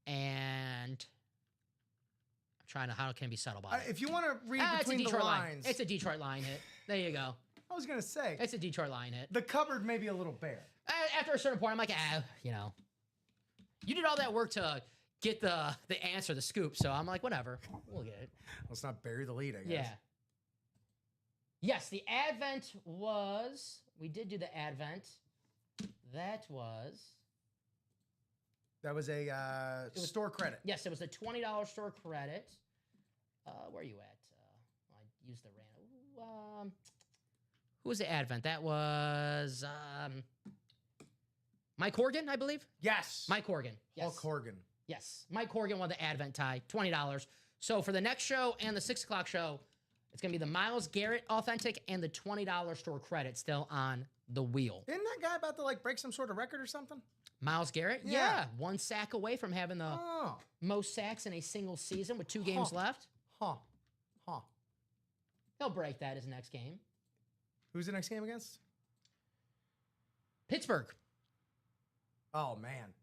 And I'm trying to, how can it be subtle about it? If you want to read between the lines. It's a Detroit line hit. There you go. I was going to say. It's a Detroit line hit. The cupboard may be a little bare. After a certain point, I'm like, you know. You did all that work to get the answer, the scoop. So I'm like, whatever. We'll get it. Let's not bury the lead, I guess. Yeah. Yes, the advent was, we did do the advent. That was a store credit. Yes, it was a $20 store credit. Where are you at? I used the random. Who was the advent? That was Mike Horgan, I believe. Yes. Mike Horgan. Yes. Hulk Horgan. Yes. Mike Horgan won the advent tie, $20. So for the next show and the 6 o'clock show, it's going to be the Myles Garrett authentic and the $20 store credit still on the wheel. Isn't that guy about to like break some sort of record or something? Myles Garrett? Yeah. 1 sack away from having the most sacks in a single season with 2 games left. He'll break that his next game. Who's the next game against? Pittsburgh. Oh, man.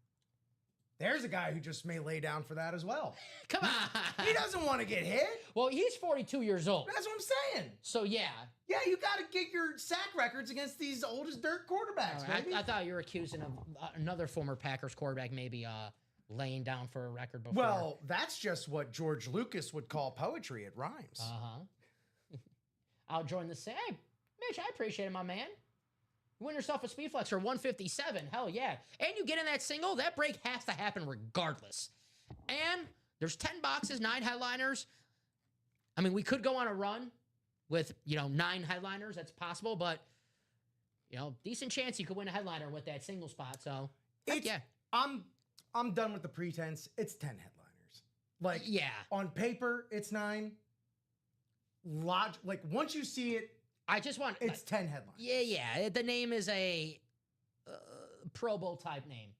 There's a guy who just may lay down for that as well. Come on. He doesn't want to get hit. Well, he's 42 years old. That's what I'm saying. So, yeah. Yeah, you got to get your sack records against these old as dirt quarterbacks, baby. I thought you were accusing of another former Packers quarterback maybe laying down for a record before. Well, that's just what George Lucas would call poetry. It rhymes. I'll join the same. Mitch, I appreciate it, my man. You win yourself a Speed Flexor 157. Hell yeah. And you get in that single, that break has to happen regardless. And there's 10 boxes, 9 headliners. I mean, we could go on a run with, 9 headliners. That's possible, but, decent chance you could win a headliner with that single spot. So, yeah. I'm done with the pretense. It's 10 headliners. On paper, it's 9. Once you see it, I just want... It's 10 headlines. Yeah. The name is a Pro Bowl type name.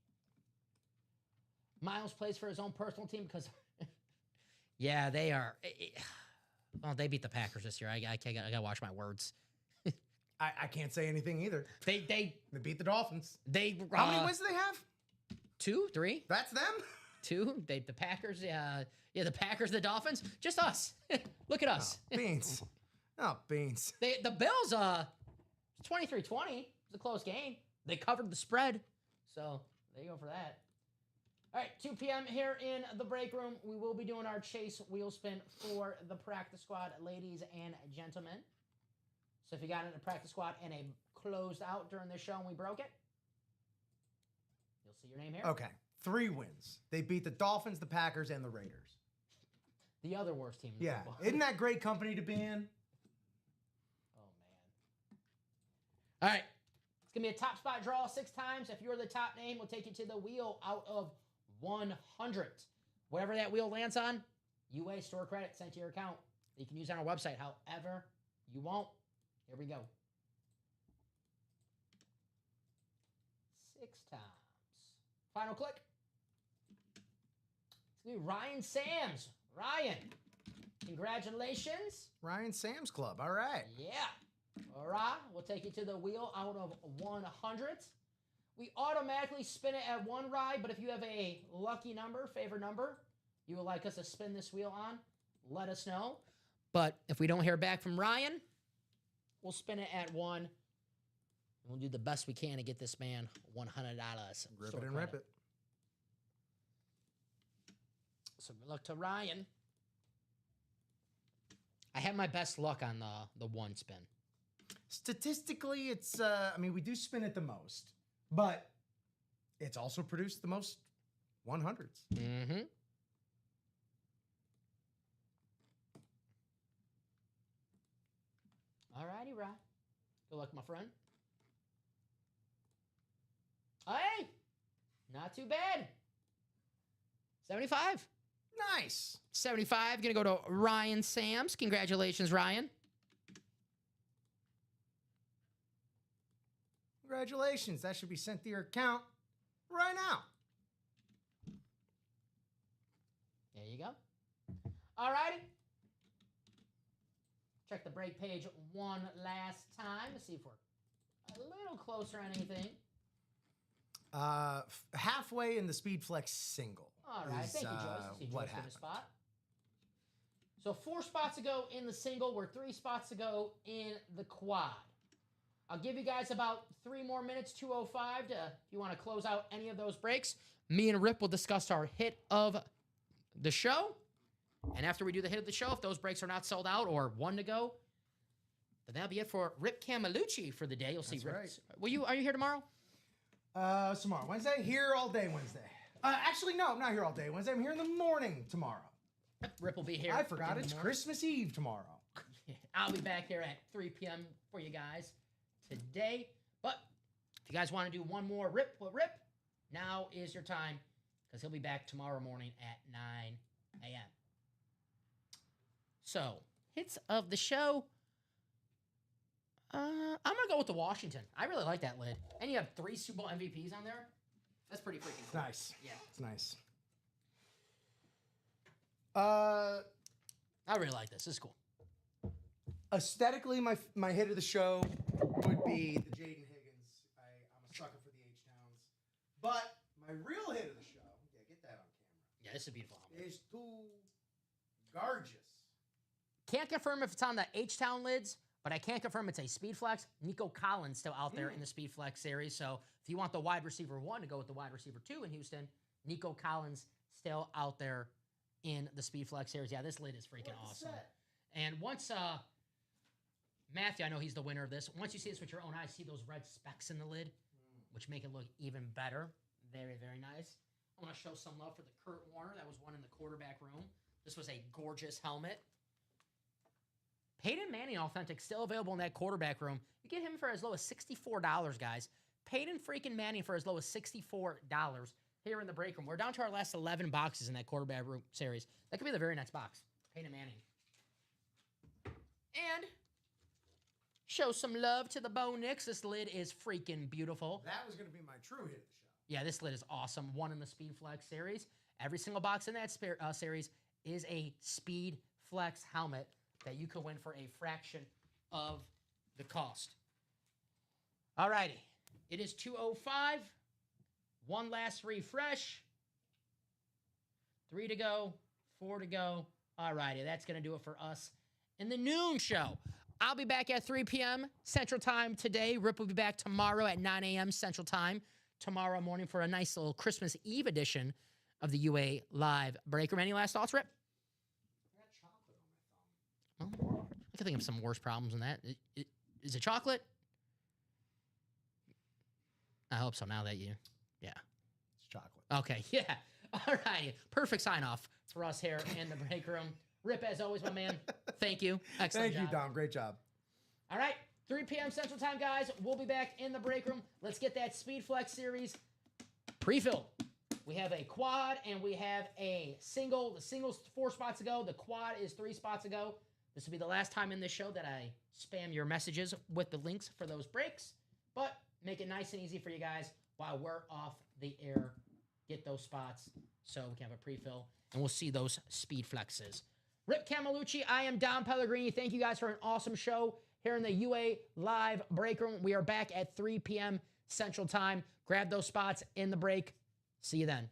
Miles plays for his own personal team because... yeah, they are... Well, they beat the Packers this year. I got to watch my words. I can't say anything either. They beat the Dolphins. How many wins do they have? 2, 3. That's them? 2. The Packers, the Packers, the Dolphins. Just us. Look at us. Oh, beans. Beans. The Bills, 23-20. It was a close game. They covered the spread. So there you go for that. All right, 2 p.m. here in the break room. We will be doing our chase wheel spin for the practice squad, ladies and gentlemen. So if you got in a practice squad and a closed out during this show and we broke it, you'll see your name here. Okay, 3 wins. They beat the Dolphins, the Packers, and the Raiders. The other worst team in football. Isn't that great company to be in? Oh, man. All right. It's going to be a top spot draw 6 times. If you're the top name, we'll take you to the wheel out of 100. Whatever that wheel lands on, UA store credit sent to your account that you can use on our website however you want. Here we go. 6 times. Final click. It's going to be Ryan Sams. Ryan, congratulations. Ryan Sam's Club. All right. Yeah. All right. We'll take you to the wheel out of 100. We automatically spin it at 1 ride, but if you have a lucky number, favorite number, you would like us to spin this wheel on, let us know. But if we don't hear back from Ryan, we'll spin it at 1. And we'll do the best we can to get this man $100. Rip it and rip it. So good luck to Ryan. had my best luck on the one spin. Statistically, it's, I mean, we do spin it the most, but it's also produced the most 100s. Mm-hmm. All righty, Rod. Good luck, my friend. Hey, not too bad. 75. Nice. 75. Going to go to Ryan Sams. Congratulations, Ryan. Congratulations. That should be sent to your account right now. There you go. All righty. Check the break page one last time to see if we're a little closer on anything. Halfway in the Speed Flex single. All right. Thank you, Joyce. See What Joyce for happened? the spot. So 4 spots ago in the single. We're 3 spots ago in the quad. I'll give you guys about 3 more minutes, 2:05, if you want to close out any of those breaks. Me and Rip will discuss our hit of the show. And after we do the hit of the show, if those breaks are not sold out or 1 to go, then that'll be it for Rip Camalucci for the day. You'll see That's Rip. right. Are you here tomorrow? Tomorrow. Wednesday? Here all day Wednesday. Actually, no, I'm not here all day Wednesday. I'm here in the morning tomorrow. Rip will be here. I forgot in the it's morning. Christmas Eve tomorrow. I'll be back here at 3 p.m. for you guys today. But if you guys want to do one more Rip, now is your time because he'll be back tomorrow morning at 9 a.m. So, hits of the show. I'm going to go with the Washington. I really like that lid. And you have 3 Super Bowl MVPs on there. That's pretty freaking cool. Nice. Yeah. It's nice. I really like this. This is cool. Aesthetically, my hit of the show would be the Jaden Higgins. I'm a sucker for the H-Towns. But my real hit of the show, get that on camera. Yeah, this is a beautiful helmet. Is too gorgeous. Can't confirm if it's on the H-Town lids, but I can't confirm it's a Speed Flex. Nico Collins still out there in the Speed Flex series. So if you want the wide receiver 1 to go with the wide receiver 2 in Houston, Nico Collins still out there in the Speed Flex series. Yeah, this lid is freaking awesome. And once Matthew, I know he's the winner of this. Once you see this with your own eyes, see those red specks in the lid, which make it look even better. Very, very nice. I want to show some love for the Kurt Warner. That was one in the quarterback room. This was a gorgeous helmet. Peyton Manning Authentic still available in that quarterback room. You get him for as low as $64, guys. Peyton freaking Manning for as low as $64 here in the break room. We're down to our last 11 boxes in that quarterback room series. That could be the very next box. Peyton Manning. And show some love to the Bo Nix. This lid is freaking beautiful. That was going to be my true hit of the show. Yeah, this lid is awesome. One in the Speed Flex series. Every single box in that series is a Speed Flex helmet that you can win for a fraction of the cost. All righty. It is 2:05. One last refresh. 3 to go. 4 to go. All righty. That's going to do it for us in the noon show. I'll be back at 3 p.m. Central Time today. Rip will be back tomorrow at 9 a.m. Central Time tomorrow morning for a nice little Christmas Eve edition of the UA Live Break Room. Any last thoughts, Rip? I got chocolate on my thumb. Well, I can think of some worse problems than that. Is it chocolate? I hope so now that you... Yeah. It's chocolate. Okay, yeah. All right. Perfect sign-off for us here in the break room. Rip, as always, my man, thank you. Excellent Thank job. you, Dom. Great job. All right, 3 p.m. Central Time, guys. We'll be back in the break room. Let's get that Speed Flex series pre-filled. We have a quad and we have a single. The single's 4 spots ago. The quad is 3 spots ago. This will be the last time in this show that I spam your messages with the links for those breaks. But make it nice and easy for you guys while we're off the air. Get those spots so we can have a pre-fill. And we'll see those Speed Flexes. Rip Camalucci, I am Dom Pellegrini. Thank you guys for an awesome show here in the UA Live Break Room. We are back at 3 p.m. Central Time. Grab those spots in the break. See you then.